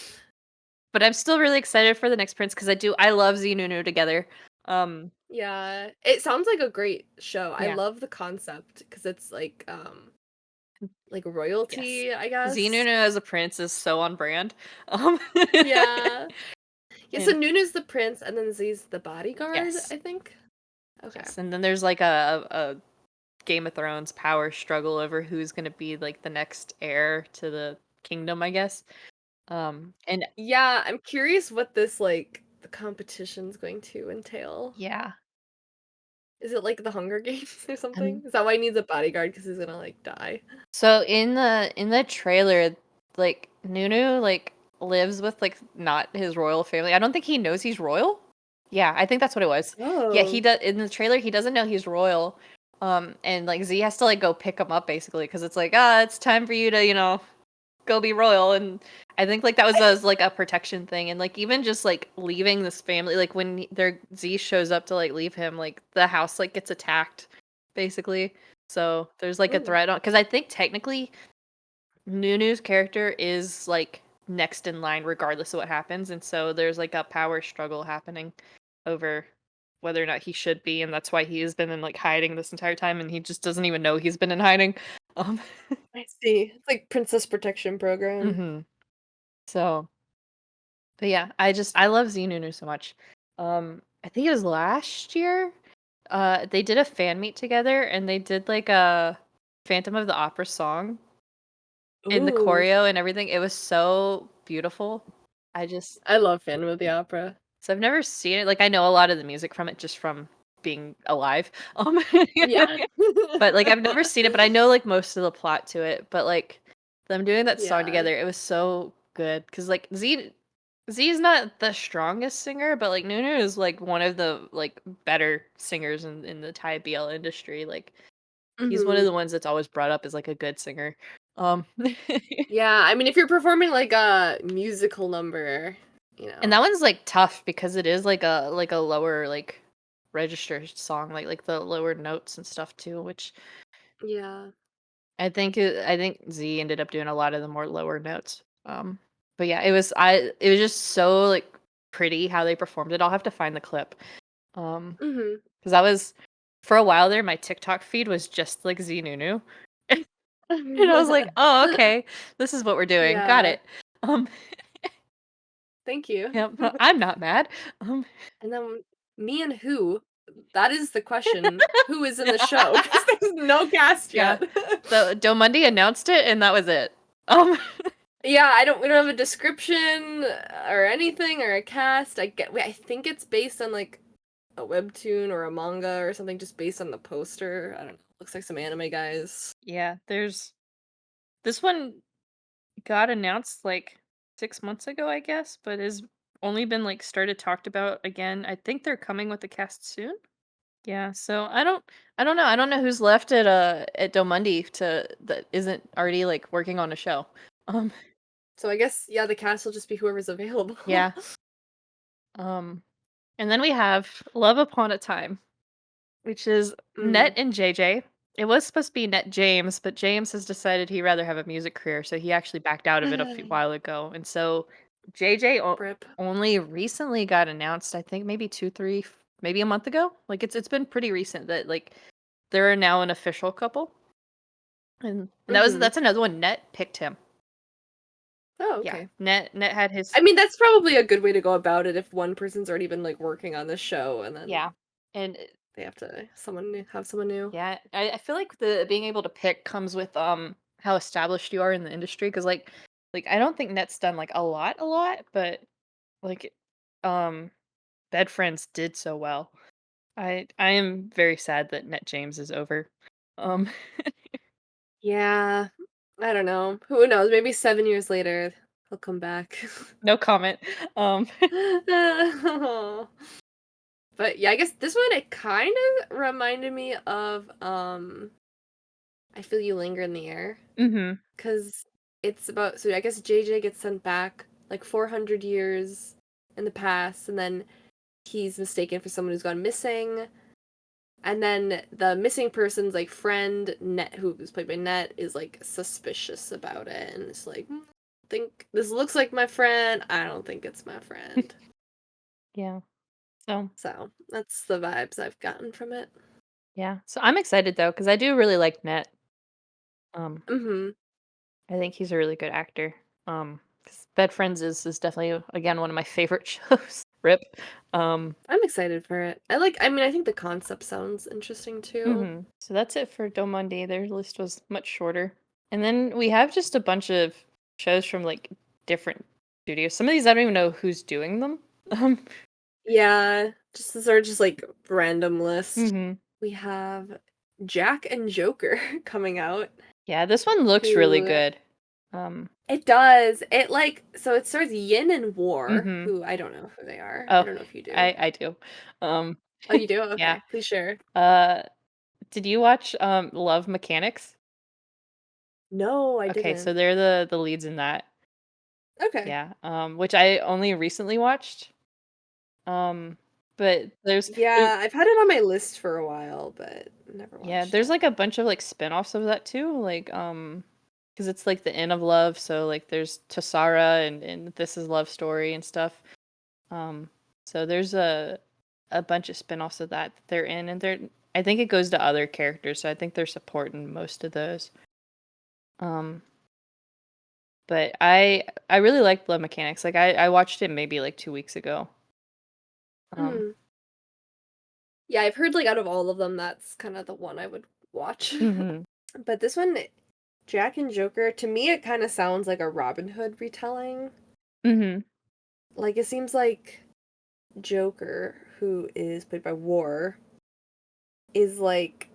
but I'm still really excited for the next Prince because I love Z Nunu together. Yeah, it sounds like a great show. I Yeah, love the concept because it's like yes. royalty, I Z guess. Nunu as a prince is so on brand. Yeah. Yeah, so And Nuna's the prince and then Z's the bodyguard, yes, I think. Okay. yes, and then there's, like, a Game of Thrones power struggle over who's gonna be, like, the next heir to the kingdom, I guess. And Yeah, I'm curious what this like the competition's going to entail. yeah, Is it like the Hunger Games or something? um Is that why he needs a bodyguard because he's gonna like die? so in the trailer, like Nunu like lives with like not his royal family. I don't think he knows he's royal. Yeah, I think that's what it was. Yeah, he Oh. does in the trailer he doesn't know he's royal. And like Z has to like go pick him up basically because it's like, ah, it's time for you to, go be royal. And I think like that was as like a protection thing. And like even just like leaving this family, like when their Z shows up to like leave him, like the house like gets attacked basically. So there's like a Oh. threat on because I think technically Nunu's character is like next in line regardless of what happens, and so there's like a power struggle happening over whether or not he should be, and that's why he has been in like hiding this entire time, and he just doesn't even know he's been in hiding. Um, I see. It's like Princess Protection Program. hmm So, but yeah, I love Nunu so much. I think it was last year. They did a fan meet together, and they did like a Phantom of the Opera song in the Ooh. choreo and everything. It was so beautiful. I just I love Phantom of the Opera. so I've never seen it. Like I know a lot of the music from it just from being alive. Yeah. But like I've never seen it, but I know like most of the plot to it. But like them doing that song Yeah. together, it was so good because like Z is not the strongest singer, but like Nunu is like one of the like better singers in the Thai BL industry. Like he's one of Mhm. the ones that's always brought up as like a good singer. Um Yeah, I mean, if you're performing like a musical number, you And know. that one's, like, tough because it is, like a lower, like, register song, like, the lower notes and stuff too, which Yeah. I think Z ended up doing a lot of the more lower notes. But yeah, it was just so, like, pretty how they performed it. I'll have to find the clip. Mhm. Because that was for a while there, my TikTok feed was just, like, Z Nunu. And I was like, "Oh, okay. This is what we're doing. Got Yeah. it." Um, Thank you. yeah, I'm not mad. Um And then me and who? That is the question. Who is in the show? Because there's no cast Yeah. yet. So Domundi announced it, and that was it. Um, Yeah, we don't have a description or anything or a cast. I think it's based on like a webtoon or a manga or something just based on the poster. I don't know. Looks like some anime guys. yeah, there's this one got announced like 6 months ago, I guess, but has only been like started talked about again. I think they're coming with the cast soon. Yeah, so I don't know. I don't know who's left at Domundi to that isn't already like working on a show. Um, So I guess yeah, the cast will just be whoever's available. yeah. Um, and then we have Love Upon a Time, which is Net Mm. and JJ. It was supposed to be Net James, but James has decided he'd rather have a music career, so he actually backed out of it while ago. And so JJ Rip. only recently got announced, I think maybe 2, 3, maybe a month ago. Like it's been pretty recent that like they're now an official couple. And Mhm. that's another one. Net picked him. Oh, Yeah. okay. Net had his I mean, that's probably a good way to go about it if one person's already been like working on this show and then yeah. And they have to someone new, have someone new. yeah, I feel like the being able to pick comes with how established you are in the industry because like I don't think Net's done like a lot, but like um Bed Friends did so well. I am very sad that Net James is over. Um Yeah. I don't know. Who knows? Maybe 7 years later, he'll come back. No comment. Um, But yeah, I guess this one it kind of reminded me of I Feel You Linger in the Air mhm. cuz it's about so I guess JJ gets sent back like 400 years in the past and then he's mistaken for someone who's gone missing and then the missing person's like friend Net who's played by Net is like suspicious about it and it's like think this looks like my friend. I don't think it's my friend. Yeah. So, So, that's the vibes I've gotten from it. yeah. So I'm excited though cuz I do really like Net. Um, Mhm. I think he's a really good actor. 'Cause Bed Friends is definitely again one of my favorite shows. Rip. Um, I'm excited for it. I mean, I think the concept sounds interesting too. So that's it for Domande. Their list was much shorter. And then we have just a bunch of shows from like different studios. Some of these I don't even know who's doing them. Um, Yeah, just this are just like random list. mhm. We have Jack and Joker coming out, Yeah, this one looks really who good. Um, it does. It like so it stars Yin and War, mhm. who I don't know who they are. I Oh, don't know if you do. I do. Um, Oh, you do? yeah. Okay, please share. Uh, did you watch Love Mechanics? No, I Okay, so didn't. they're the leads in that. Okay. Yeah. Which I only recently watched. But there's Yeah, I've had it on my list for a while, but never yeah, watched there's it. like a bunch of like spin-offs of that too, like because it's like the end of love, so like there's Tassara and This Is Love Story and stuff. Um so there's a bunch of spin-offs of that they're in and they're I think it goes to other characters, so I think they're supporting most of those. Um but I really liked Love Mechanics. Like I watched it maybe like 2 weeks ago. Um Mhm. Yeah, I've heard, like, out of all of them, that's kinda the one I would watch. mhm. But this one, Jack and Joker, to me, it kinda sounds like a Robin Hood retelling. Mhm. Like, it seems like Joker, who is played by War, is like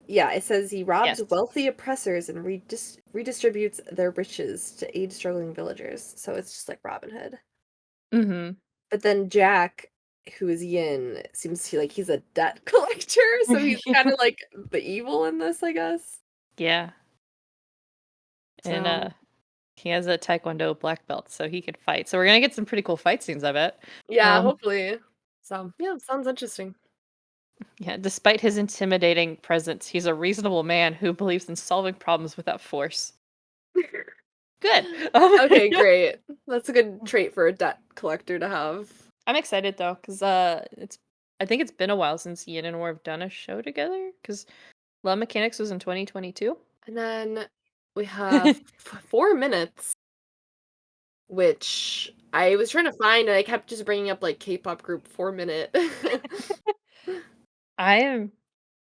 yeah, it says he robs Yes. wealthy oppressors and redistributes their riches to aid struggling villagers, so it's just like Robin Hood. Mhm. But then Jack, who is Yin, seems to like he's a debt collector, so he's kinda like the evil in this, I guess. Yeah. And So, he has a taekwondo black belt, so he can fight. So we're gonna get some pretty cool fight scenes, I bet. yeah, Um, hopefully. So, yeah, sounds interesting. yeah, despite his intimidating presence, he's a reasonable man who believes in solving problems without force. Good. Okay, great. That's a good trait for a debt collector to have. I'm excited though, because it's I think it's been a while since Ian and War have done a show together. Because Love Mechanics was in 2022. And then we have 4 Minutes, which I was trying to find, and I kept just bringing up, like, K-pop group 4 Minute. I am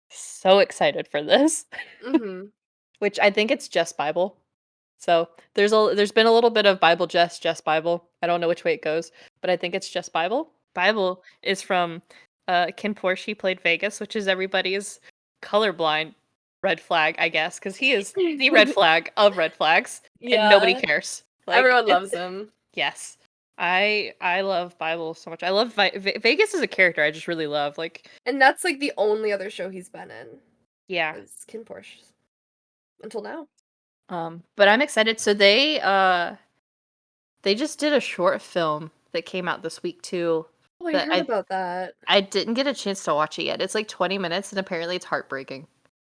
so excited for this, Mhm. which I think it's just Bible. So there's been a little bit of Bible just Bible. I don't know which way it goes, but I think it's just Bible. Bible is from Ken Porsche. He played Vegas, which is everybody's colorblind red flag, I guess, because he is the red flag of red flags, and nobody Yeah, cares. Like, everyone loves him. yes, I love Bible so much. I love Vegas as a character. I just really love like And that's, like, the only other show he's been in, yeah. is Kin Porsche, until now. But I'm excited. So they just did a short film that came out this week too Oh, I that heard about that. I didn't get a chance to watch it yet. It's like 20 minutes and apparently it's heartbreaking.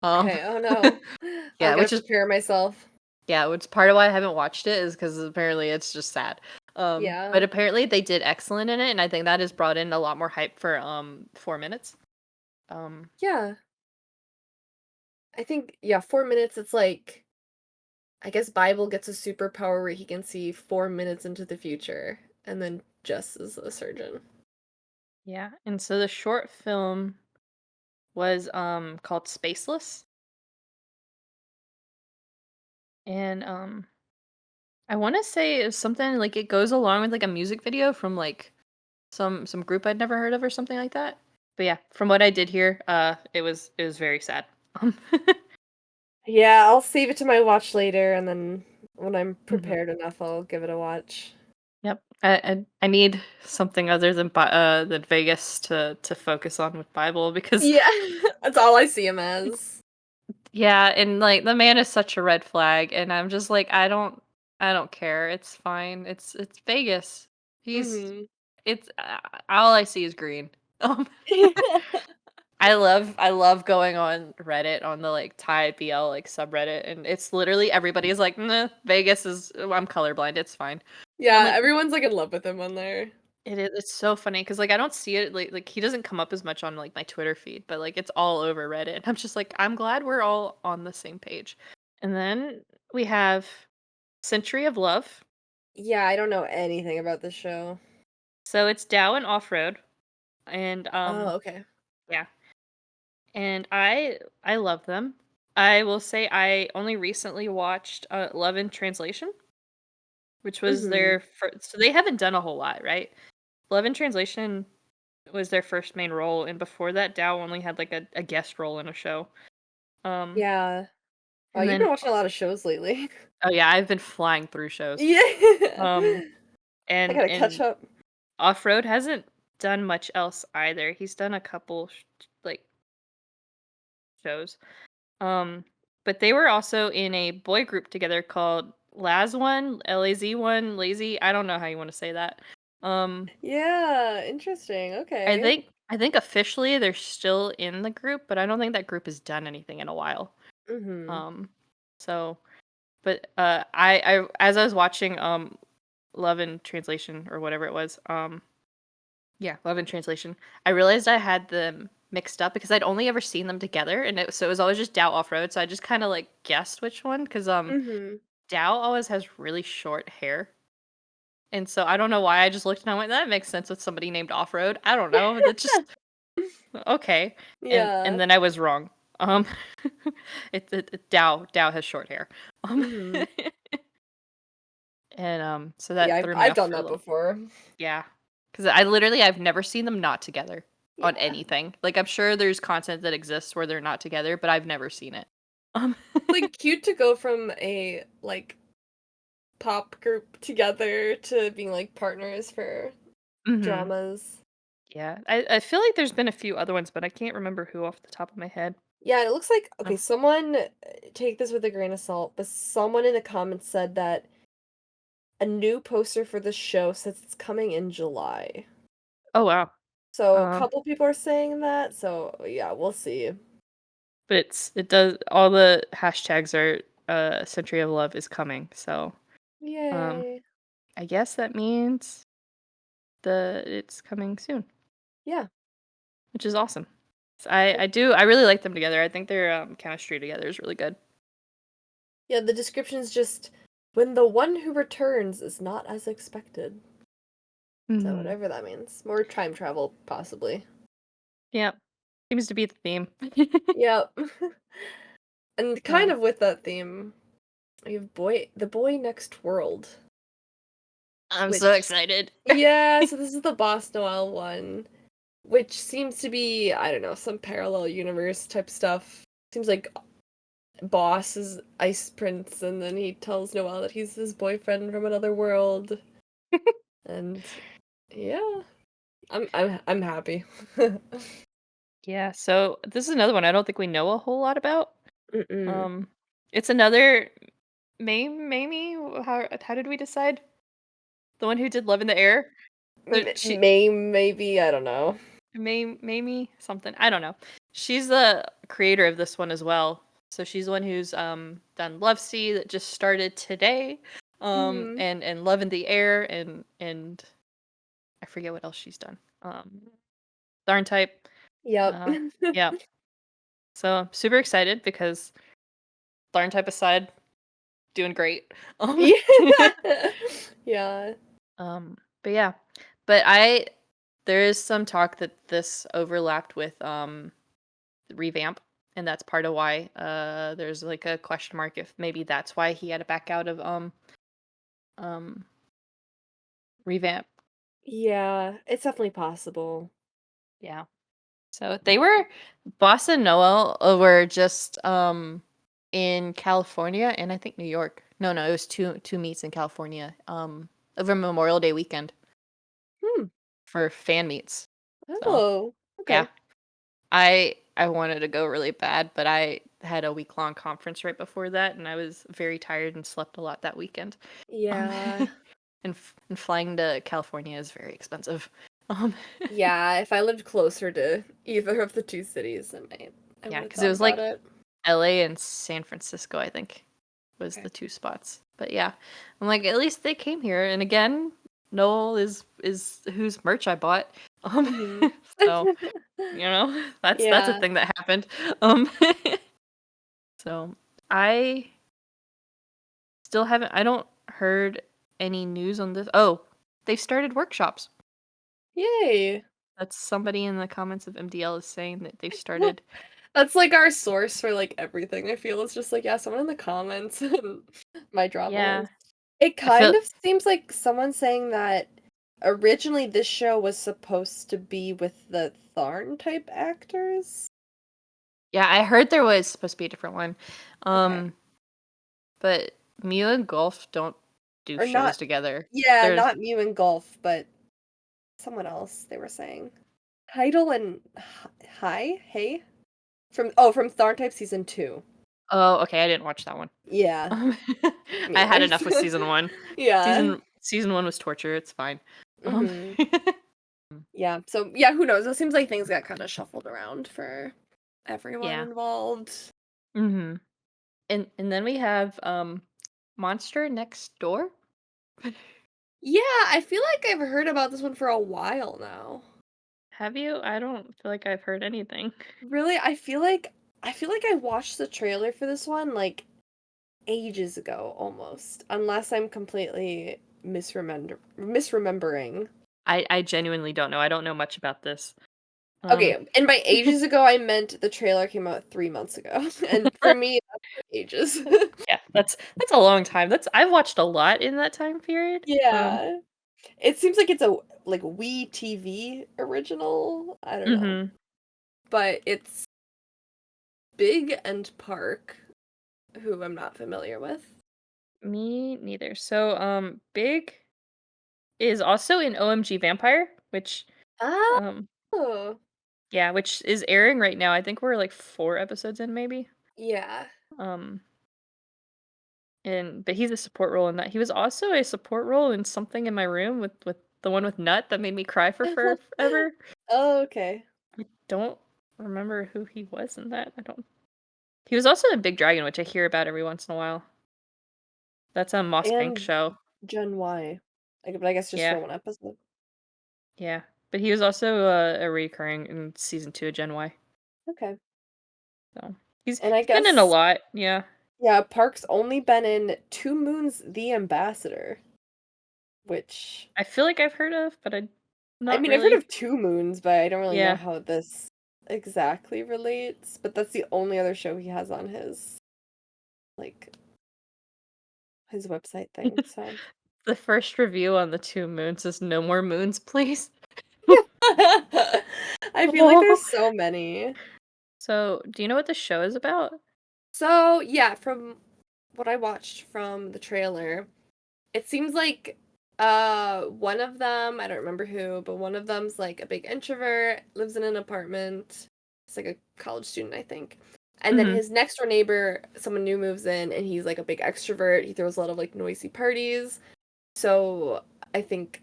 Um Okay, oh no. I yeah, gotta which is prepare myself. yeah, which part of why I haven't watched it is because apparently it's just sad. Yeah. But apparently they did excellent in it, and I think that has brought in a lot more hype for 4 minutes. Um Yeah. I think, yeah, 4 minutes, it's like I guess Bible gets a superpower where he can see 4 minutes into the future, and then Jess is a surgeon. yeah, and so the short film was called Spaceless, and I want to say it was something like it goes along with like a music video from like some group I'd never heard of or something like that. But yeah, from what I did hear, it was very sad. Um, Yeah, I'll save it to my watch later, and then when I'm Mhm. prepared enough, I'll give it a watch. Yep. I need something other than Vegas to focus on with Bible because Yeah, that's all I see him as. yeah, and like the man is such a red flag, and I'm just like I don't care. It's fine. It's Vegas. He's Mhm. it's all I see is green. Um, I love going on Reddit on the like Thai BL like subreddit, and it's literally everybody is like, nah, Vegas is I'm colorblind. It's fine. And I'm Yeah, like, everyone's, like, in love with him on there. it's so funny because like I don't see it like he doesn't come up as much on like my Twitter feed, but like it's all over Reddit. And I'm just like I'm glad we're all on the same page. And then we have Century of Love. Yeah, I don't know anything about this show. So it's Dow and Off Road, and Oh, okay. yeah, and I love them. I will say I only recently watched Love in Translation, which was Mhm. their first. So they haven't done a whole lot, right? Love in Translation was their first main role, and before that, Dow only had like a guest role in a show. Um, Yeah. Wow, and you've then been watching a lot of shows lately. oh yeah, I've been flying through shows. Yeah. Um, I and gotta catch and up. Off Road hasn't done much else either. He's done a couple like shows. Um, but they were also in a boy group together called Laz1, LAZ1, Lazy. I don't know how you want to say that. Um, Yeah, interesting, I okay. think I think officially they're still in the group, but I don't think that group has done anything in a while. Mhm. Um, so, but I as I was watching Love in Translation or whatever it was, yeah, Love in Translation. I realized I had them mixed up because I'd only ever seen them together, and so it was always just Dow Off Road. So I just kind of like guessed which one because Mhm. Dow always has really short hair, and so I don't know why I just looked and I went that makes sense with somebody named Off Road. I don't know. That just okay, and Yeah. then I was wrong. Um, Dow has short hair. Um, Mhm. and so Yeah, that I've threw me I've off done for a that little. before. Yeah, because I've never seen them not together on Yeah. anything. Like, I'm sure there's content that exists where they're not together, but I've never seen it. Um, Like, cute to go from a, like, pop group together to being, like, partners for mhm. dramas. Yeah, I feel like there's been a few other ones, but I can't remember who off the top of my head. Yeah, it looks like Oh, okay, someone take this with a grain of salt, but someone in the comments said that a new poster for the show says it's coming in July. oh wow. So a Um, couple people are saying that, so yeah, we'll see. but it does all the hashtags are Century of Love is coming. So, um, Yay. I guess that means it's coming soon, Yeah. which is awesome. So I really like them together. I think their chemistry together is really good. Yeah, the description's just when the one who returns is not as expected. So Mhm. whatever that means. More time travel, possibly. Yep. Seems to be the theme. Yep. And kind Um, of with that theme, we have the boy next world, I'm so which excited. yeah, so this is the Boss Noel one, which seems to be, I don't know, some parallel universe type stuff. Seems like Boss is Ice Prince, and then he tells Noel that he's his boyfriend from another world. And yeah, I'm happy. Yeah, so this is another one I don't think we know a whole lot about. Mm-mm. Um, it's another Mamie. How did we decide? The one who did Love in the Air. She Maybe, I don't know. Mamie something. I don't know. She's the creator of this one as well. So she's the one who's done Love Sea that just started today. Mhm. And Love in the Air and I forget what else she's done. Darn type. Yep. Uh, yeah. So I'm super excited because Darn type aside, doing great. Yeah. Yeah. But yeah, but there is some talk that this overlapped with revamp, and that's part of why there's like a question mark if maybe that's why he had to back out of um revamp. Yeah, it's definitely possible. Yeah. So they were Boss and Noel were just in California and I think New York. No, it was two meets in California. Over Memorial Day weekend Hmm. for fan meets. So Oh, yeah, okay. I wanted to go really bad, but I had a week-long conference right before that, and I was very tired and slept a lot that weekend. Um, Yeah. and flying to California is very expensive. Um, Yeah, if I lived closer to either of the two cities, I yeah, would have because it thought was about like it. LA and San Francisco, I think, was Okay. the two spots. But yeah, I'm like, at least they came here. And again, Noel is whose merch I bought. Um, Mhm. so that's a Yeah. thing that happened. Um, so I still haven't. I don't heard any news on this. Oh, they've started workshops. Yay. That's somebody in the comments of MDL is saying that they've started. That's like our source for like everything. I feel it's just like, yeah, someone in the comments and my drama Yeah, list. It I feel. kind of seems like someone saying that originally this show was supposed to be with the Tharn type actors. Yeah, I heard there was supposed to be a different one. Okay. Um, but Mew and Golf don't do Or not, shows together. yeah, There's not Mew and Golf, but someone else they were saying. Heidel and Hi, hey? From Tharn type season 2. Oh, okay, I didn't watch that one. Yeah, Um, me I had either. enough with season 1. Yeah. Season 1 was torture, it's fine. Um, Mhm. Yeah, so yeah, who knows? It seems like things got kind of shuffled around for everyone yeah. involved. Mhm. And then we have Monster Next Door. Yeah, I feel like I've heard about this one for a while now. Have you? I don't feel like I've heard anything. Really, I feel like I watched the trailer for this one like ages ago almost, unless I'm completely misremembering. I genuinely don't know. I don't know much about this. Um Okay, and by ages ago I meant the trailer came out 3 months ago. And for me that's ages. yeah, that's a long time. That's I've watched a lot in that time period. Yeah. It seems like it's a like Wii TV original. I don't know. Mhm. But it's Big and Park, who I'm not familiar with. Me neither. So, Big is also in OMG Vampire, which, um, Oh. yeah, which is airing right now. I think we're like 4 episodes in, maybe. Yeah. Um, but he's a support role in that. He was also a support role in Something in My Room with the one with Nut that made me cry for forever. Oh, okay. I don't remember who he was in that. I don't. He was also in Big Dragon, which I hear about every once in a while. That's a Moss Bank And show. Gen Y. Like, but I guess just Yeah. for one episode. Yeah, but he was also a recurring in season 2 of Gen Y. Okay. So And I he's been in a guess lot. Yeah, yeah, Park's only been in Two Moons The Ambassador, which I feel like I've heard of, but I I not mean, I've heard really. of Two Moons, but I don't really know Yeah, how this exactly relates. But that's the only other show he has on like his website thing. So the first review on the 2 moons is no more moons, please. I feel like there's so many. So, do you know what the show is about? So yeah, from what I watched from the trailer, it seems like one of them, I don't remember who, but one of them's like a big introvert, lives in an apartment. It's like a college student, I think. And then Hmm. his next door neighbor, someone new moves in and he's like a big extrovert. He throws a lot of like noisy parties. So I think,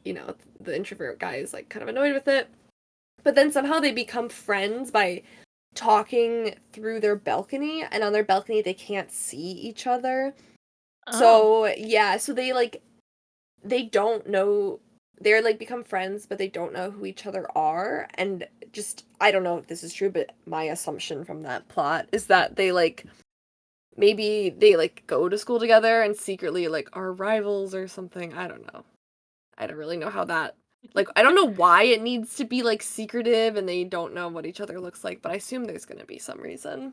the introvert guy is like kind of annoyed with it. But then somehow they become friends by talking through their balcony, and on their balcony they can't see each other. Oh, So, yeah, so they don't know, they're like become friends, but they don't know who each other are. And just, I don't know if this is true, but my assumption from that plot is that they like maybe they like go to school together and secretly like are rivals or something. I don't know. I don't really know how that, like, I don't know why it needs to be like secretive and they don't know what each other looks like, but I assume there's going to be some reason.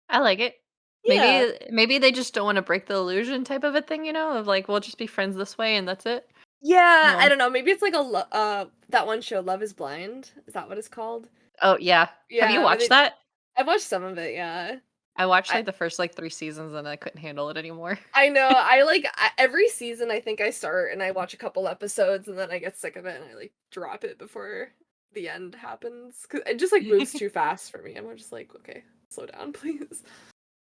I like it. Yeah. Maybe they just don't want to break the illusion type of a thing, of like we'll just be friends this way and that's it. Yeah, I Um. don't know. Maybe it's like that one show Love is Blind. Is that what it's called? Oh yeah. Have you Yeah, where watched they that? I've watched some of it, yeah. I watched, I like, the first, like, 3 seasons, and I couldn't handle it anymore. I know, I like every season I think I start and I watch a couple episodes and then I get sick of it and I like drop it before the end happens cuz it just like moves too fast for me. I'm just like, okay, slow down, please.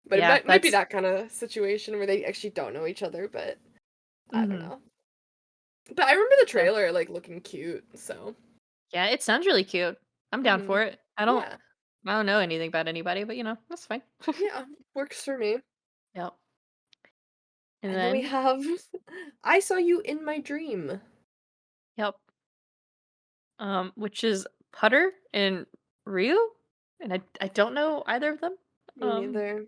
But it Yeah, might be that's that kind of situation where they actually don't know each other, but I don't mhm. know. But I remember the So trailer like looking cute, so yeah, it sounds really cute. I'm down mhm. for it. Yeah. I don't know anything about anybody, but, that's fine. Yeah, works for me. Yep. And And then we then have I Saw You in My Dream. yep, which is Putter and Ryu, and I don't know either of them. Me Um, neither.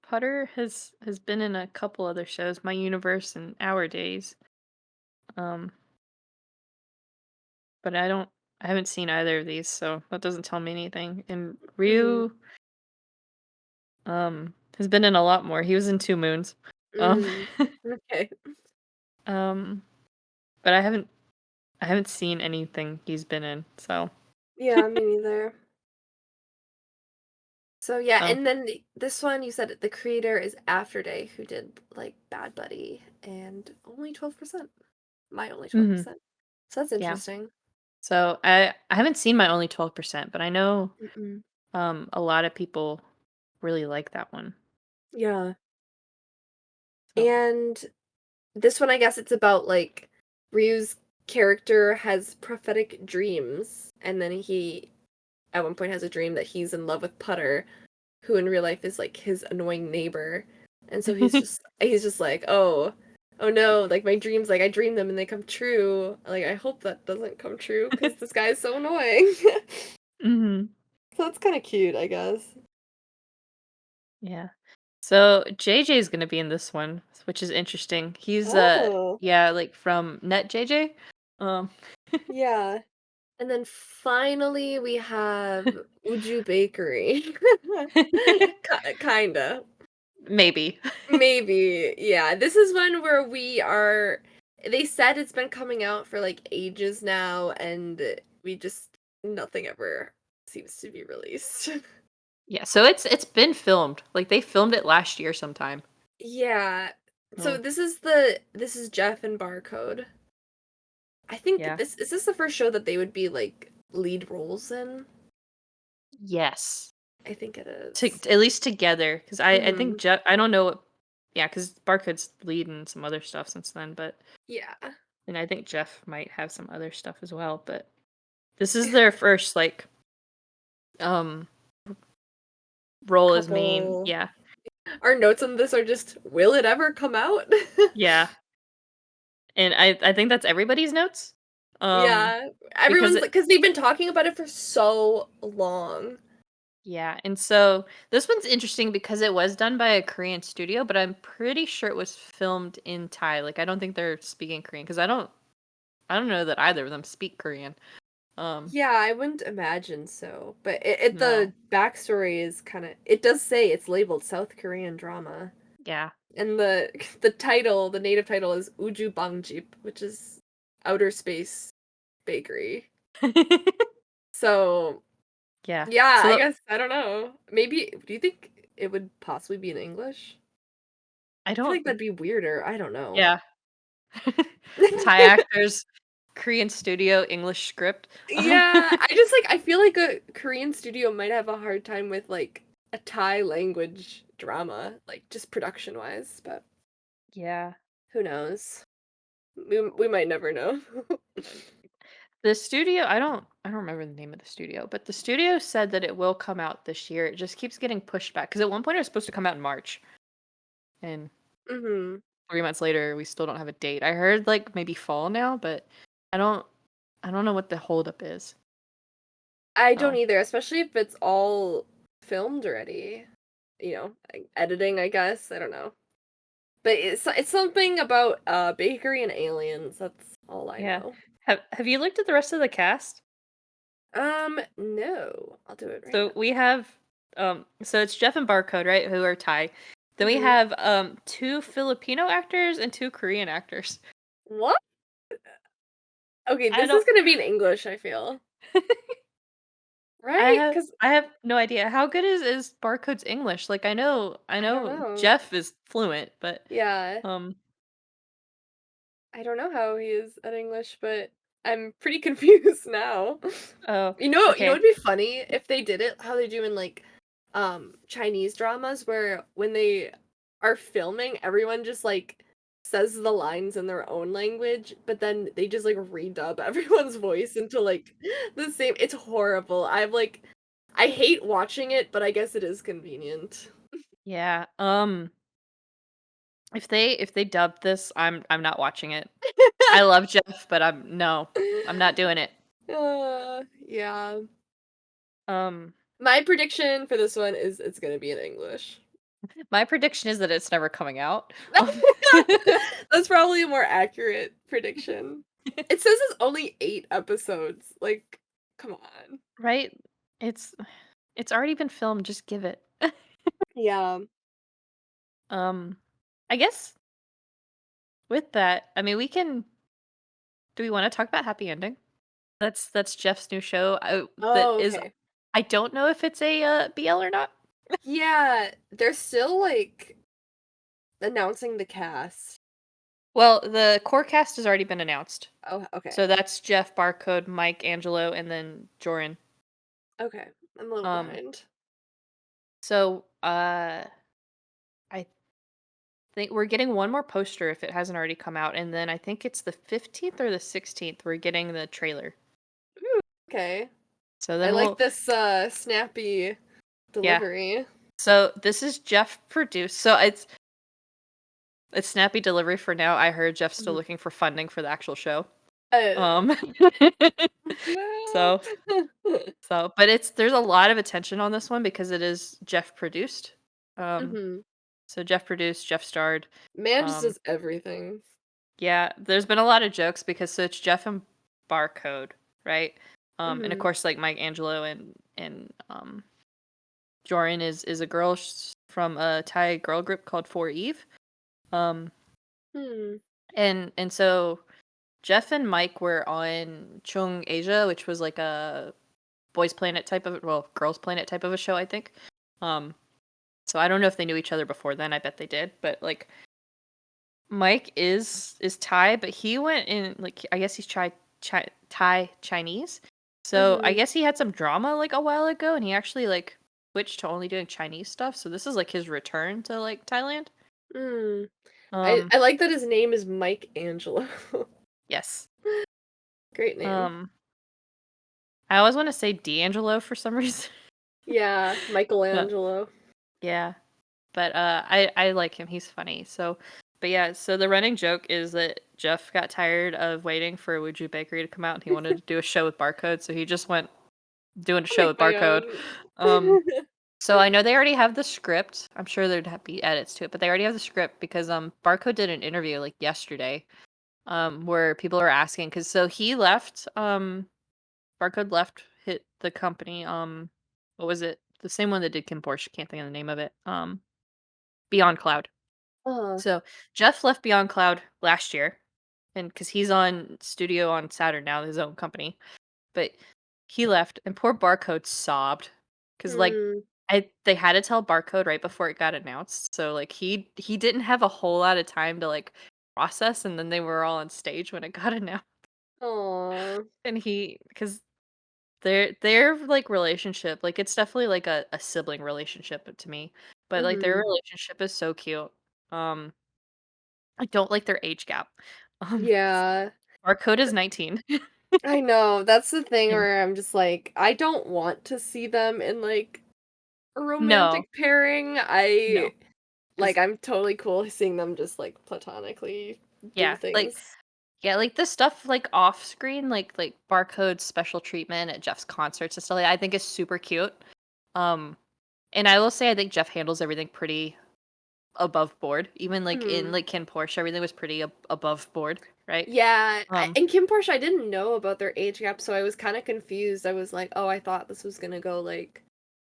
Putter has been in a couple other shows, My Universe and Our Days, um, but I haven't seen either of these, so that doesn't tell me anything. And Mhm. Ryu, has been in a lot more. He was in Two Moons. Um, Mm. Okay. um, but I haven't seen anything he's been in, so, Yeah, me neither. So yeah, oh, and then this one you said the creator is Afterday, who did like Bad Buddy and only 12%. My only mhm, 12%. So that's yeah. interesting. So, I haven't seen My Only 12%, but I know, Mm-mm. a lot of people really like that one, Yeah. so And this one, I guess it's about like Ryu's character has prophetic dreams, and then he at one point has a dream that he's in love with Putter, who in real life is like his annoying neighbor. And so he's just like, oh no, like my dreams, like I dream them and they come true. Like I hope that doesn't come true because this guy is so annoying. Mhm, So that's kind of cute, I guess. yeah. So, JJ's gonna be in this one, which is interesting. He's, Oh, yeah, like, from Net JJ? Um yeah. And then finally we have Uju Bakery. Kinda. Maybe. Maybe. Yeah. This is one where we are they said it's been coming out for like ages now and we just nothing ever seems to be released. Yeah, so it's been filmed, like, they filmed it last year sometime. Yeah. So Oh, this is Jeff and Barcode. I think yeah. this is this the first show that they would be like lead roles in? Yes. I think it To is. at least together, because I think Mhm. Jeff I don't know what yeah, because Barcode's leading some other stuff since then, but Yeah. and I think Jeff might have some other stuff as well, but this is their first, like, um, role as main Couple yeah. our notes on this are just will it ever come out? Yeah, and I think that's everybody's notes, Yeah, because everyone's it like, because 'cause they've been talking about it for so long. yeah, and so this one's interesting because it was done by a Korean studio, but I'm pretty sure it was filmed in Thai, like, I don't think they're speaking Korean because I don't know that either of them speak Korean. Yeah, I wouldn't imagine so, but it No. the backstory is kinda it does say it's labeled South Korean drama, Yeah. and the the title, the native title is Uju Bangjip, which is outer space bakery. So, Yeah. yeah, So I guess I don't know. Maybe do you think it would possibly be in English? I I feel don't like that'd be weirder, I don't know. yeah. Thai actors, Korean studio, English script. Yeah, I just like I feel like a Korean studio might have a hard time with like a Thai language drama, like just production wise, but Yeah. who knows? We might never know. The studio, I don't remember the name of the studio, but the studio said that it will come out this year. It just keeps getting pushed back because at one point it was supposed to come out in March, and Mhm. 3 months later we still don't have a date. I heard like maybe fall now, but I don't I don't know what the holdup is. I don't So, either, especially if it's all filmed already. Like editing, I guess. I don't know. But it's something about bakery and aliens. That's all I yeah. know. Have you looked at the rest of the cast? No. I'll do it right So now. we have so it's Jeff and Barcode, right, who are Thai. Then we Mhm. have two Filipino actors and two Korean actors. What? Okay, I this don't is gonna be in English, I feel. Right? Because I have no idea. How good is Barcode's English? Like, I I don't know know. Jeff is fluent, but, Yeah. um I don't know how he is at English, but I'm pretty confused now. oh, You know okay. what'd be funny if they did it how they do in like Chinese dramas where when they are filming, everyone just like says the lines in their own language, but then they just like redub everyone's voice into like the same. It's horrible. I hate watching it, but I guess it is convenient. Yeah, if they dub this, I'm not watching it. I love Jeff, but I'm not doing it. Yeah. Um, My prediction for this one is it's gonna be in English. my prediction is that it's never coming out. That's probably a more accurate prediction. It says it's only 8 episodes, like, come on. Right? It's it's already been filmed, just give it. Yeah. Um, I guess with that, I mean, we can do we wanna talk about Happy Ending? That's Jeff's new show, that Oh, is okay. I don't know if it's a, BL or not. Yeah, they're still, like, announcing the cast. Well, the core cast has already been announced. Oh, okay. So that's Jeff, Barcode, Mike, Angelo, and then Joran. Okay. I'm a little Um, behind. so, I think we're getting one more poster if it hasn't already come out, and then I think it's the 15th or the 16th, we're getting the trailer. Ooh, okay. So I then like we'll this, snappy yeah. delivery. So this is Jeff produced. So it's snappy delivery for now. I heard Jeff's still Mhm. looking for funding for the actual show. Uh, Um so but there's a lot of attention on this one because it is Jeff produced. Um Mhm. so Jeff produced, Jeff starred. Man just Um does everything. yeah, there's been a lot of jokes because so it's Jeff and Barcode, right? And of Mhm. course like Mike Angelo and Jorin is a girl from a Thai girl group called For Eve. Um Hmm. and so Jeff and Mike were on Chung Asia, which was like a boys planet type of girls planet type of a show, I think. Um so I don't know if they knew each other before then. I bet they did, but like Mike is Thai, but he went in like I guess he's Thai Chinese. So I Mhm. guess he had some drama like a while ago, and he actually like switched to only doing Chinese stuff. So this is like his return to like Thailand. Mm. Um, I like that his name is Mike Angelo. yes. Great name. Um, I always want to say D'Angelo for some reason. Yeah, But Michelangelo. yeah, but I like him. He's funny. So, but yeah, so the running joke is that Jeff got tired of waiting for Wuju Bakery to come out, and he wanted to do a show with Barcode, so he just went doing a I'll show make with my Barcode. own. Um, so I know they already have the script. I'm sure there'd be edits to it, but they already have the script because Barcode did an interview like yesterday, where people are asking because so he left. Barcode left hit the company. What was it? The same one that did Kim Porsche. Can't think of the name of it. Beyond Cloud. Uh, So Jeff left Beyond Cloud last year, and because he's on studio on Saturn now, his own company. But he left, and poor Barcode sobbed because like hmm. they had to tell Barcode right before it got announced. So like he didn't have a whole lot of time to like process, and then they were all on stage when it got announced, Aw. and he because their, like, relationship, like, it's definitely, like, a sibling relationship to me, but, like, their Mhm. relationship is so cute. Um, I don't like their age gap. Um, Yeah. our code is 19. I know. That's the thing And where I'm just like, I don't want to see them in like a no, romantic pairing. no, because I'm totally cool seeing them just like platonically do yeah, things. like, the stuff, like, off screen, like, Barcode's special treatment at Jeff's concerts and stuff like that, I think is super cute. Um, and I will say I think Jeff handles everything pretty above board, even, like, in, Mhm. like, Ken Porsche, everything was pretty above board, right? Yeah, Um and Kim Porsche, I didn't know about their age gap, so I was kind of confused. I was like, "Oh, I thought this was gonna go like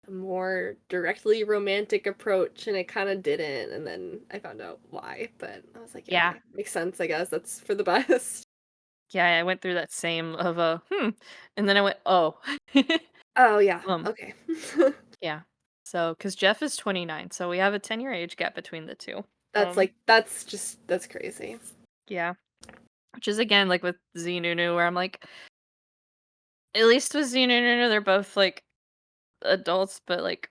a more directly romantic approach," and it kind of didn't. And then I found out why, but I was like, Yeah. "Okay, makes sense. I guess that's for the best." Yeah, I went through that same of a, "Hmm," and then I went, "Oh." Oh, yeah, Um, okay. yeah. So, because Jeff is 29, so we have a 10-year age gap between the 2. That's crazy. Yeah. Which is again, like, with Zenunu, where I'm like, at least with Zenunu, they're both, like, adults, but, like,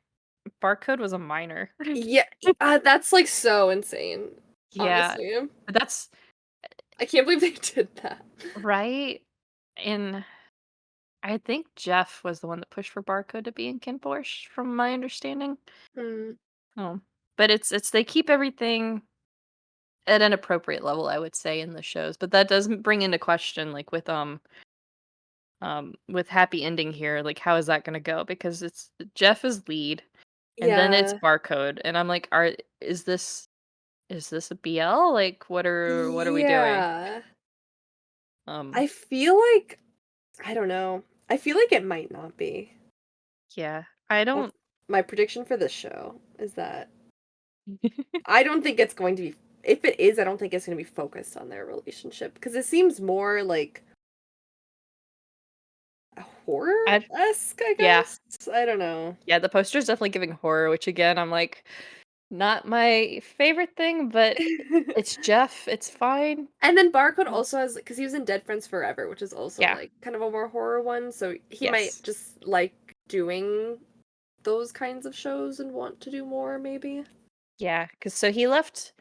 Barcode was a minor. Yeah, that's, like, so insane, Yeah. honestly. But that's I can't believe they did that. right? And I think Jeff was the one that pushed for Barcode to be in KinForce, from my understanding. Hmm, Oh. But it's they keep everything at an appropriate level, I would say, in the shows, but that does bring into question, like, with Happy Ending here, like, how is that gonna go? Because it's Jeff is lead, and then it's yeah. Barcode, and I'm like, is this a BL? Like, what are we doing? Yeah. Um, I feel like I don't know. I feel like it might not be. yeah, I That's don't my prediction for this show is that I don't think it's going to be if it is, I don't think it's gonna be focused on their relationship because it seems more like I horror-esque, I yeah, guess? I don't know. yeah, the poster's definitely giving horror, which again, I'm like, not my favorite thing, but it's Jeff, it's fine. And then Barcode Mm, also has because he was in Dead Friends Forever, which is also, yeah, like, kind of a more horror one, so he might yes. just like doing those kinds of shows and want to do more, maybe? Yeah, because so he left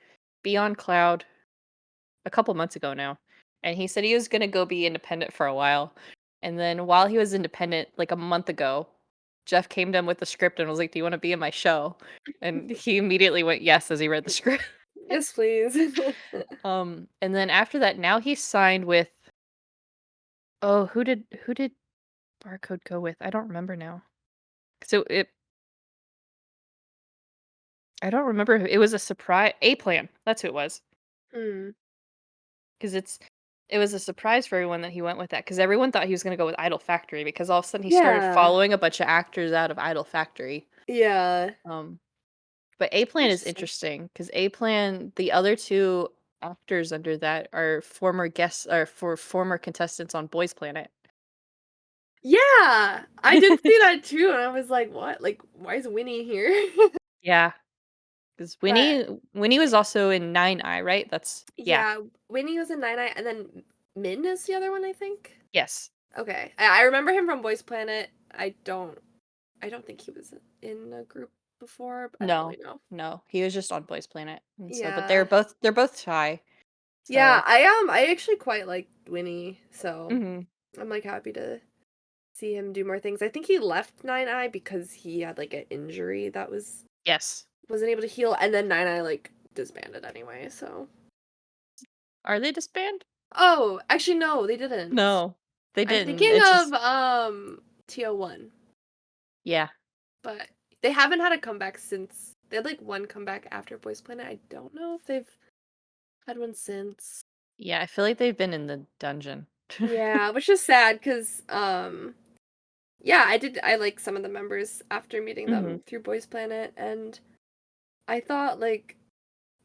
Beyond Cloud a couple months ago now, and he said he was gonna go be independent for a while, and then while he was independent, like a month ago, Jeff came to him with the script and was like, "Do you wanna be in my show?" And he immediately went, "Yes," as he read the script. Yes, please. And then after that, now he's signed with oh, who did Barcode go with? I don't remember now. So it I don't remember who it was a surprise A-Plan, that's who it was. Hmm. 'Cause it was a surprise for everyone that he went with that. Because everyone thought he was gonna go with Idol Factory because all of a sudden he started Yeah. following a bunch of actors out of Idol Factory. Yeah. Um, but A-Plan is Interesting. interesting because A-Plan the other 2 actors under that are former guests or for former contestants on Boys Planet. Yeah! I did see that too, and I was like, "What? Like, why is Winnie here?" Yeah, because But Winnie was also in Nine Eye, right? That's yeah. yeah, Winnie was in Nine Eye, and then Min is the other one, I think? Yes. Okay. I remember him from Boys Planet. I don't think he was in a group before, but I don't No. really know. No, he was just on Boys Planet, and so but Yeah. they're both shy, Yeah, so I actually quite like Winnie, so mhm. I'm, like, happy to see him do more things. I think he left Nine Eye because he had, like, an injury that Yes. wasn't able to heal, and then Nine Eye, like, disbanded anyway, so Are they disbanded? Oh, actually, no, they didn't. No, they I'm didn't. thinking It's of, just TO1, yeah. but they haven't had a comeback since they had, like, one comeback after Boys Planet. I don't know if they've had one since. Yeah, I feel like they've been in the dungeon. Yeah, which is sad because yeah, I like some of the members after meeting Mhm. them through Boys Planet, and I thought, like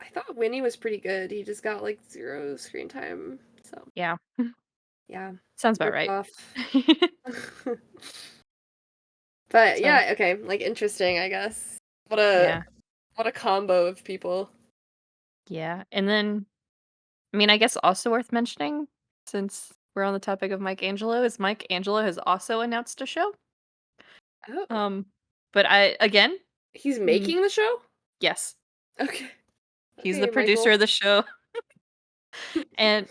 I thought Winnie was pretty good, he just got, like, 0 screen time, so, Yeah. yeah, Sounds about rip right. off. But, So, yeah, okay, like, interesting, I guess. yeah. What a combo of people. Yeah, and then, I mean, I guess also worth mentioning, since we're on the topic of Mike Angelo, is Mike Angelo has also announced a show. Oh, Um, but I again, he's mm, making the show? yes, Okay. he's the Okay, producer Michael. of the show, and,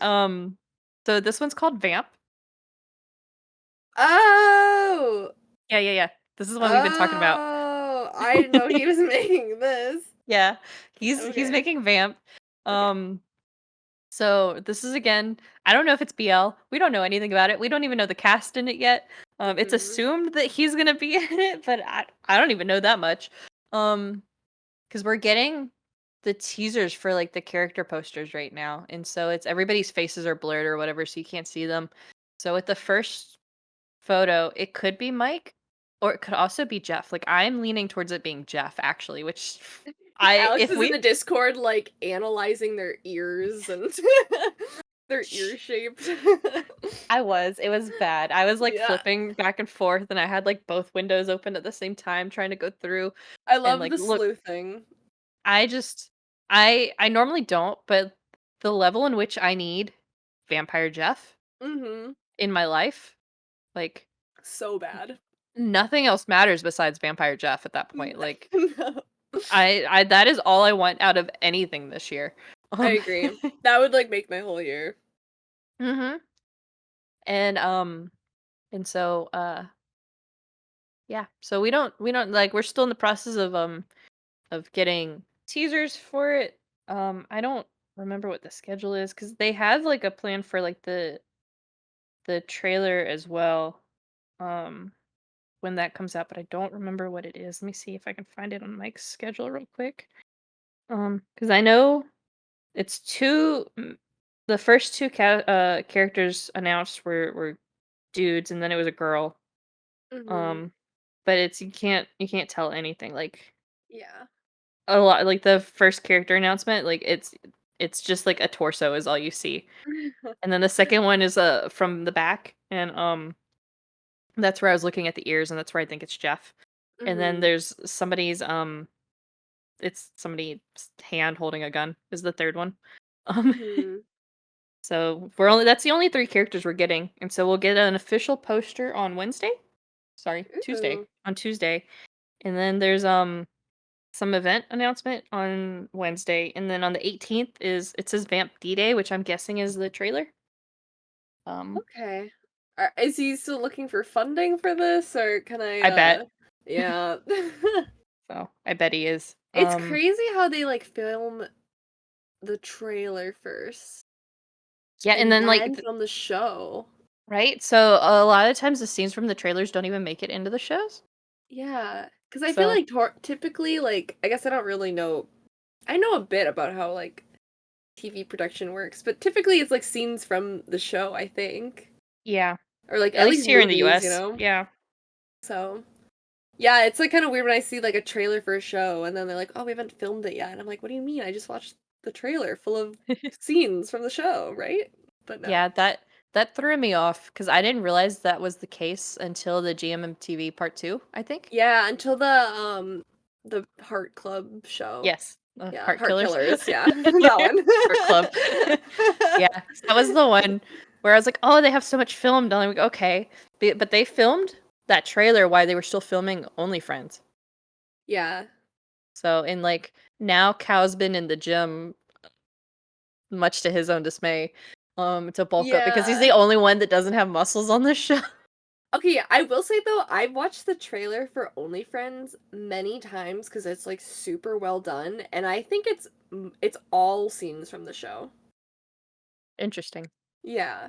so this one's called Vamp. Oh! Yeah, yeah, yeah. This is one we've been talking about. Oh! I didn't know he was making this. Yeah, he's Okay. making Vamp. Okay. Um, so this is again, I don't know if it's BL. We don't know anything about it. We don't even know the cast in it yet. It's Mhm. assumed that he's gonna be in it, but I don't even know that much. Um, because we're getting the teasers for like the character posters right now, and so it's everybody's faces are blurred or whatever, so you can't see them. So with the first photo, it could be Mike, or it could also be Jeff. Like I'm leaning towards it being Jeff, actually, which I Alex if is in the we Discord, like, analyzing their ears and They're ear-shaped. It was bad. I was, like, Yeah. flipping back and forth, and I had, like, both windows open at the same time trying to go through I and, love like, the look. sleuthing. I just I normally don't, but the level in which I need Vampire Jeff Mhm. in my life, like, So bad. nothing else matters besides Vampire Jeff at that point, like, No. I that is all I want out of anything this year. I Um agree. That would, like, make my whole year. Mhm. And, so, yeah, so we don't like, we're still in the process of getting teasers for it. I don't remember what the schedule is because they have, like, a plan for, like, the trailer as well, um, when that comes out, but I don't remember what it is. Let me see if I can find it on Mike's schedule real quick. Because I know it's the first 2 characters announced were dudes, and then it was a girl. Mhm. Um, but it's you can't tell anything, like, Yeah. a lot like, the first character announcement, like, it's just, like, a torso is all you see. And then the second one is, from the back, and, that's where I was looking at the ears, and that's where I think it's Jeff. And then Mhm. there's it's somebody's hand holding a gun is the third one. Um, Mhm. so that's the only 3 characters we're getting, and so we'll get an official poster on Wednesday? Sorry, Tuesday. Ooh. On Tuesday. And then there's, some event announcement on Wednesday, and then on the 18th it says Vamp D-Day, which I'm guessing is the trailer. Um, Okay. Is he still looking for funding for this, or can I, I bet. yeah. So, I bet he is. It's crazy how they, like, film the trailer first, Yeah, and and then, like, then film the show. right? So, a lot of times the scenes from the trailers don't even make it into the shows. Yeah, because I feel So, like typically, like, I guess I don't really know. I know a bit about how, like, TV production works, but typically it's, like, scenes from the show, I think. yeah, Or, like, at at least least here in the movies, you US. know? Yeah. So, yeah, it's, like, kinda weird when I see, like, a trailer for a show, and then they're like, "Oh, we haven't filmed it yet." And I'm like, "What do you mean? I just watched the trailer full of scenes from the show, right?" But no. Yeah, that threw me off because I didn't realize that was the case until the GMMTV Part 2, I think? Yeah, until the Heart Club show. Yes, Yeah, Heart Heart Killers. Killers, yeah, that Heart Club. one. Yeah, that was the one where I was like, "Oh, they have so much filmed." I'm like, "Okay." But they filmed that trailer while they were still filming Only Friends. Yeah. So, and, like, now Cal's been in the gym, much to his own dismay, to bulk up because he's Yeah. the only one that doesn't have muscles on this show. Okay, yeah, I will say though, I've watched the trailer for Only Friends many times because it's, like, super well done, and I think it's all scenes from the show. Interesting. Yeah.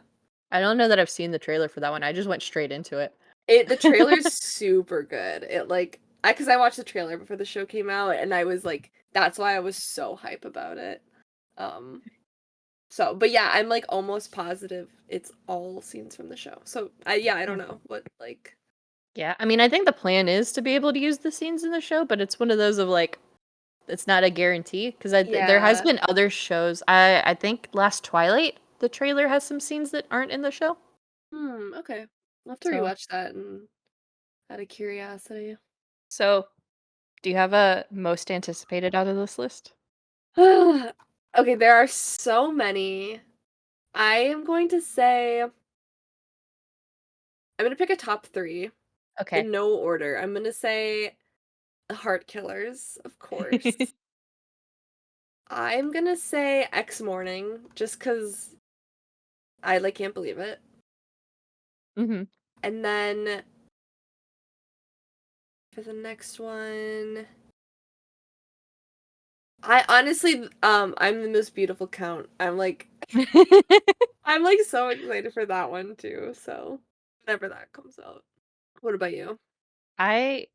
I don't know that I've seen the trailer for that one. I just went straight into it. The trailer's super good. It, like, because I watched the trailer before the show came out, and I was like, that's why I was so hype about it. Um, so, but yeah, I'm, like, almost positive it's all scenes from the show. So, yeah, I don't Hmm. know what, like, Yeah, I mean, I think the plan is to be able to use the scenes in the show, but it's one of those of, like, it's not a guarantee because there has yeah. been other shows. I think last Twilight, the trailer has some scenes that aren't in the show. Okay. I'll have to So, rewatch that and out of curiosity. so do you have a most anticipated out of this list? Okay, there are so many. I am going to say I'm gonna pick a top 3 Okay. in no order. I'm gonna say Heart Killers, of course. I'm gonna say X Morning, just cause I, like, can't believe it. Mhm. And then for the next one, I honestly, I'm the most beautiful count. I'm, like, so excited for that one too, so whenever that comes out. What about you? I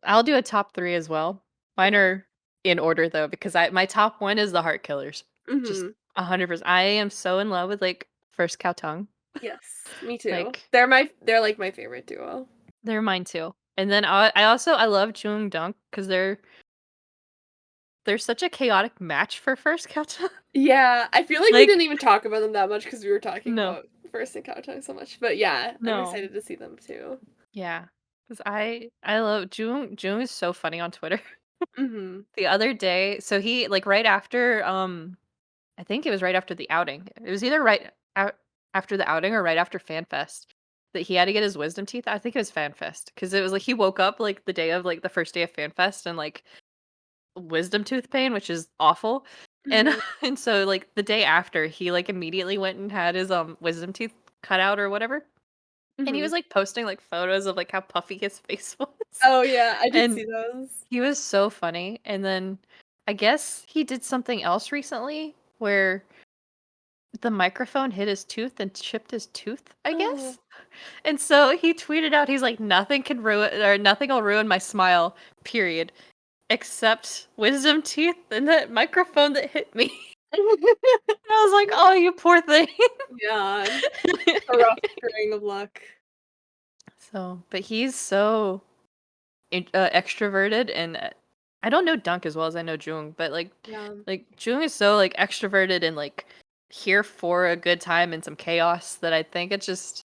I'll do a top 3 as well. Mine Okay. are in order though because I my top 1 is the Heart Killers. Just Mhm. 100%. I am so in love with, like, First Cow Tongue. Yes, me too. Like, They're, like, my favorite duo. they're mine too. And then I love Jung Dunk because they're they're such a chaotic match for first countdown. Yeah, I feel like we Like, didn't even talk about them that much because we were talking no, about First and Countdown so much, but yeah, I'm no. excited to see them too. Yeah, because I love Jung. Jung is so funny on Twitter. Mhm. The other day, so he like right after I think it was right after the outing. It was either right out after the outing or right after FanFest that he had to get his wisdom teeth. I think it was FanFest because it was like he woke up like the day of like the first day of FanFest and like wisdom tooth pain, which is awful. And Mhm. and so like the day after, he like immediately went and had his wisdom teeth cut out or whatever. And he Mhm. was like posting like photos of like how puffy his face was. Oh, yeah, I did And see those. he was so funny. And then I guess he did something else recently where the microphone hit his tooth and chipped his tooth, I Oh. guess. And so he tweeted out, he's like, nothing can ruin or nothing will ruin my smile, period. Except wisdom teeth and that microphone that hit me. And I was like, oh, you poor thing. Yeah, a rough string of luck. So, but he's so extroverted and I don't know Dunk as well as I know Jung, but Yeah. like Jung is so like extroverted and like here for a good time and some chaos that I think it's just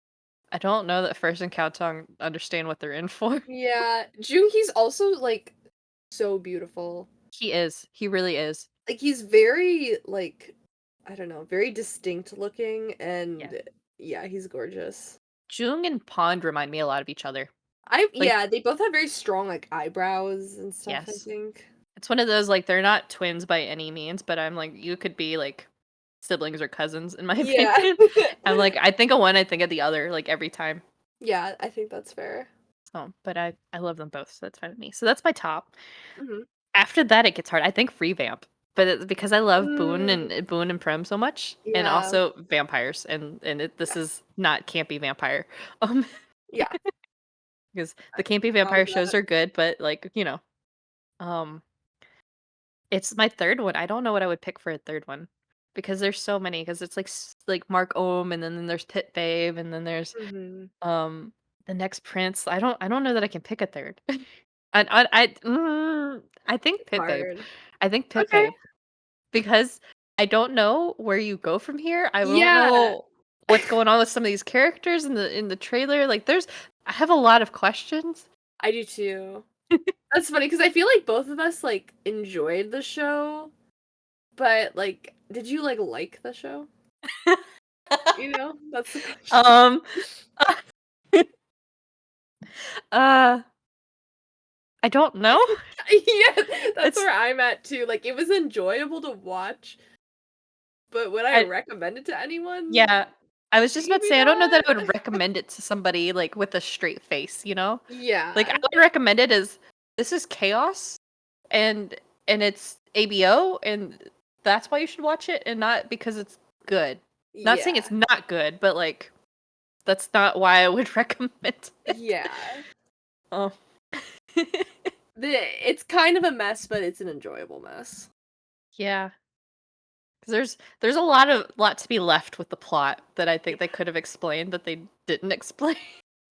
I don't know that First and Cowtongue understand what they're in for. Yeah, Junki's also, like, so beautiful. He is. He really is. Like, he's very, like, I don't know, very distinct looking, Yeah. and yeah, he's gorgeous. Jung and Pond remind me a lot of each other. Like, Yeah, they both have very strong, like, eyebrows and stuff, I yes. think. It's one of those like they're not twins by any means, but I'm like you could be like siblings or cousins in my Yeah. opinion. I'm like I think of one, I think of the other like every time. Yeah, I think that's fair. So, but I love them both, so that's fine with me. So that's my top. Mhm. After that, it gets hard. I think Revamp, but it's because I love Mm, Boone and Prem so much, and yeah, also vampires, and this yes. is not campy vampire, um, Yeah, because the campy proud of vampire shows that. are good, but like um, it's my third one. I don't know what I would pick for a third one because there's so many. Because it's like like Mark Ohm, and then there's Pit Babe, and then there's Mhm. um the next Prince. I don't know that I can pick a third. I think It's Pit Babe. hard. I think Pit Okay. Babe. Because I don't know where you go from here. I don't Yeah. know what's going on with some of these characters in the trailer. Like I have a lot of questions. I do too. That's funny because I feel like both of us, like, enjoyed the show, but, like, did you, like the show? You know? That's the question. um uh I don't know. Yeah, that's It's where I'm at too, like, it was enjoyable to watch, but would I I recommend it to anyone? yeah. I was just about to Maybe say I don't know that I not. would recommend it to somebody like with a straight face, you know? Like I Yeah. would recommend it as this is chaos and it's ABO and that's why you should watch it and not because it's good. Not saying Yeah. it's not good, but like that's not why I would recommend it. Yeah. Oh. It's kind of a mess, but it's an enjoyable mess. Yeah. 'Cause there's a lot to be left with the plot that I think they could have explained that they didn't explain.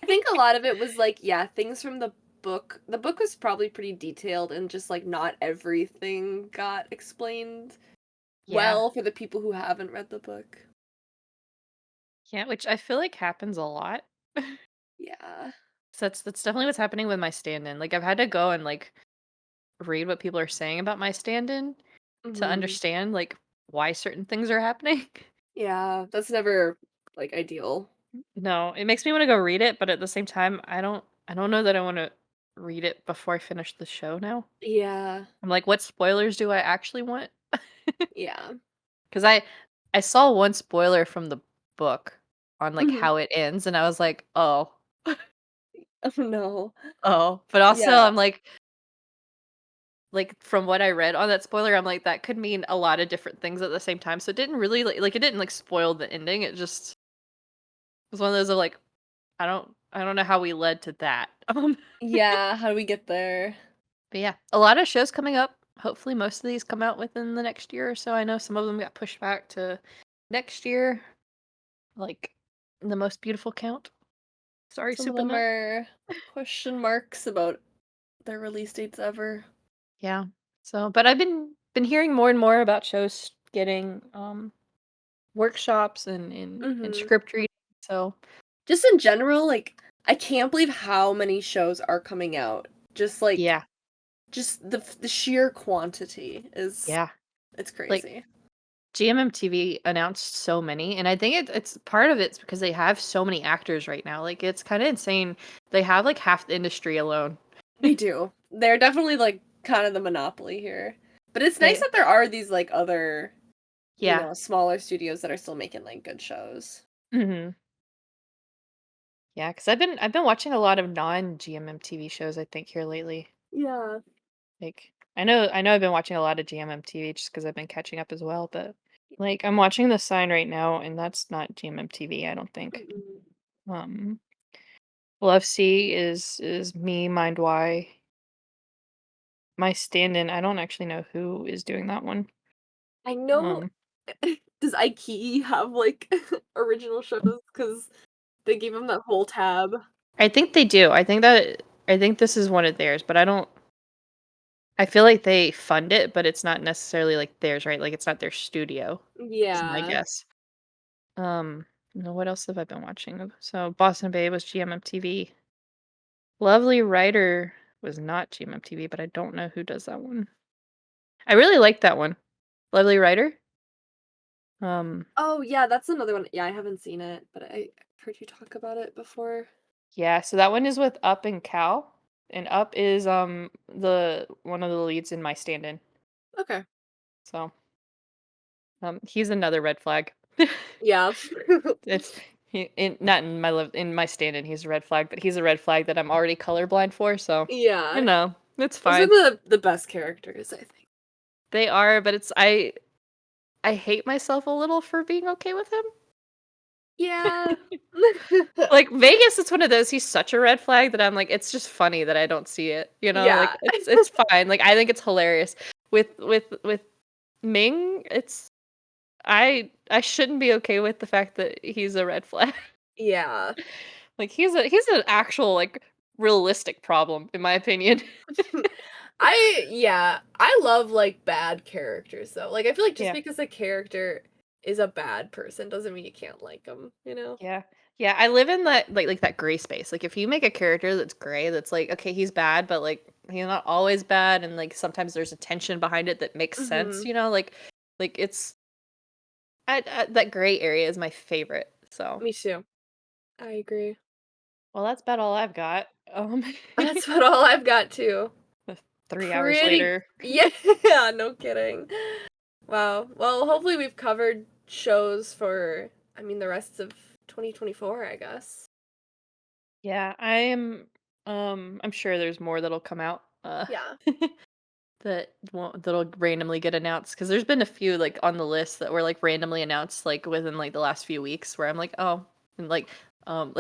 I think a lot of it was, like, yeah, things from the book. The book was probably pretty detailed and just, like, not everything got explained Yeah. well for the people who haven't read the book. Yeah, which I feel like happens a lot. Yeah. So that's definitely what's happening with my stand-in. Like I've had to go and like read what people are saying about my stand-in to Mhm. understand like why certain things are happening. Yeah, that's never, like, ideal. No, it makes me want to go read it, but at the same time, I don't know that I want to read it before I finish the show now. Yeah. I'm like, what spoilers do I actually want? Yeah. Because I saw one spoiler from the book on like Mhm. how it ends, and I was like, oh, Oh, no. oh. But also, Yeah. I'm like from what I read on that spoiler, I'm like that could mean a lot of different things at the same time. So it didn't really like it didn't like spoil the ending. It just was one of those of like I don't know how we led to that. Yeah, how do we get there? But yeah, a lot of shows coming up. Hopefully, most of these come out within the next year or so. I know some of them got pushed back to next year, like the Most Beautiful Count. Sorry, Some of them Supernut. are question marks about their release dates ever. Yeah. So, but I've been been hearing more and more about shows getting workshops and Mhm. script reading. So Just in general, like, I can't believe how many shows are coming out. Just, like, yeah, just the sheer quantity is yeah. it's Like crazy. GMMTV announced so many, and I think it's part of it's because they have so many actors right now. Like it's kind of insane. They have like half the industry alone. They do. They're definitely, like, kind of the monopoly here. But it's nice They that there are these, like, other, yeah. smaller studios that are still making, like, good shows. Mhm. Yeah, because I've been watching a lot of non-GMMTV shows, I think, here lately. Yeah. Like, I know I've been watching a lot of GMMTV just because 'cause I've been catching up as well, but, like, I'm watching The Sign right now, and that's not GMMTV, I don't think. Mm-mm. Um, Love Sea is Me, Mind Why. My Stand-In, I don't actually know who is doing that one. I know. Um, Does IKEA have, like, original shows? Because they gave him that whole tab. I think they do. I think this is one of theirs, but I feel like they fund it, but it's not necessarily, like, theirs, right? Like, it's not their studio, is my Yeah. guess. No, what else have I been watching? So, Boston Babe was GMMTV. Lovely Writer was not GMMTV, but I don't know who does that one. I really like that one. Lovely Writer. Um, Oh, yeah, that's another one. Yeah, I haven't seen it, but I've heard you talk about it before. yeah, so that one is with Up and Cal, and Up is, the one of the leads in My Stand-In. Okay. So, he's another red flag. Yeah. It's not in my in my stand-in, he's a red flag, but he's a red flag that I'm already colorblind for, so, Yeah. it's Those are fine. the best characters, I think. They are, but I hate myself a little for being okay with him. Yeah. Like, Vegas, it's one of those, he's such a red flag that I'm like, it's just funny that I don't see it, you know? Like, Yeah. it's fine, like, I think it's hilarious. With Ming, it's I shouldn't be okay with the fact that he's a red flag. Yeah. Like, he's an actual, like, realistic problem, in my opinion. I love, like, bad characters, though. Like, I feel like just Yeah. because a character is a bad person doesn't mean you can't like them, you know? Yeah. Yeah, I live in that like that gray space. Like, if you make a character that's gray, that's like, okay, he's bad, but, like, he's not always bad, and, like, sometimes there's a tension behind it that makes sense, Mhm. you know? Like, it's that gray area is my favorite, so Me too. I agree. well, that's about all I've got. That's about all I've got too. 3 hours Pretty later. yeah, no kidding. Wow. Well, hopefully we've covered shows for, I mean, the rest of 2024, I guess. Yeah, I'm sure there's more that'll come out, Yeah. that'll randomly get announced because 'cause there's been a few, like, on the list that were, like, randomly announced, like, within, like, the last few weeks where I'm like, "Oh," and, like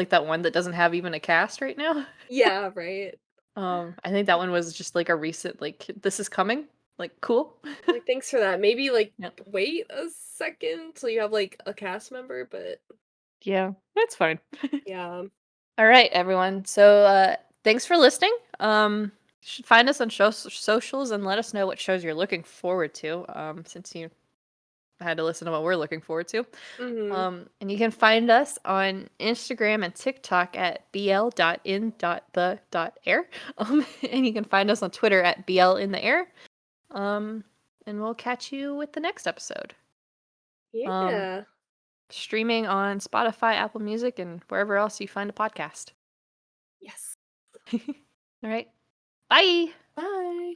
that one that doesn't have even a cast right now. Yeah, right. I think that one was just, like, a recent, like, "This is coming." Like, "Cool." Like, thanks for that. Maybe, like, Yeah. wait a second till you have, like, a cast member, but Yeah, that's fine. yeah. Alright, everyone. So, thanks for listening. You should find us on socials and let us know what shows you're looking forward to, since you had to listen to what we're looking forward to. Mhm. And you can find us on Instagram and TikTok at bl.in.the.air. And you can find us on Twitter at blintheair. Um, and we'll catch you with the next episode. Um, Yeah. Streaming on Spotify, Apple Music, and wherever else you find a podcast. Yes. All right. Bye. Bye.